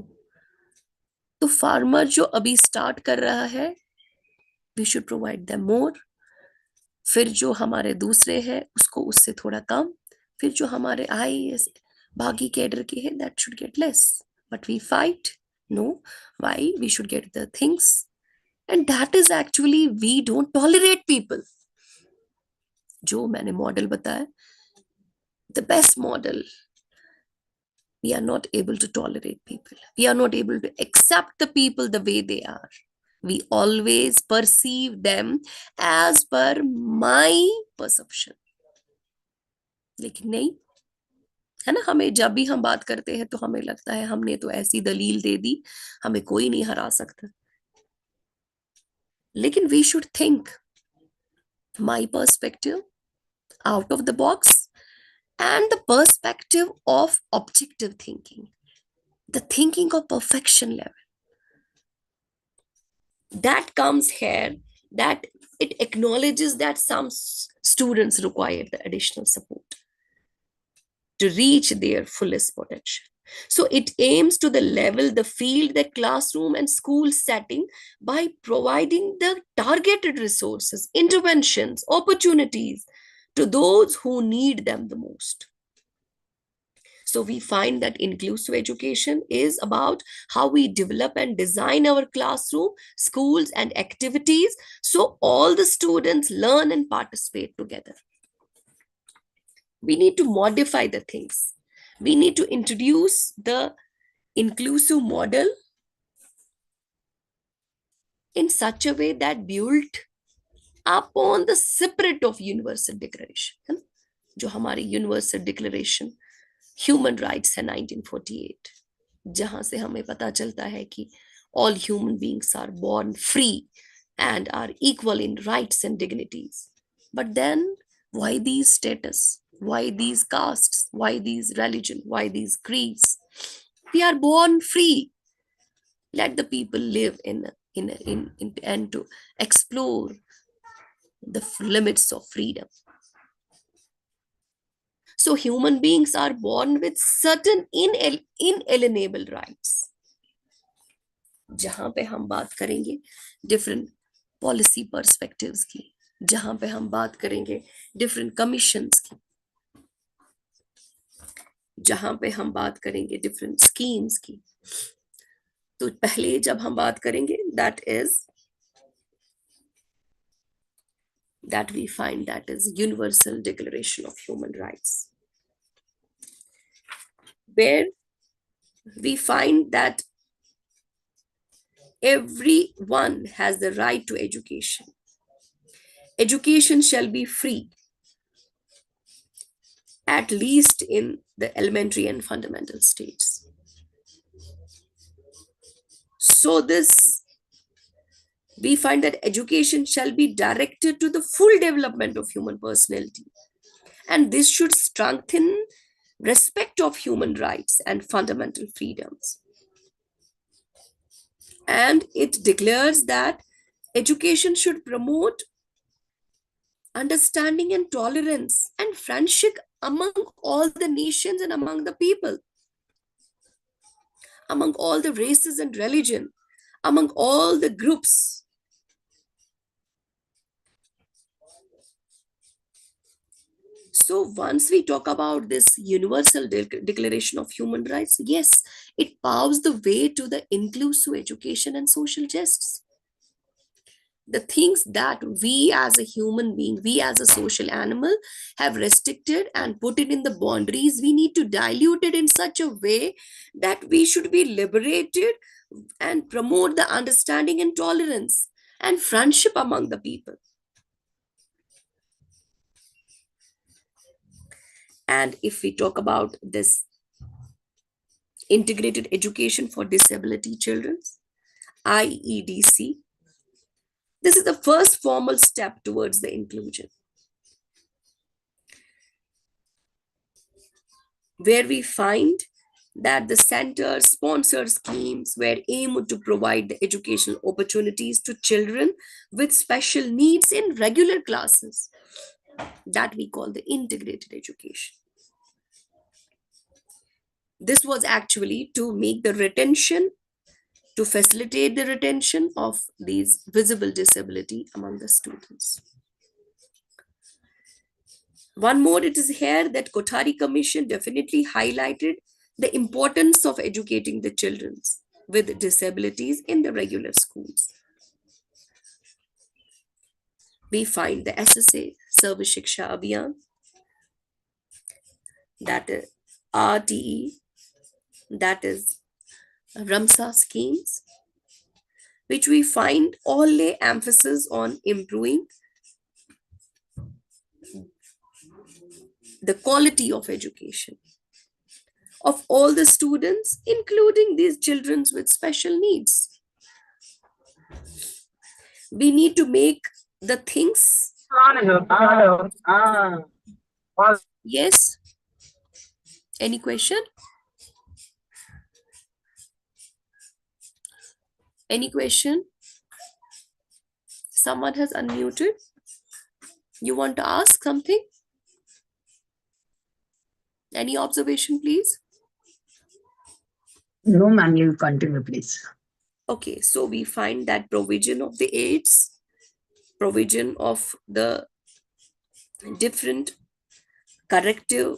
तो फार्मर जो अभी स्टार्ट कर रहा है, we should provide them more. फिर जो हमारे दूसरे हैं उसको उससे थोड़ा कम, फिर जो हमारे आईएएस बागी कैडर के हैं that should get less. But we fight. No, why? We should get the things. And that is actually we don't tolerate people. जो मैंने मॉडल बताया, the best model, we are not able to tolerate people, we are not able to accept the people the way they are. We always perceive them as per my perception. लेकिन नहीं, है ना? हमें जब भी हम बात करते हैं तो हमें लगता है हमने तो ऐसी दलील दे दी, हमें कोई नहीं हरा सकता. लेकिन we should think my perspective, out of the box, and the perspective of objective thinking, the thinking of perfection level. That comes here, that it acknowledges that some students require the additional support to reach their fullest potential. So it aims to the level, the field, the classroom and school setting by providing the targeted resources, interventions, opportunities to those who need them the most. So we find that inclusive education is about how we develop and design our classroom, schools, and activities so all the students learn and participate together. We need to modify the things. We need to introduce the inclusive model in such a way that built upon the spirit of universal declaration. जो हमारी universal declaration human rights है 1948, जहां से हमें पता चलता है कि all human beings are born free and are equal in rights and dignities. But then why these status, why these castes, why these religion, why these creeds? We are born free. Let the people live in and to explore the limits of freedom. So human beings are born with certain inalienable rights. जहां पे हम बात करेंगे different policy perspectives की, जहां पे हम बात करेंगे different commissions की, जहां पे हम बात करेंगे different schemes की. तो पहले जब हम बात करेंगे that we find that is Universal Declaration of Human Rights, where we find that everyone has the right to education. Education shall be free, at least in the elementary and fundamental stages. So we find that education shall be directed to the full development of human personality. And this should strengthen respect of human rights and fundamental freedoms. And it declares that education should promote understanding and tolerance and friendship among all the nations and among the people, among all the races and religion, among all the groups. So once we talk about this Universal Declaration of Human Rights, yes, it paves the way to the inclusive education and social justice. the things that we as a human being, we as a social animal have restricted and put it in the boundaries, we need to dilute it in such a way that we should be liberated and promote the understanding and tolerance and friendship among the people. And if we talk about this integrated education for disability children, IEDC, this is the first formal step towards the inclusion, where we find that the center sponsors schemes where aim to provide the educational opportunities to children with special needs in regular classes, that we call the integrated education. This was actually to make the retention, to facilitate the retention of these visible disability among the students. One more, it is here that Kothari Commission definitely highlighted the importance of educating the children with disabilities in the regular schools. We find the SSA, Service Shiksha Abhiyan, that is RTE, that is Ramsa schemes, which we find all lay emphasis on improving the quality of education of all the students, including these children with special needs. We need to make the things. Yes? Any question? Any question? Someone has unmuted. You want to ask something? Any observation, please? No, ma'am, you continue, please. Okay, so we find that provision of the aids, provision of the different corrective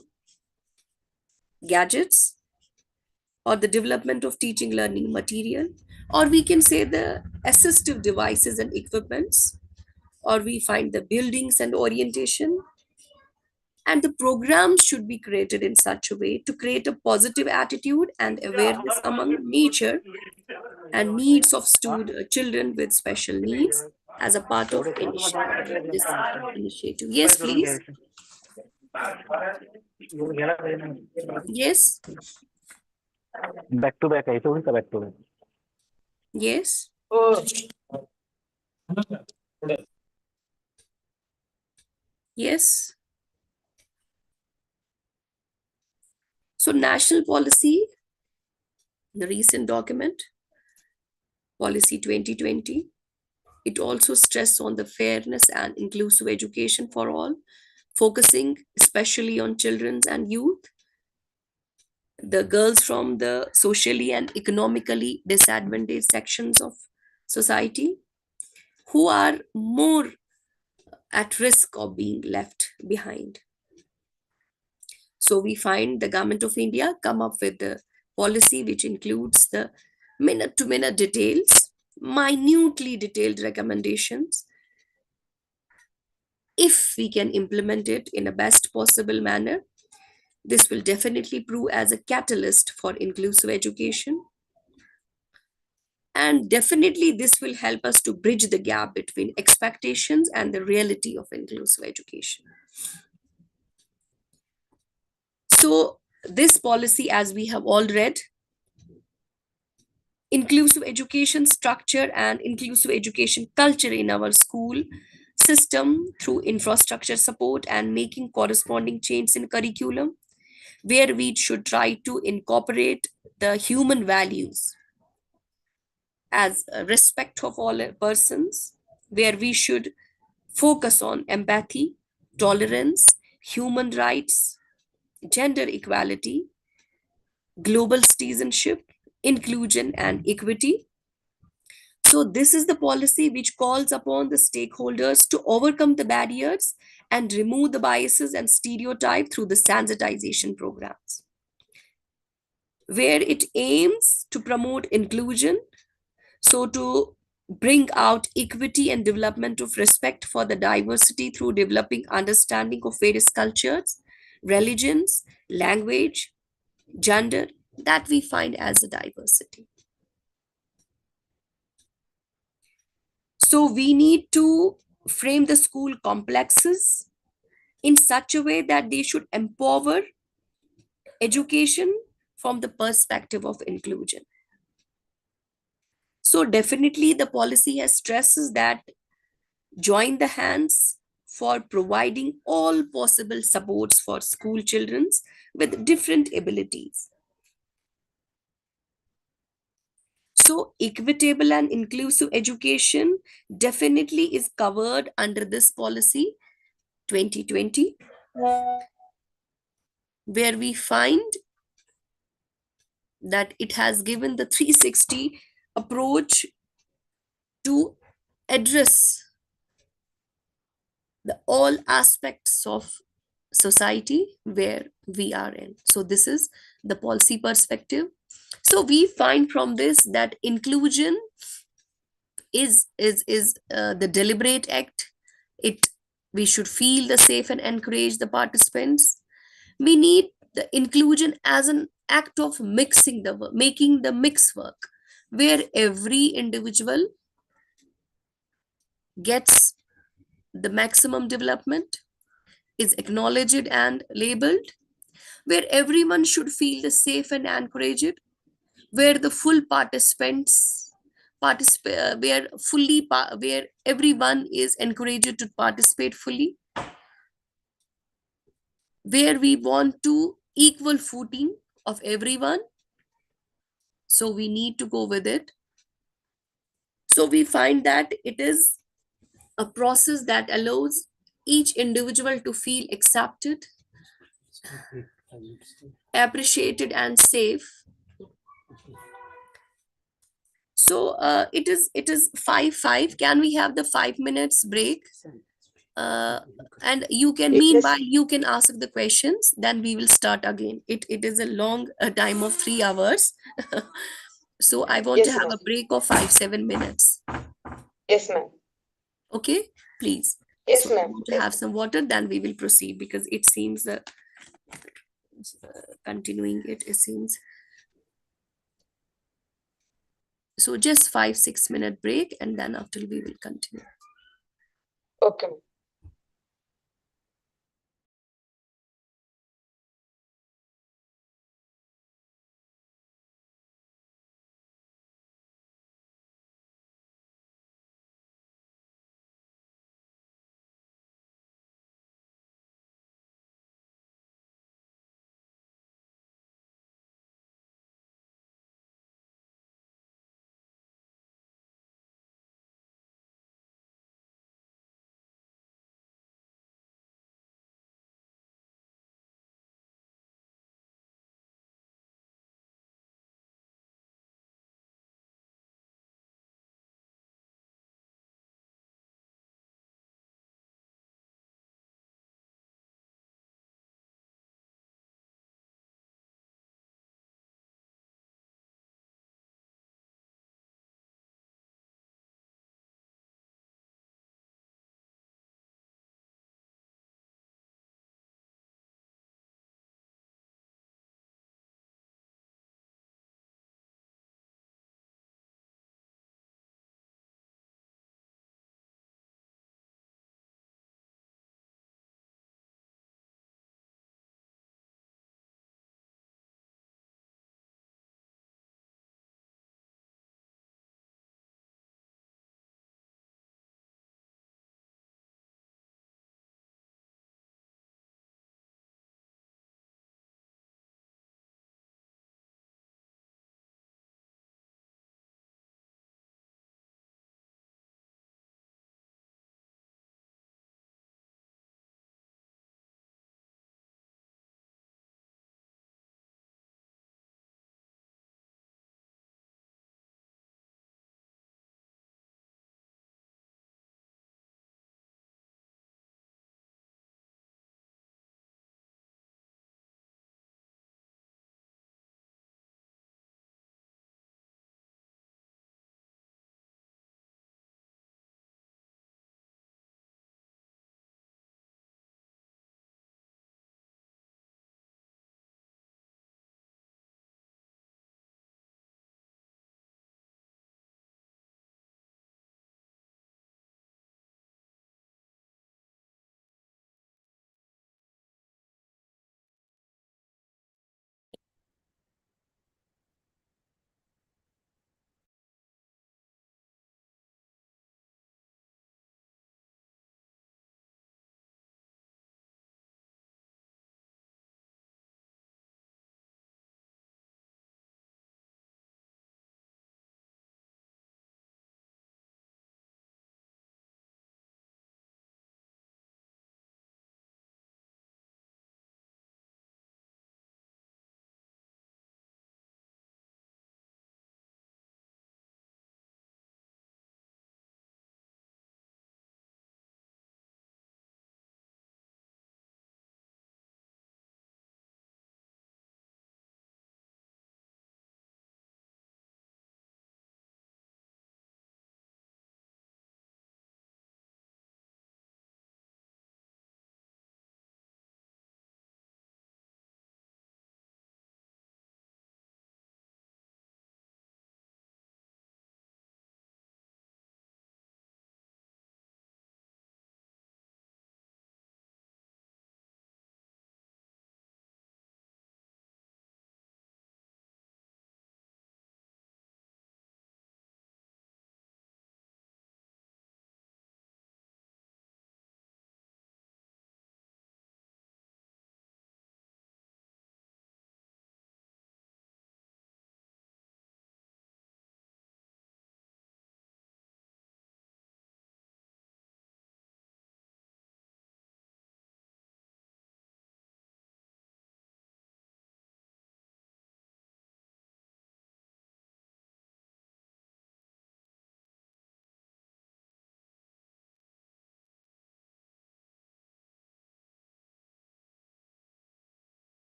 gadgets, or the development of teaching learning material, or we can say the assistive devices and equipments, or we find the buildings and orientation, and the programs should be created in such a way to create a positive attitude and awareness among nature and needs of children with special needs as a part of this initiative. Yes, please. Yes. Back to back ऐसे उनका back to back. Yes. Yes. So national policy, the recent document, Policy 2020, it also stressed on the fairness and inclusive education for all, focusing especially on children and youth, the girls from the socially and economically disadvantaged sections of society, who are more at risk of being left behind. So we find the government of India come up with the policy which includes the minute-to-minute details, minutely detailed recommendations. If we can implement it in a best possible manner, this will definitely prove as a catalyst for inclusive education. And definitely this will help us to bridge the gap between expectations and the reality of inclusive education. So this policy, as we have all read, inclusive education structure and inclusive education culture in our school system through infrastructure support and making corresponding change in curriculum, where we should try to incorporate the human values as respect of all persons, where we should focus on empathy, tolerance, human rights, gender equality, global citizenship, inclusion, and equity. So this is the policy which calls upon the stakeholders to overcome the barriers and remove the biases and stereotype through the sensitization programs, where it aims to promote inclusion. So to bring out equity and development of respect for the diversity through developing understanding of various cultures, religions, language, gender that we find as a diversity. So we need to frame the school complexes in such a way that they should empower education from the perspective of inclusion. So definitely the policy has stresses that join the hands for providing all possible supports for school children with different abilities. So equitable and inclusive education definitely is covered under this policy 2020, where we find that it has given the 360 approach to address the all aspects of society where we are in. So this is the policy perspective. So we find from this that inclusion is the deliberate act. It We should feel the safe and encourage the participants. We need the inclusion as an act of mixing the work, making the mix work, where every individual gets the maximum development, is acknowledged and labeled, where everyone should feel the safe and encouraged, where the full participants where everyone is encouraged to participate fully, where we want to equal footing of everyone. So we need to go with it. So we find that it is a process that allows each individual to feel accepted, appreciated, and safe. So it is 5:05. Can we have the 5 minutes break? And you can, meanwhile, you can ask the questions. Then we will start again. It is a long time of 3 hours. So I want to Yes, have ma'am. a break of 5-7 minutes. Yes, ma'am. Okay, please. Yes, So I ma'am. want to Yes, have some water. Then we will proceed because it seems that continuing it seems. So just 5-6 minute break, and then after we will continue. okay, ma'am.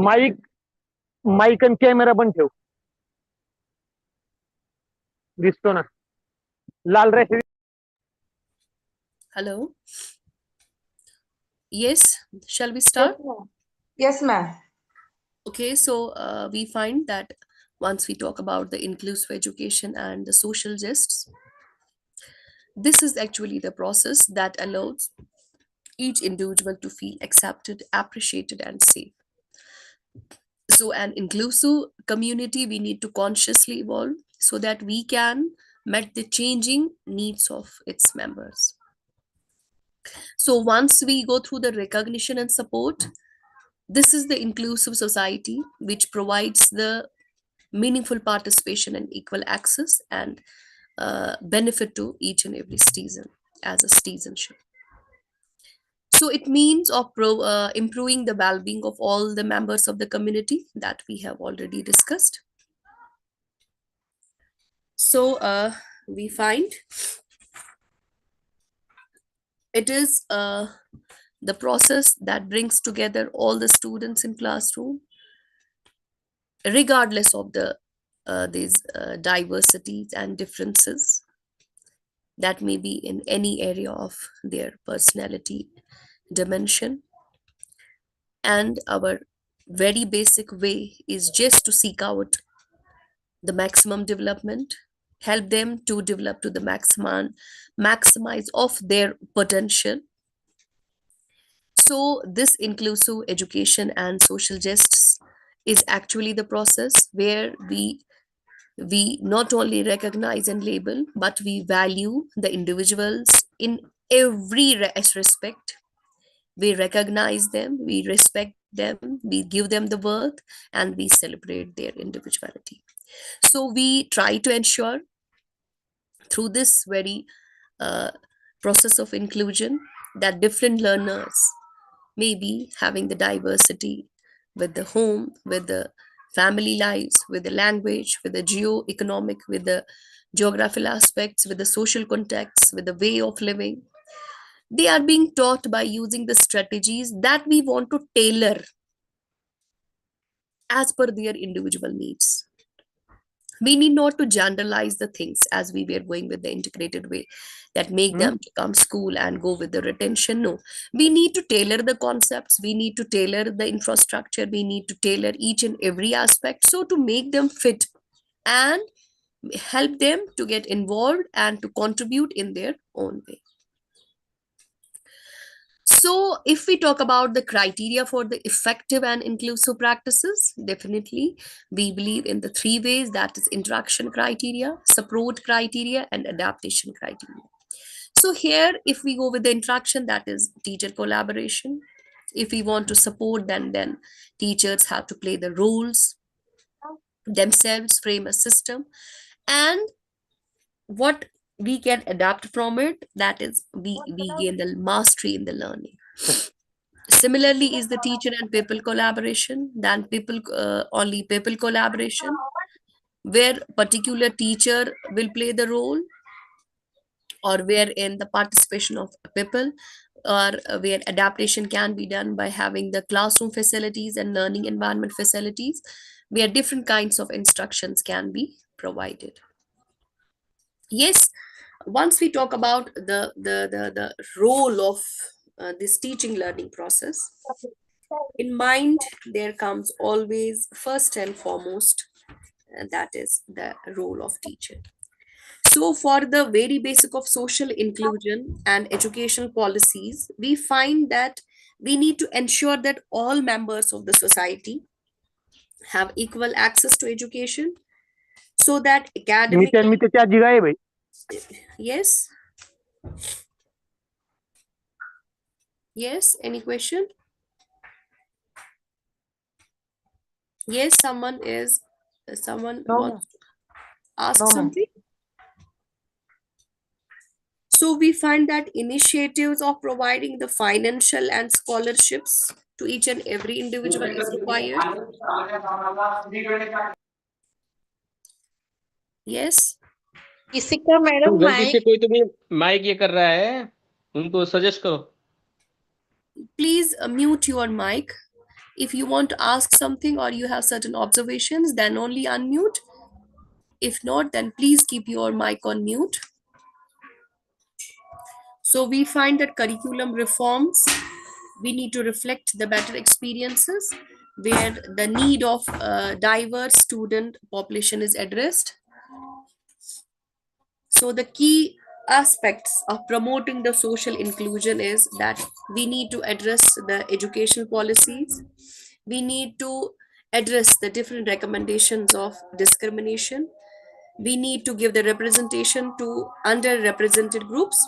Mic mic आणि camera पण ठेव. दिसतो ना लाल रेषे. Hello. Yes, shall we Yes, start? ma'am. Yes, ma'am. Okay, so we find that once we talk about the inclusive education and the social justice, this is actually the process that allows each individual to feel accepted, appreciated, and safe. So, an inclusive community we need to consciously evolve so that we can meet the changing needs of its members. So, once we go through the recognition and support, this is the inclusive society which provides the meaningful participation and equal access and benefit to each and every citizen as a citizenship. So it means of improving the well-being of all the members of the community that we have already discussed. So we find it is the process that brings together all the students in classroom, regardless of the these diversities and differences that may be in any area of their personality dimension. And our very basic way is just to seek out the maximum development, help them to develop to the maximize of their potential. So this inclusive education and social justice is actually the process where we not only recognize and label, but we value the individuals in every respect. We recognize them, we respect them, we give them the worth, and we celebrate their individuality. So we try to ensure through this very uh, process of inclusion that different learners may be having the diversity with the home, with the family lives, with the language, with the geo-economic, with the geographical aspects, with the social contexts, with the way of living. They are being taught by using the strategies that we want to tailor as per their individual needs. We need not to generalize the things as we were going with the integrated way that make them to come school and go with the retention. No, we need to tailor the concepts, we need to tailor the infrastructure, we need to tailor each and every aspect so to make them fit and help them to get involved and to contribute in their own way. So, if we talk about the criteria for the effective and inclusive practices, definitely we believe in the three ways, that is interaction criteria, support criteria, and adaptation criteria. So, here, if we go with the interaction, that is teacher collaboration. If we want to support, then teachers have to play the roles themselves, frame a system, and what we can adapt from it, that is we gain the mastery in the learning. Similarly is the teacher and people collaboration, then people only people collaboration where particular teacher will play the role, or where in the participation of people, or where adaptation can be done by having the classroom facilities and learning environment facilities where different kinds of instructions can be provided. Yes, once we talk about the role of this teaching learning process, in mind there comes always first and foremost, that is the role of teacher. So for the very basic of social inclusion and educational policies, we find that we need to ensure that all members of the society have equal access to education so that academic. मी त्याच्या आजी गायब आहे. Yes, yes, any question? Yes, someone No, wants to ask no, ma'am. something. So we find that initiatives of providing the financial and scholarships to each and every individual is required. Yes, किसी का तुम madam गलती से mic कोई तुम्हें mic ये कर रहा है, उनको सजेस्ट करो. please mute your mic. If you want to ask something or you have certain observations, then only unmute. If not, then please keep your mic on mute. So we find that curriculum reforms, we need to reflect the better experiences where the need of diverse student population is addressed. So the key aspects of promoting the social inclusion is that we need to address the educational policies. We need to address the different recommendations of discrimination. We need to give the representation to underrepresented groups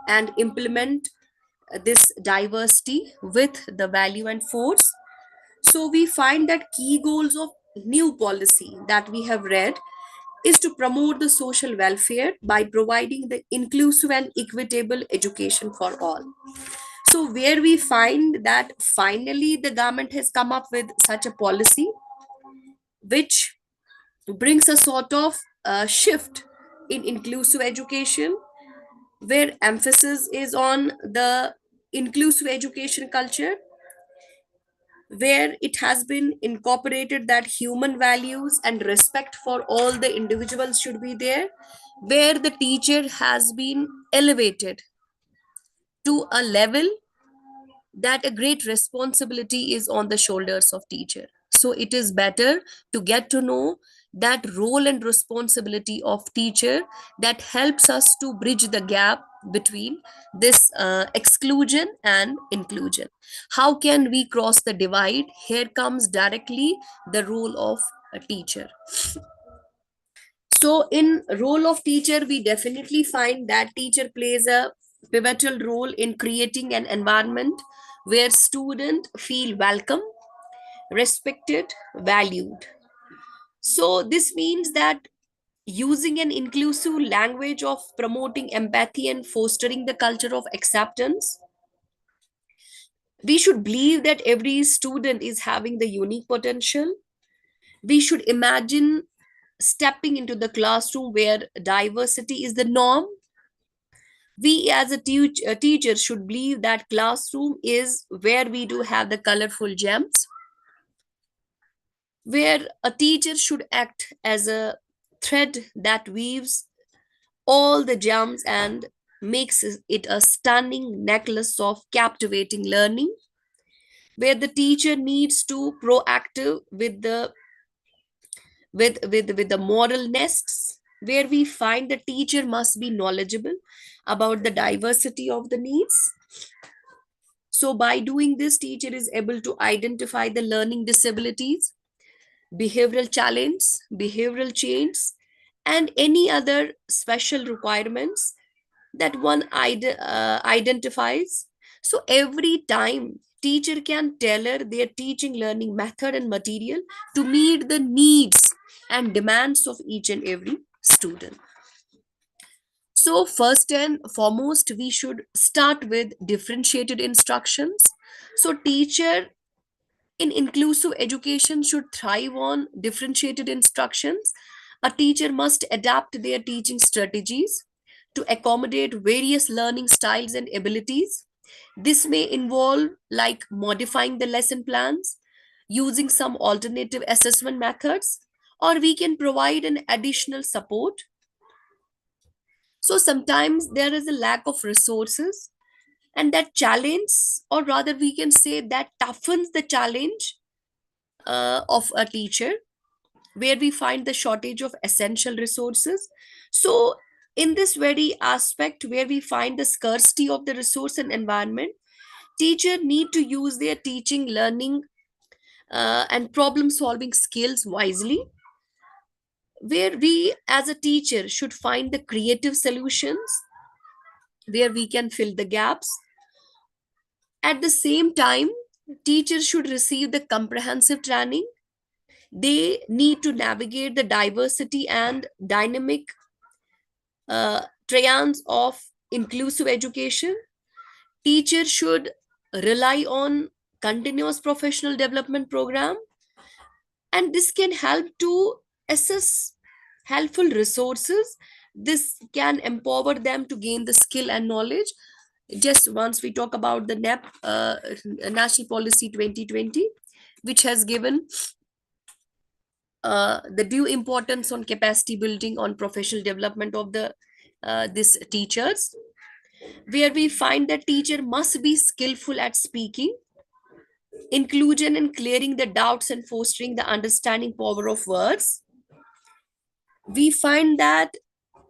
and implement this diversity with the value and force. So we find that key goals of new policy that we have read is to promote the social welfare by providing the inclusive and equitable education for all. So where we find that finally the government has come up with such a policy which brings a sort of shift in inclusive education, where emphasis is on the inclusive education culture, where it has been incorporated that human values and respect for all the individuals should be there, where the teacher has been elevated to a level that a great responsibility is on the shoulders of teacher. So it is better to get to know that role and responsibility of teacher, that helps us to bridge the gap between this exclusion and inclusion. How can we cross the divide? Here comes directly the role of a teacher. So in role of teacher, we definitely find that teacher plays a pivotal role in creating an environment where students feel welcome, respected, valued. So this means that using an inclusive language of promoting empathy and fostering the culture of acceptance, we should believe that every student is having the unique potential. We should imagine stepping into the classroom where diversity is the norm. We as a teacher should believe that classroom is where we do have the colorful gems, where a teacher should act as a thread that weaves all the gems and makes it a stunning necklace of captivating learning, where the teacher needs to proactive with the with the moral nests, where we find the teacher must be knowledgeable about the diversity of the needs. So by doing this, teacher is able to identify the learning disabilities, behavioral change, and any other special requirements that one identifies. So every time teacher can tailor their teaching learning method and material to meet the needs and demands of each and every student. So first and foremost, we should start with differentiated instructions. So teacher in inclusive education should thrive on differentiated instructions. A teacher must adapt their teaching strategies to accommodate various learning styles and abilities. This may involve like modifying the lesson plans, using some alternative assessment methods, or we can provide an additional support. So sometimes there is a lack of resources, and that challenge, or rather we can say that toughens the challenge of a teacher, where we find the shortage of essential resources. So in this very aspect where we find the scarcity of the resource and environment, teacher need to use their teaching learning and problem solving skills wisely, where we as a teacher should find the creative solutions where we can fill the gaps. At the same time, teachers should receive the comprehensive training. They need to navigate the diversity and dynamic trians of inclusive education. Teachers should rely on continuous professional development program, and this can help to assess helpful resources. This can empower them to gain the skill and knowledge. Just once we talk about the NEP, National Policy 2020, which has given the due importance on capacity building, on professional development of the this teachers, where we find that teacher must be skillful at speaking, inclusion in clearing the doubts and fostering the understanding power of words. We find that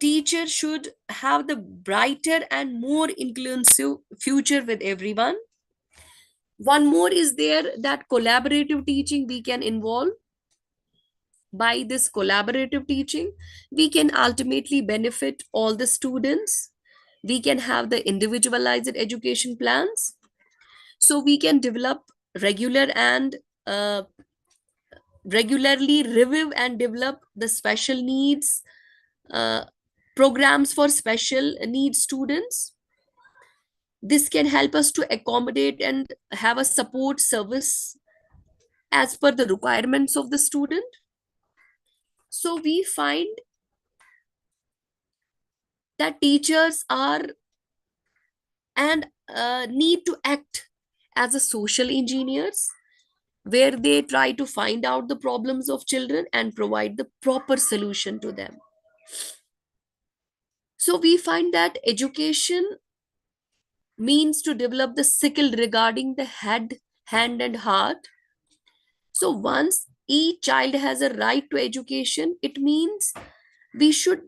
teacher should have the brighter and more inclusive future with everyone. One more is there, that collaborative teaching we can involve. By this collaborative teaching, we can ultimately benefit all the students. We can have the individualized education plans. So we can develop regular and regularly review and develop the special needs uh, programs for special needs students. This can help us to accommodate and have a support service as per the requirements of the student. So we find that teachers are and need to act as a social engineers, where they try to find out the problems of children and provide the proper solution to them. So we find that education means to develop the skill regarding the head, hand, and heart. So once each child has a right to education, it means we should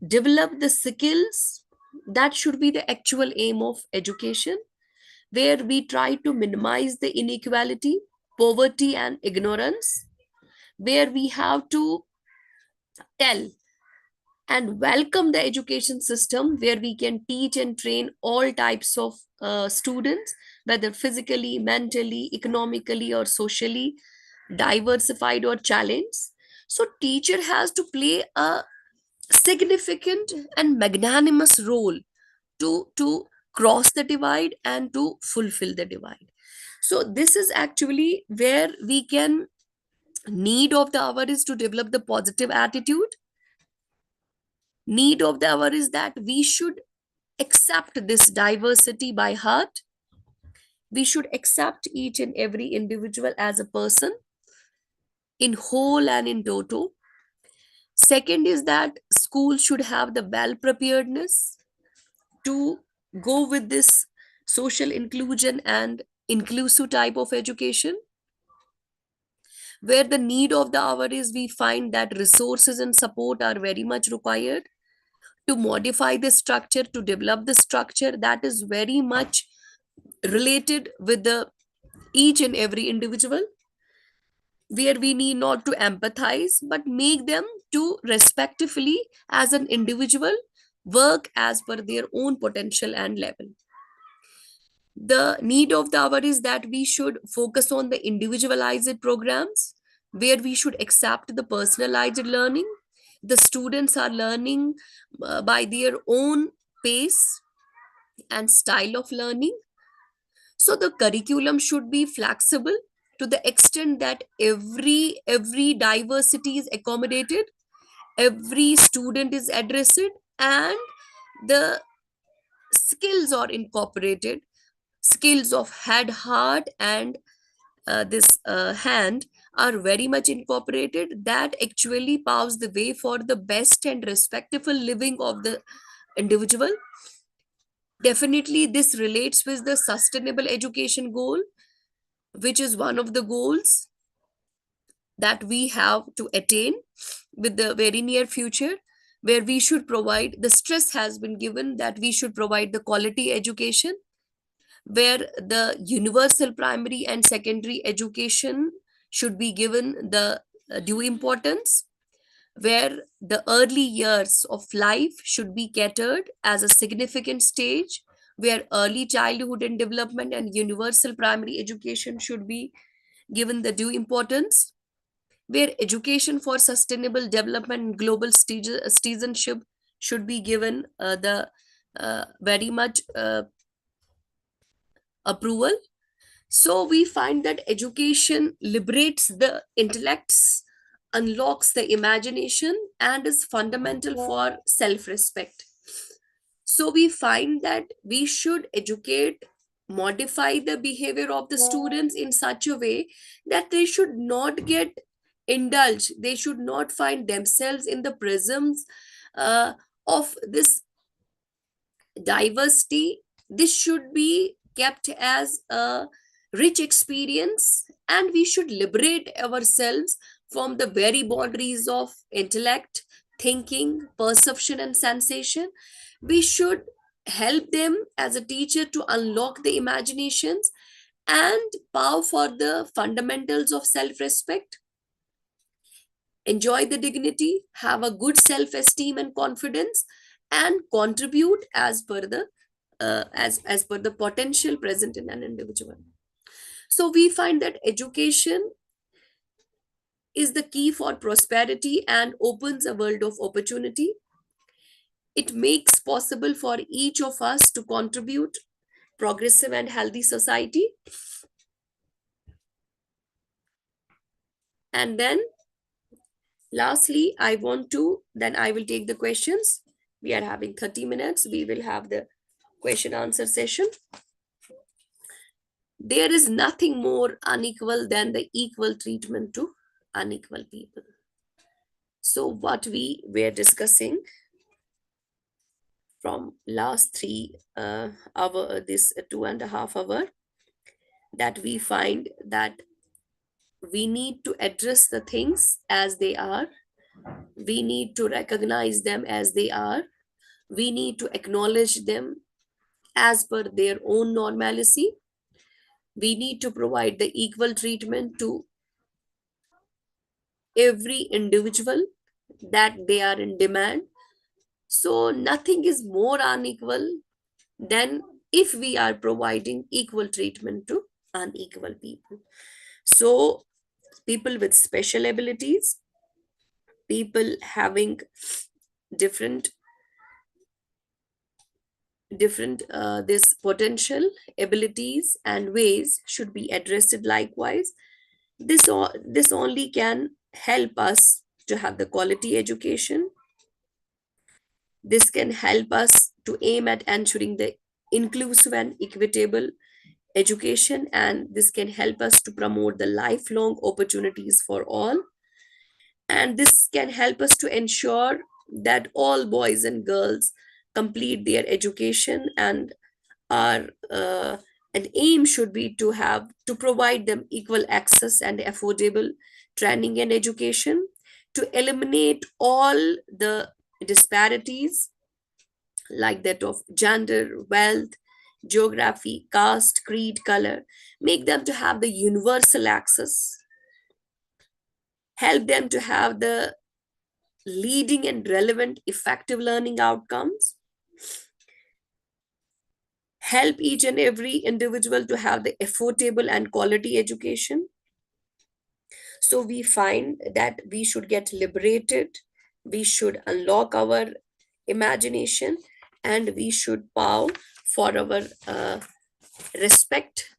develop the skills. That should be the actual aim of education, where we try to minimize the inequality, poverty, and ignorance, where we have to tell and welcome the education system, where we can teach and train all types of students, whether physically, mentally, economically, or socially diversified or challenged. So teacher has to play a significant and magnanimous role to cross the divide and to fulfill the divide. So this is actually where we can, need of the hour is to develop the positive attitude. Need of the hour is that we should accept this diversity by heart. We should accept each and every individual as a person in whole and in toto. Second is that school should have the well preparedness to go with this social inclusion and inclusive type of education. Where the need of the hour is, we find that resources and support are very much required to modify the structure, to develop the structure that is very much related with the each and every individual, where we need not to empathize but make them to respectively as an individual work as per their own potential and level. The need of the hour is that we should focus on the individualized programs, where we should accept the personalized learning. The students are learning by their own pace and style of learning. So the curriculum should be flexible to the extent that every diversity is accommodated, every student is addressed, and the skills are incorporated. Skills of head, heart, and this hand are very much incorporated, that actually paves the way for the best and respectful living of the individual. Definitely this relates with the sustainable education goal, which is one of the goals that we have to attain with the very near future, where we should provide, the stress has been given that we should provide the quality education, where the universal primary and secondary education should be given the due importance, where the early years of life should be catered as a significant stage, where early childhood and development and universal primary education should be given the due importance, where education for sustainable development and global citizenship should be given the very much approval. So we find that education liberates the intellects, unlocks the imagination, and is fundamental for self respect. So we find that we should educate modify the behavior of the students in such a way that they should not get indulged, they should not find themselves in the prisms uh, of this diversity. This should be kept as a rich experience, and we should liberate ourselves from the very boundaries of intellect, thinking, perception, and sensation. We should help them as a teacher to unlock the imaginations and power for the fundamentals of self respect, enjoy the dignity, have a good self esteem and confidence, and contribute as per the as per the potential present in an individual. So we find that education is the key for prosperity and opens a world of opportunity. It makes possible for each of us to contribute progressive and healthy society. And then lastly, I will take the questions. We are having 30 minutes. We will have the question answer session. There is nothing more unequal than the equal treatment to unequal people. So what we were discussing from last 3 hour, this 2.5 hour, that we find that we need to address the things as they are. We need to recognize them as they are. We need to acknowledge them as per their own normalcy. We need to provide the equal treatment to every individual that they are in demand. So nothing is more unequal than if we are providing equal treatment to unequal people. So people with special abilities, people having different this potential abilities and ways should be addressed likewise. This only can help us to have the quality education. This can help us to aim at ensuring the inclusive and equitable education, and this can help us to promote the lifelong opportunities for all. And this can help us to ensure that all boys and girls complete their education, and our an aim should be to have to provide them equal access and affordable training and education, to eliminate all the disparities like that of gender, wealth, geography, caste, creed, color, make them to have the universal access, help them to have the leading and relevant effective learning outcomes, help each and every individual to have the affordable and quality education. So we find that we should get liberated, we should unlock our imagination, and we should bow for our respect,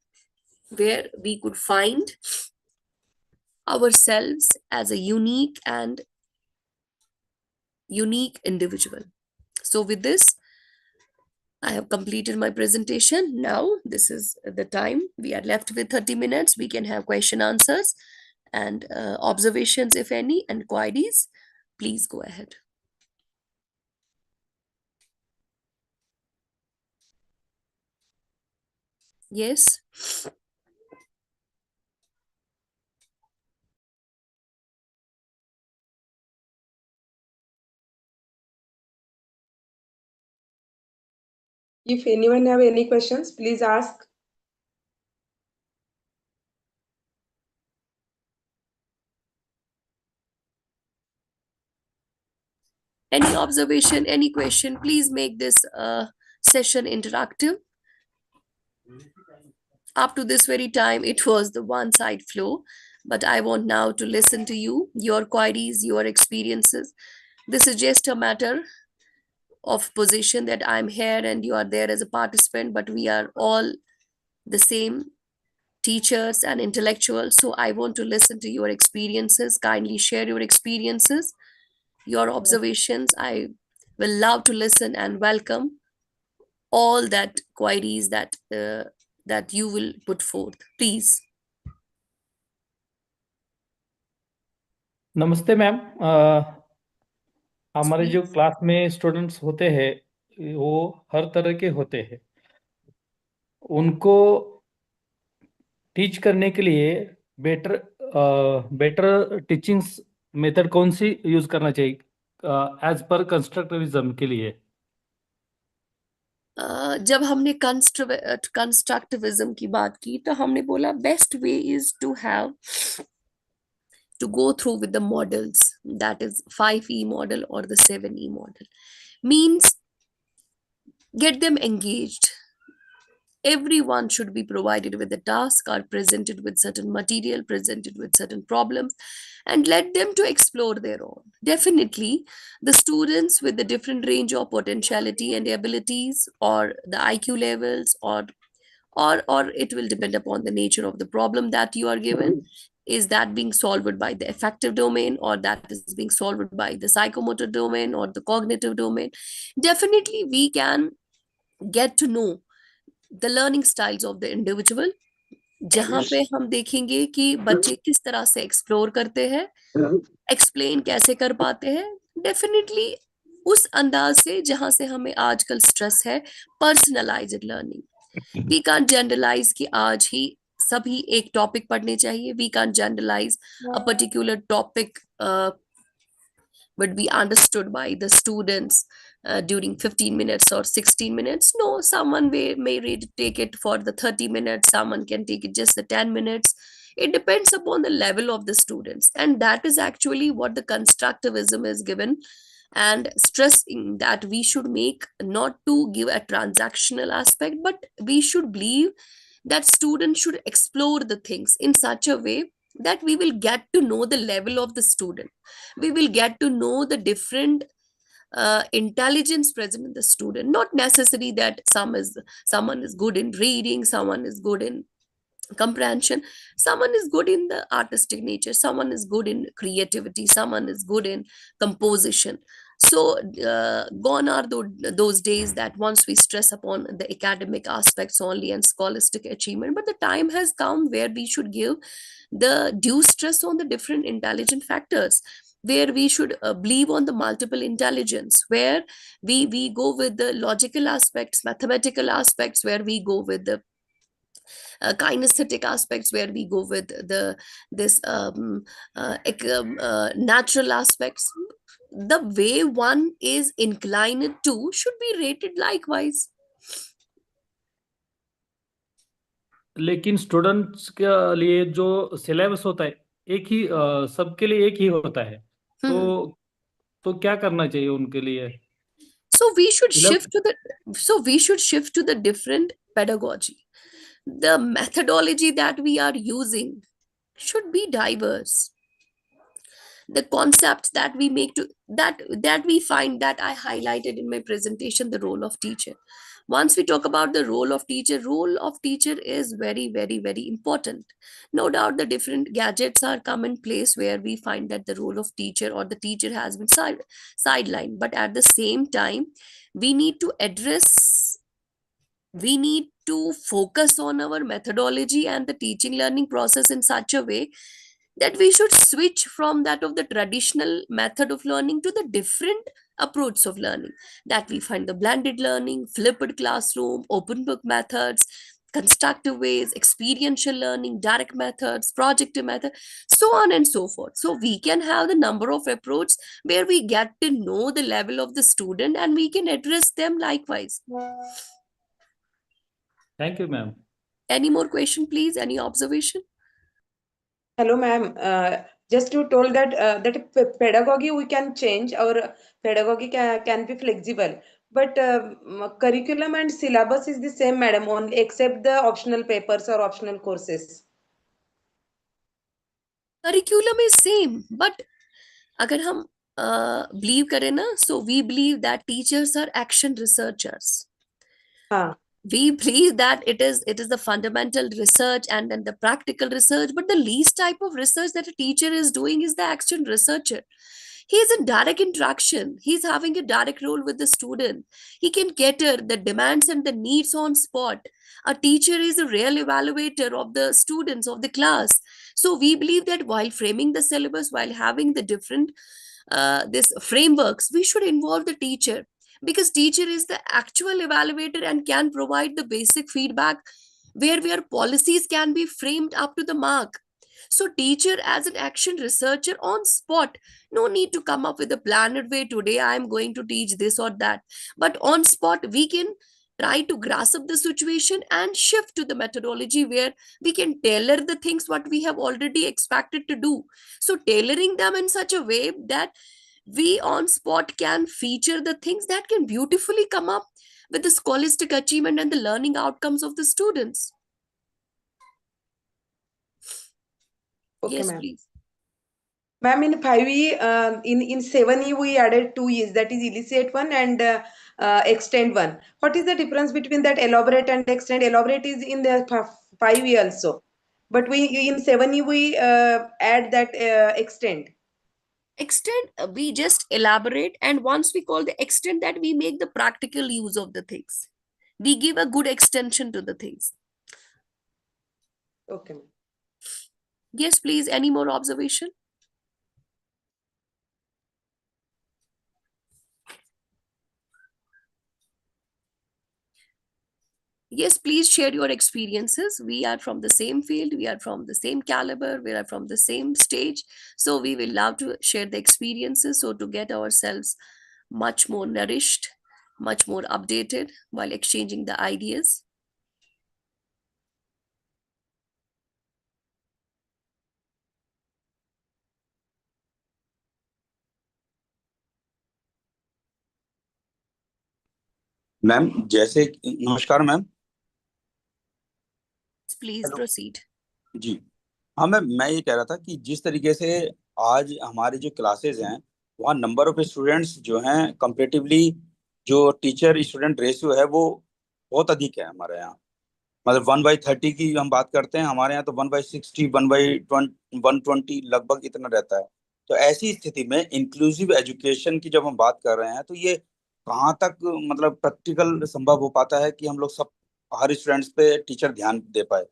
where we could find ourselves as a unique individual. So with this, I have completed my presentation. Now this is the time. We are left with 30 minutes. We can have question answers and observations, if any, and queries. Please go ahead. Yes. If anyone have any questions, please ask. Any observation, any question, please make this session interactive. Up to this very time, it was the one side flow, but I want now to listen to you, your queries, your experiences. This is just a matter of position that I'm here and you are there as a participant, but we are all the same teachers and intellectuals. So I want to listen to your experiences. Kindly share your experiences, your observations. I will love to listen and welcome all that queries that that you will put forth, please. नमस्ते ma'am. हमारे जो Please. Class में students होते हैं वो हर तरह के होते हैं। उनको टीच करने के लिए बेटर बेटर टीचिंग मेथड कौन सी यूज करना चाहिए एज पर कंस्ट्रक्टिविज्म के लिए? जब हमने कंस्ट्रक्टिविज्म की बात की तो हमने बोला best way is to go through with the models, that is 5E model or the 7E model, means get them engaged. Everyone should be provided with a task or presented with certain material, presented with certain problems, and let them to explore their own. Definitely, the students with the different range of potentiality and abilities, or the IQ levels, or it will depend upon the nature of the problem that you are given. Is that being solved by the affective domain, or that is being solved by the psychomotor domain or the cognitive domain? Definitely, we can get to know the learning styles of the individual, जहां पे हम देखेंगे कि बच्चे किस तरह से explore करते हैं, एक्सप्लेन कैसे कर पाते हैं। डेफिनेटली उस अंदाज से जहां से हमें आजकल स्ट्रेस है, personalised learning. We can't generalise कि आज ही सभी एक टॉपिक पढ़ने चाहिए। We can't generalise a particular topic would be understood by the students during 15 minutes or 16 minutes. No, someone may read, take it for the 30 minutes, someone can take it just the 10 minutes. It depends upon the level of the students. And that is actually what the constructivism is given, and stressing that we should make not to give a transactional aspect, but we should believe that students should explore the things in such a way that we will get to know the level of the student. We will get to know the different intelligence present in the student. Not necessary that someone is good in reading, someone is good in comprehension, someone is good in the artistic nature, someone is good in creativity, someone is good in composition. So gone are those days that once we stress upon the academic aspects only and scholastic achievement, but the time has come where we should give the due stress on the different intelligent factors, where we should believe on the multiple intelligence, where we go with the logical aspects, mathematical aspects, where we go with the kinesthetic aspects, where we go with the this natural aspects. The way one is inclined to should be rated likewise. लेकिन students के लिए जो syllabus होता है एक ही सबके लिए एक ही होता है, तो क्या करना चाहिए उनके लिए? So we should syllabus shift to the different pedagogy. The methodology that we are using should be diverse. The concepts that we make to that we find, that I highlighted in my presentation, the role of teacher. Once we talk about the role of teacher is very, very, very important. No doubt the different gadgets are come in place where we find that the role of teacher or the teacher has been sidelined, but at the same time we need to address, we need to focus on our methodology and the teaching learning process in such a way that we should switch from that of the traditional method of learning to the different approach of learning, that we find the blended learning, flipped classroom, open book methods, constructive ways, experiential learning, direct methods, projective method, so on and so forth. So we can have the number of approach where we get to know the level of the student and we can address them likewise. Thank you ma'am. Any more question, please? Any observation? Hello, ma'am. Just you told that pedagogy we can change, our pedagogy can be flexible, but curriculum and syllabus is the same, madam, only except the optional papers or optional courses. Curriculum is same, but अगर हम believe करें ना, so we believe that teachers are action researchers. We believe that it is the fundamental research and then the practical research, but the least type of research that a teacher is doing is the action researcher. He is in direct interaction. He's having a direct role with the student. He can cater the demands and the needs on spot. A teacher is a real evaluator of the students of the class. So we believe that while framing the syllabus, while having the different this frameworks, we should involve the teacher, because teacher is the actual evaluator and can provide the basic feedback where policies can be framed up to the mark. So teacher as an action researcher on spot, no need to come up with a planned way, today I am going to teach this or that, but on spot we can try to grasp the situation and shift to the methodology where we can tailor the things what we have already expected to do. So tailoring them in such a way that we on spot can feature the things that can beautifully come up with the scholastic achievement and the learning outcomes of the students. Okay, Yes, ma'am. please. Ma'am, in 5E, in 7E, we added 2 E's, that is elicit one and extend one. What is the difference between that elaborate and extend? Elaborate is in the 5E also, but we in 7E we add that extend. Extend, we just elaborate, and once we call the extend, that we make the practical use of the things, we give a good extension to the things. Okay, ma'am. Yes, please, any more observation? Yes, please share your experiences. We are from the same field, we are from the same caliber, we are from the same stage, so we will love to share the experiences, so to get ourselves much more nourished, much more updated while exchanging the ideas. Ma'am जैसे नमस्कार ma'am. Please hello proceed. जी। हाँ ma'am, मैं ये कह रहा था कि जिस तरीके से आज हमारी जो क्लासेस हैं वहाँ नंबर ऑफ स्टूडेंट्स जो हैं कंपेरेटिवली जो टीचर स्टूडेंट रेशियो है वो बहुत अधिक है हमारे यहाँ। मतलब 1/30 की हम बात करते हैं, हमारे यहाँ तो 1/60 1/20 लगभग इतना रहता है। तो ऐसी स्थिति में इंक्लूसिव एजुकेशन की जब हम बात कर रहे हैं तो ये कहाँ तक मतलब प्रैक्टिकल संभव हो पाता है कि हम लोग सब हर स्टूडेंट्स पे टीचर ध्यान दे पाए,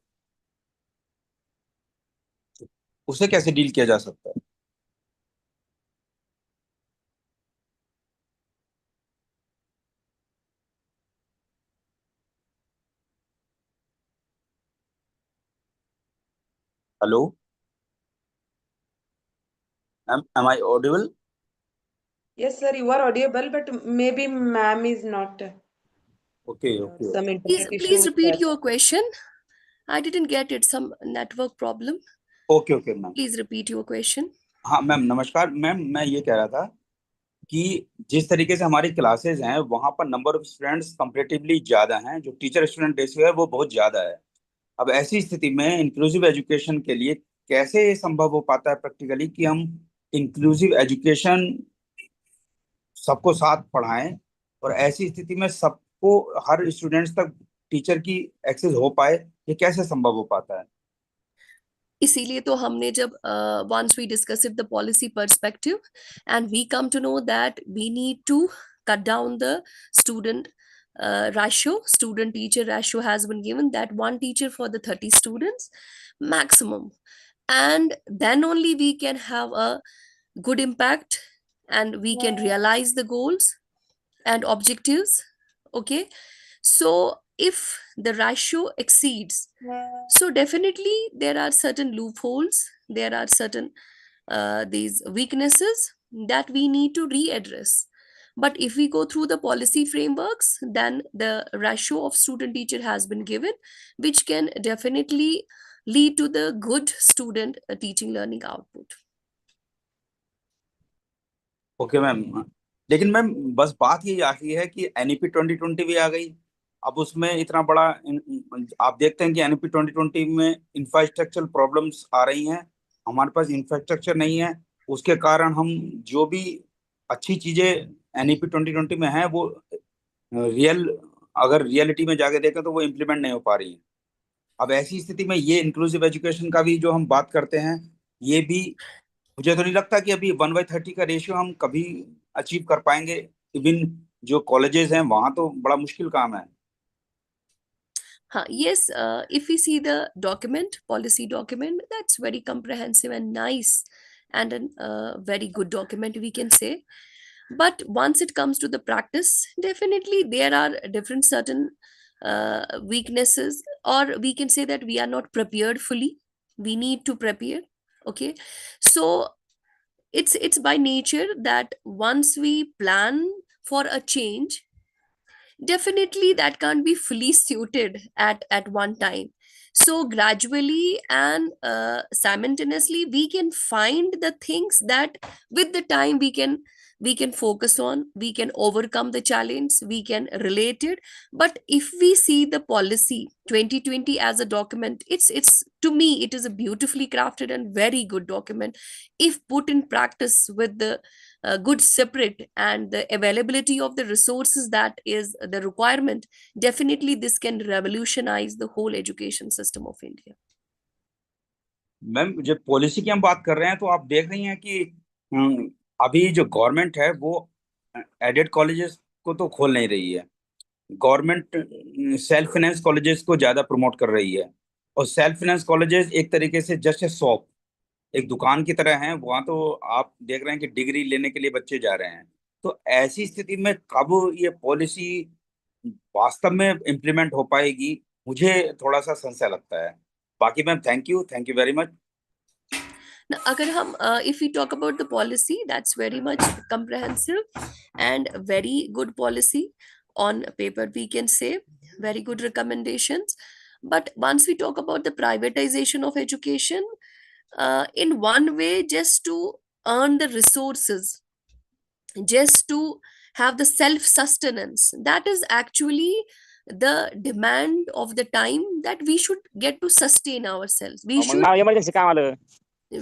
उसे कैसे डील किया जा सकता है? Hello ma'am, am I audible? Yes, sir, you are audible, but maybe ma'am is not. Okay okay Some okay internet issue Please with repeat that. your question. I didn't get it, some network problem. Okay okay ma'am. Please repeat your question. हाँ ma'am नमस्कार ma'am, मैं ये कह रहा था कि जिस तरीके से हमारी क्लासेस हैं वहाँ पर नंबर ऑफ स्टूडेंट्स कंपेरेटिवली ज्यादा हैं, जो टीचर स्टूडेंट रेशियो है वो बहुत ज्यादा है। अब ऐसी स्थिति में इंक्लूसिव एजुकेशन के लिए कैसे ये संभव हो पाता है प्रैक्टिकली कि हम इंक्लूसिव एजुकेशन सबको साथ पढ़ाएं और ऐसी स्थिति में सबको हर स्टूडेंट्स तक टीचर की एक्सेस हो पाए, ये कैसे संभव हो पाता है? इसीलिए तो हमने जब once we discuss it the policy perspective, and we come to know that we need to cut down the student ratio, student teacher ratio has been given, that one teacher for the 30 students maximum, and then only we can have a good impact and we can realize the goals and objectives. Okay, so if the ratio exceeds, so definitely there are certain loopholes, there are certain these weaknesses that we need to readdress. But if we go through the policy frameworks, then the ratio of student teacher has been given, which can definitely lead to the good student teaching learning output. Okay ma'am, लेकिन ma'am बस बात यही आखिरी है कि NEP 2020 भी आ गई। अब उसमें इतना बड़ा आप देखते हैं कि एनईपी 2020 में इंफ्रास्ट्रक्चर प्रॉब्लम्स आ रही हैं, हमारे पास इंफ्रास्ट्रक्चर नहीं है। उसके कारण हम जो भी अच्छी चीजें एनईपी 2020 में है वो रियल अगर रियलिटी में जाके देखें तो वो इम्प्लीमेंट नहीं हो पा रही है। अब ऐसी स्थिति में ये इंक्लूसिव एजुकेशन का भी जो हम बात करते हैं ये भी मुझे तो नहीं लगता कि अभी 1/30 का रेशियो हम कभी अचीव कर पाएंगे। इवन जो कॉलेजेस हैं वहां तो बड़ा मुश्किल काम है। Yes, if we see the document, policy document, that's very comprehensive and nice, and a very good document, we can say. But once it comes to the practice, definitely there are different certain weaknesses, or we can say that we are not prepared fully. We need to prepare. Okay, so it's by nature that once we plan for a change, definitely that can't be fully suited at one time. So gradually and simultaneously we can find the things that with the time we can focus on, we can overcome the challenge, we can relate it. But if we see the policy 2020 as a document, it's to me it is a beautifully crafted and very good document. If put in practice with the good separate and the availability of the resources, that is the requirement, definitely this can revolutionize the whole education system of India. Ma'am जब policy की हम बात कर रहे हैं तो आप देख रही हैं कि अभी जो गवर्नमेंट है वो एडेड कॉलेजेस को तो खोल नहीं रही है। गवर्नमेंट सेल्फ फाइनेंस कॉलेजेस को ज्यादा प्रमोट कर रही है। और सेल्फ फाइनेंस कॉलेजेस एक तरीके से जस्ट ए शॉप, एक दुकान की तरह है। वहां तो आप देख रहे हैं कि डिग्री लेने के लिए बच्चे जा रहे हैं। तो ऐसी स्थिति में कब ये पॉलिसी वास्तव में इम्प्लीमेंट हो पाएगी, मुझे थोड़ा सा संशय लगता है। बाकी ma'am thank you very much. Now, agar hum, if we talk about the policy, that's very much comprehensive and very good policy on paper, we can say, very good recommendations. But once we talk about the privatization of education, in one way, just to earn the resources, just to have the self sustenance, that is actually the demand of the time, that we should get to sustain ourselves, we mug should. Now emergency काम आलं Yes,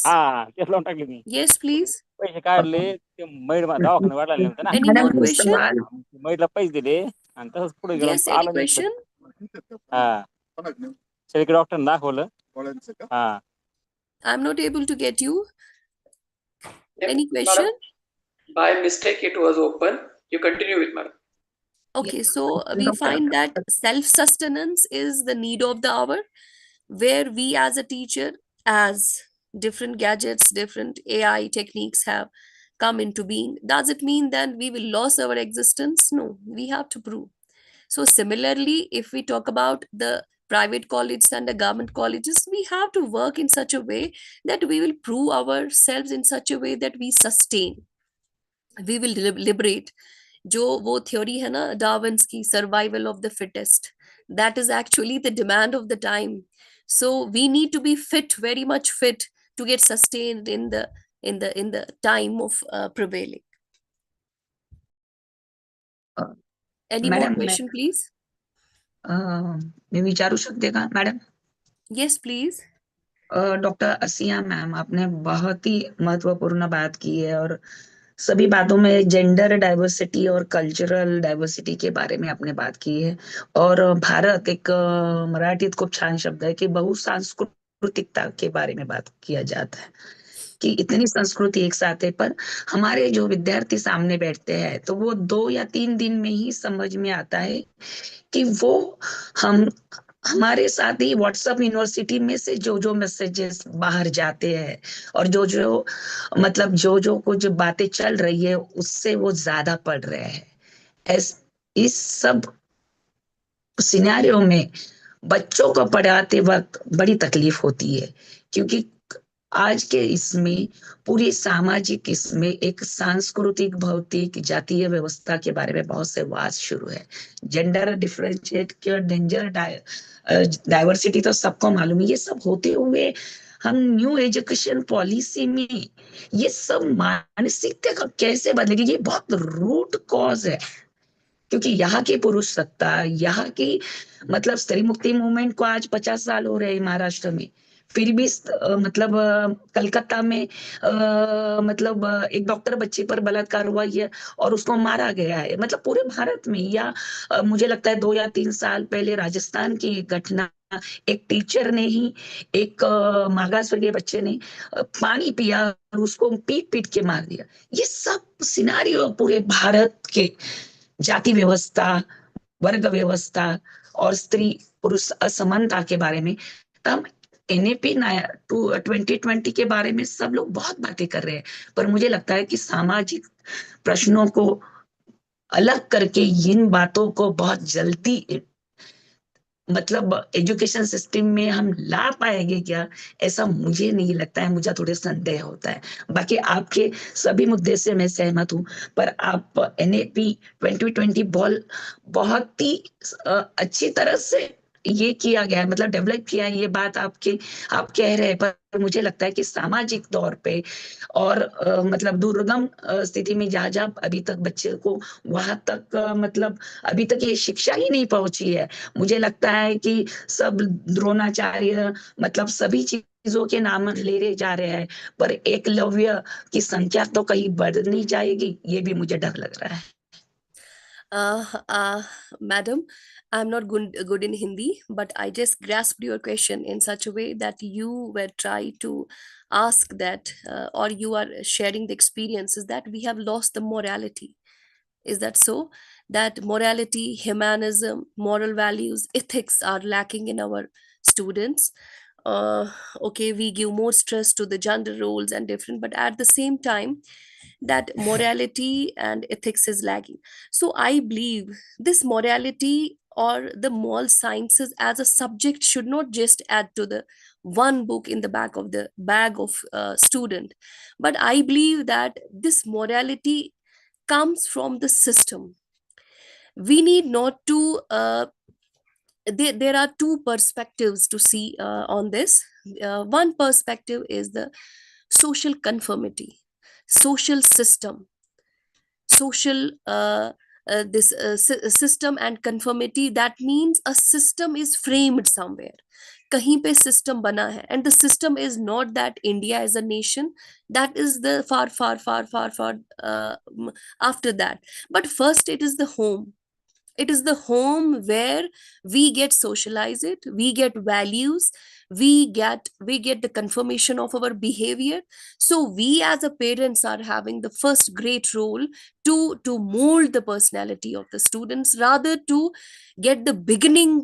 हा तेच लावून टाकले मी yes, please. पैसे काढले ते mad दवाखाना वाढला नव्हतं ना Any more मॅडम question? सवाल मैडला पैसे दिले आणि तसंच पुढे गेलो Yes, any आलो मी question? हा सगळीकडे डॉक्टर दाखवलं हा I'm not able to get you. Yep, Any madam. question? By mistake, it was open. You continue with madam. Okay, so we find that self sustenance is the need of the hour, where we as a teacher, as different gadgets, different AI techniques have come into being, does it mean that we will lose our existence? No, we have to prove. So similarly, if we talk about the private colleges and the government colleges, we have to work in such a way that we will prove ourselves in such a way that we sustain, we will liberate. जो वो theory है ना Darwin's की, survival of the fittest, that is actually the demand of the time. So we need to be fit, very much fit, to get sustained in the time of prevailing. Any more madam question, please? मी विचारू शकते का madam? Yes, please. Doctor Asiya ma'am, आपने बहुत ही महत्वपूर्ण बात की है और सभी बातों में जेंडर डाइवर्सिटी और कल्चरल डायवर्सिटी के बारे में आपने बात की है। और भारत एक मराठीत खूप छान शब्द है कि बहुसांस्कृतिकता के बारे में बात किया जाता है कि इतनी संस्कृति एक साथ है। पर हमारे जो विद्यार्थी सामने बैठते हैं तो वो 2 या 3 दिन में ही समझ में आता है कि वो हम हमारे साथ ही व्हाट्सएप यूनिवर्सिटी में से जो मैसेजेस बाहर जाते हैं और जो मतलब जो कुछ बातें चल रही है उससे वो ज्यादा पढ़ रहे हैं। इस सब सिनेरियो में बच्चों को पढ़ाते वक्त बड़ी तकलीफ होती है, क्योंकि आज के इसमें पूरी सामाजिक इसमें एक सांस्कृतिक भौतिक जातीय व्यवस्था के बारे में बहुत से वाद शुरू है। जेंडर डिफरेंशिएट के डेंजर डाइवर्सिटी तो सबको मालूम है। ये सब होते हुए हम न्यू एजुकेशन पॉलिसी में ये सब मानसिकता का कैसे बदलेगी? ये बहुत रूट कॉज है, क्योंकि यहाँ की पुरुष सत्ता, यहाँ की मतलब स्त्री मुक्ति मूवमेंट को आज 50 साल हो रहे हैं महाराष्ट्र में, फिर भी मतलब कलकत्ता में मतलब एक डॉक्टर बच्चे पर बलात्कार हुआ है और उसको मारा गया है, मतलब पूरे भारत में। या मुझे लगता है 2 या 3 साल पहले राजस्थान की एक घटना, एक टीचर ने ही एक मागास वर्गीय बच्चे ने पानी पिया और उसको पीट पीट के मार दिया। ये सब सिनारियो पूरे भारत के जाति व्यवस्था, वर्ग व्यवस्था और स्त्री पुरुष असमानता के बारे में। हम एनएपी 2020 के बारे में सब लोग बहुत बातें कर रहे हैं, पर मुझे लगता है कि सामाजिक प्रश्नों को अलग करके इन बातों को बहुत जल्दी मतलब एजुकेशन सिस्टम में हम ला पाएंगे क्या, ऐसा मुझे नहीं लगता है, मुझे थोड़े संदेह होता है। बाकी आपके सभी मुद्दे से मैं सहमत हूँ, पर आप एनएपी 2020 बहुत ही अच्छी तरह से ये किया गया है, मतलब डेवलप किया है, ये बात आप कह रहे हैं, पर मुझे लगता है कि सामाजिक तौर पे और मतलब दुर्गम स्थिति में जहाँ जहाँ अभी तक बच्चे को वहां तक मतलब अभी तक ये शिक्षा ही नहीं पहुंची है। मुझे लगता है कि सब द्रोणाचार्य मतलब सभी चीजों के नाम ले रहे जा रहे हैं, पर एकलव्य की संख्या तो कहीं बढ़ नहीं जाएगी, ये भी मुझे डर लग रहा है। Madam, I'm not good in Hindi, but I just grasped your question in such a way that you were trying to ask that, or you are sharing the experiences that we have lost the morality. Is that so? That morality, humanism, moral values, ethics are lacking in our students. Okay, we give more stress to the gender roles and different, but at the same time, that morality and ethics is lagging. So I believe this morality or the moral sciences as a subject should not just add to the one book in the back of the bag of student, but I believe that this morality comes from the system. We need not to there are two perspectives to see on this. One perspective is the social conformity, social system, social this system and conformity. That means a system is framed somewhere, kahin pe system bana hai, and the system is not that India is a nation, that is the far after that. But first it is the home. It is the home where we get socialized, we get values, we get the confirmation of our behavior. So we as a parents are having the first great role to mold the personality of the students, rather to get the beginning,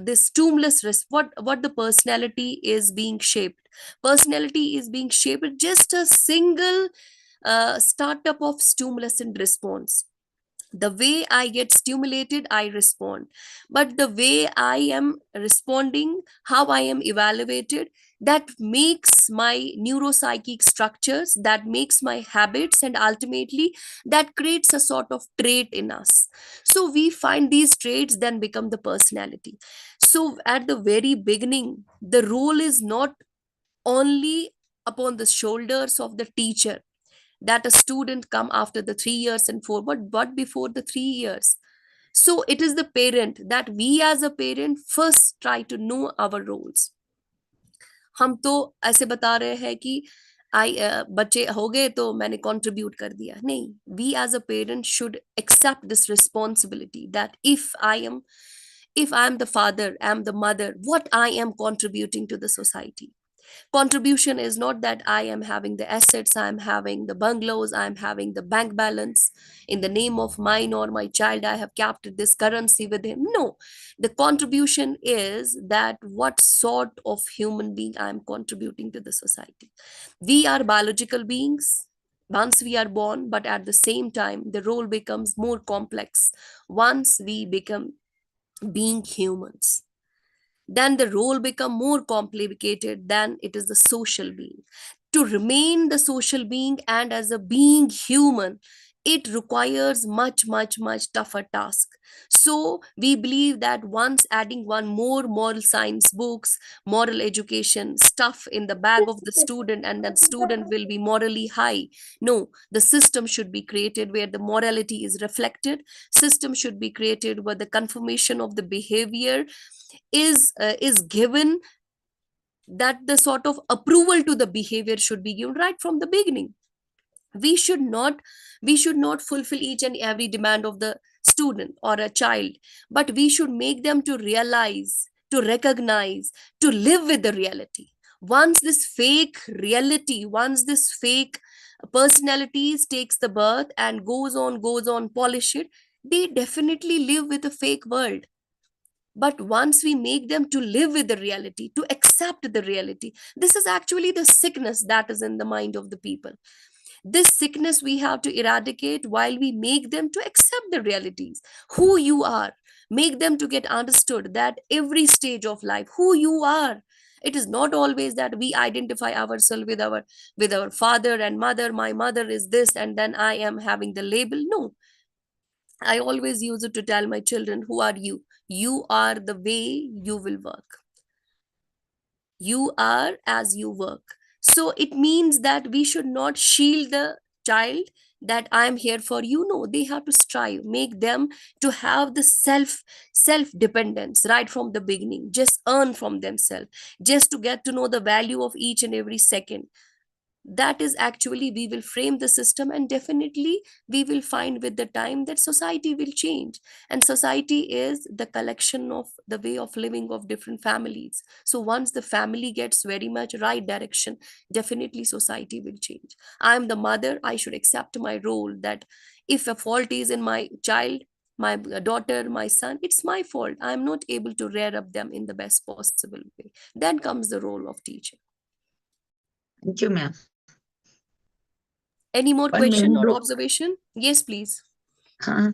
this stimulus what the personality is being shaped. Personality is being shaped just a single startup of stimulus and response. The way I get stimulated, I respond, but the way I am responding, how I am evaluated, that makes my neuropsychic structures, that makes my habits, and ultimately that creates a sort of trait in us. So we find these traits then become the personality. So at the very beginning, the role is not only upon the shoulders of the teacher, that a student come after the 3 years and four, but before the 3 years. So it is the parent, that we as a parent first try to know our roles. हम तो ऐसे बता रहे हैं कि बच्चे हो गए तो मैंने कंट्रीब्यूट कर दिया, नहीं. We as a parent should accept this responsibility that if I am the father, I am the mother, what I am contributing to the society. Contribution is not that I am having the assets, I am having the bungalows, I am having the bank balance in the name of mine or my child, I have kept this currency with him. No, the contribution is that what sort of human being I am contributing to the society. We are biological beings once we are born, but at the same time the role becomes more complex once we become being humans. Then the role become more complicated, than it is the social being. To remain the social being and as a being human, it requires much tougher task. So we believe that once adding one more moral science books, moral education stuff in the bag of the student, and then student will be morally high. No, the system should be created where the morality is reflected. System should be created where the confirmation of the behavior is given that the sort of approval to the behavior should be given right from the beginning. We should not fulfill each and every demand of the student or a child, but we should make them to realize, to recognize, to live with the reality. Once this fake reality, once this fake personalities takes the birth and goes on polish it, they definitely live with a fake world. But once we make them to live with the reality, to accept the reality, this is actually the sickness that is in the mind of the people. This sickness we have to eradicate while we make them to accept the realities, who you are. Make them to get understood that every stage of life, who you are. It is not always that we identify ourselves with our father and mother. My mother is this, and then I am having the label. No, I always use it to tell my children, who are you? You are the way you will work. You are as you work. So it means that we should not shield the child, that I am here for you. No, they have to strive, make them to have the self dependence right from the beginning, just earn from themselves, just to get to know the value of each and every second. That is actually, we will frame the system, and definitely we will find with the time that society will change. And society is the collection of the way of living of different families. So once the family gets very much right direction, definitely society will change. I am the mother, I should accept my role, that if a fault is in my child, my daughter, my son, it's my fault, I am not able to rear up them in the best possible way. Then comes the role of teacher. Thank you, ma'am. Any more पण question or मेंदू observation? Yes, please. हाँ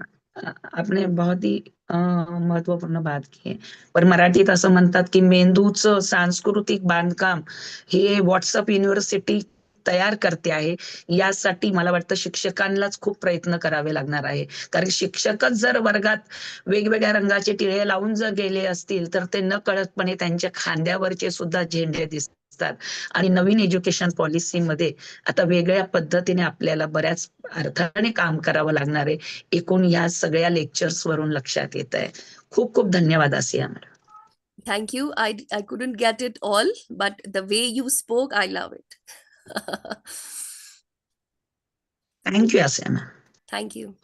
आपने बहुत ही महत्वपूर्ण बात की आहे. पण मराठीत असं म्हणतात की मेंदूचं सांस्कृतिक बांधकाम हे व्हॉट्सअप युनिव्हर्सिटी तयार करते आहे. यासाठी मला वाटतं शिक्षकांनाच खूप प्रयत्न करावे लागणार आहे. कारण शिक्षकच जर वर्गात वेगवेगळ्या रंगाचे टिळे लावून जर गेले असतील, तर ते नकळतपणे त्यांच्या खांद्यावरचे सुद्धा झेंडे दिसतात. आणि नवीन एज्युकेशन पॉलिसीमध्ये आता वेगळ्या पद्धतीने आपल्याला बऱ्याच अर्थाने काम करावं लागणार आहे. एकूण ह्या सगळ्या लेक्चर्स वरून लक्षात येत आहे. खूप खूप धन्यवाद आसिया madam. Thank you. I couldn't get it all, but the way you spoke, I love it. Thank you Asiya ma'am. Thank you.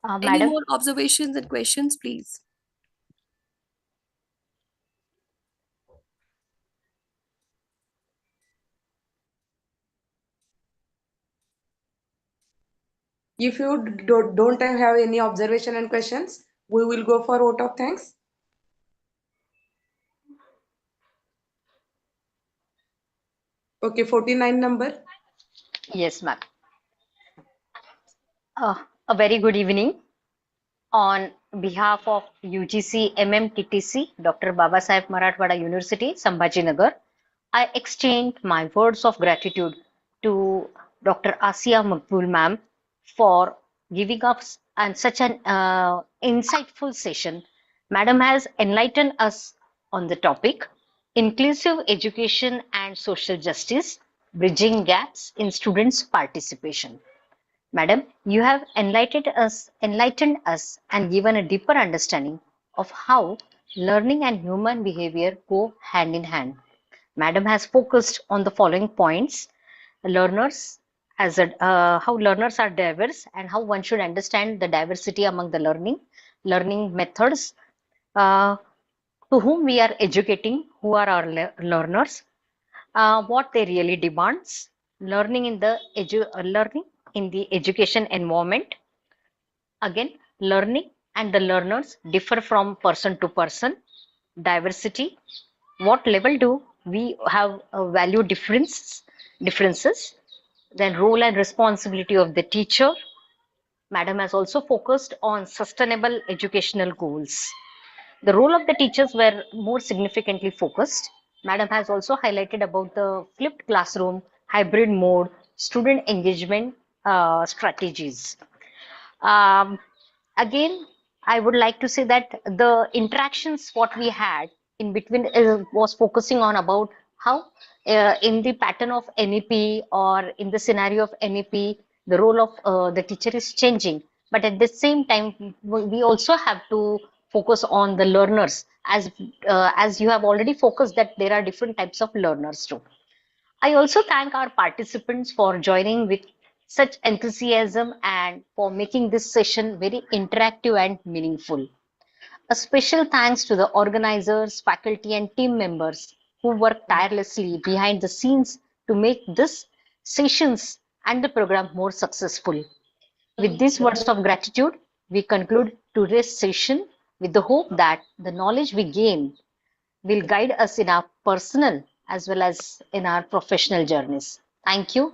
Any Madam, more observations and questions, please? If you don't have any observation and questions, we will go for vote of thanks. Okay, 49 number. yes, ma'am. A very good evening. On behalf of UGC MMTTC, Dr. Babasaheb Marathwada University, Sambhajinagar, I extend my words of gratitude to Dr. Asiya Maqbool ma'am for giving us and such an insightful session. Madam has enlightened us on the topic inclusive education and social justice, bridging gaps in students' participation. Madam, you have enlightened us and given a deeper understanding of how learning and human behavior go hand in hand. Madam has focused on the following points: learners how learners are diverse and how one should understand the diversity among the learning methods, uh, to whom we are educating, who are our learners, what they really demands, learning in the education environment. Again, learning and the learners differ from person to person. Diversity. What level do we have value differences? Then role and responsibility of the teacher. Madam has also focused on sustainable educational goals. The role of the teachers were more significantly focused. Madam has also highlighted about the flipped classroom, hybrid mode, student engagement strategies. Um, Again, I would like to say that the interactions what we had in between was focusing on about how in the pattern of NEP or in the scenario of NEP, the role of the teacher is changing. But at the same time, we also have to focus on the learners, as you have already focused that there are different types of learners too. I also thank our participants for joining with such enthusiasm and for making this session very interactive and meaningful. A special thanks to the organizers, faculty, and team members who work tirelessly behind the scenes to make this sessions and the program more successful. With these words of gratitude, we conclude today's session with the hope that the knowledge we gain will guide us in our personal as well as in our professional journeys. Thank you.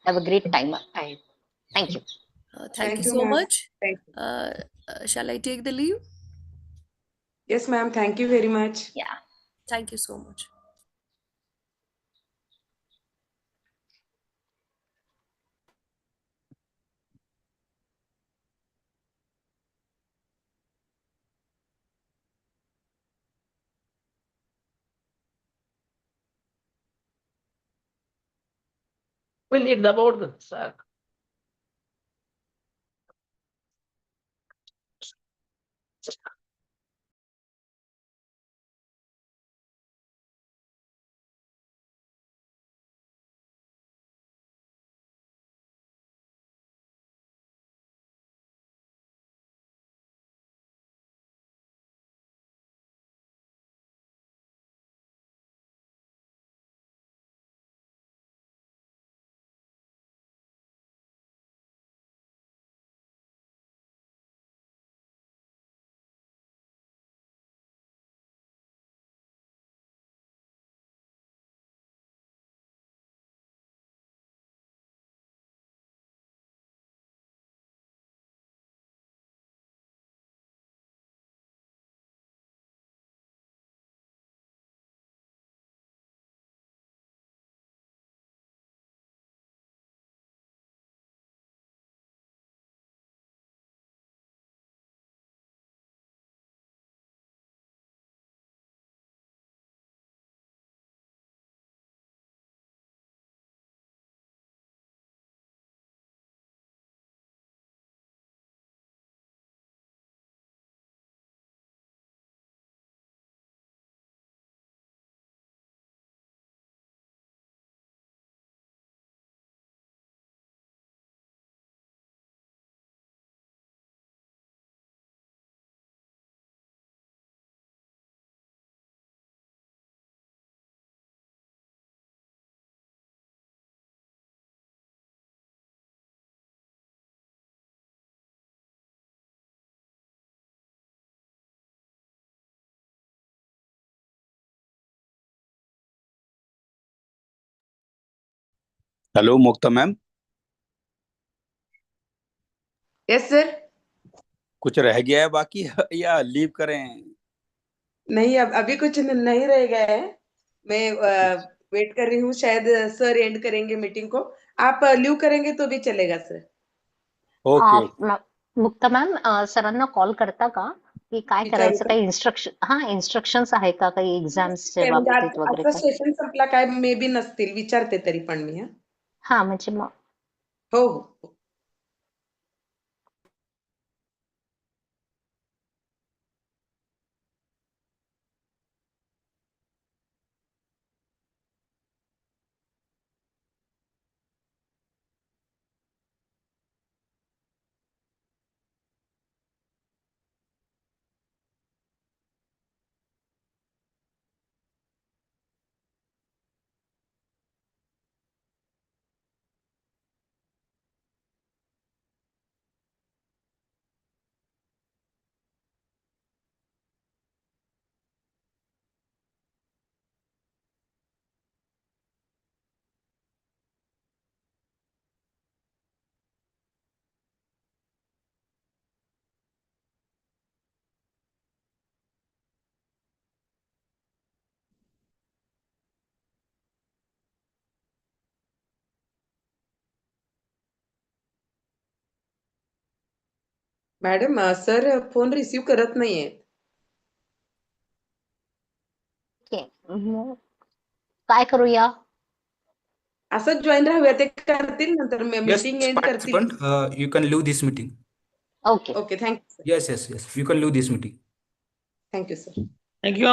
Have a great time ahead. Thank you. Thank you you, so ma'am. much. Thank you. Shall I take the leave? Yes, ma'am. Thank you very much. Yeah. Thank you so much. We need the board, sir. Hello Mukta ma'am, yes sir. कुछ रह गया है बाकी या leave करें? नहीं, अब अभी कुछ नहीं रह गया है। मैं वेट कर रही हूँ, शायद सर एंड करेंगे मीटिंग को। आप लीव करेंगे तो भी चलेगा सर। ओके मुक्ता मॅम, सरांना कॉल करता का की काय विचारू करायचं, का? काही इन्स्ट्रक्शन्स आहे का काही एक्झाम्सच्या काय म्हणजे बाबतीत वगैरे आता काय? सेशन संपला काय मे बी नसतील, विचारते तरी पण मी. हा म्हणजे मग हो हो. मॅडम, सर फोन रिसीव करत नाहीये. ओके, मग काय करूया? असंच जॉईन राहूया, ते करतील नंतर Yes, मीटिंग एंड करतील. participant, you can leave this meeting. Okay. Okay, thank you. Yes, you can leave this meeting. Thank you, sir. Thank you.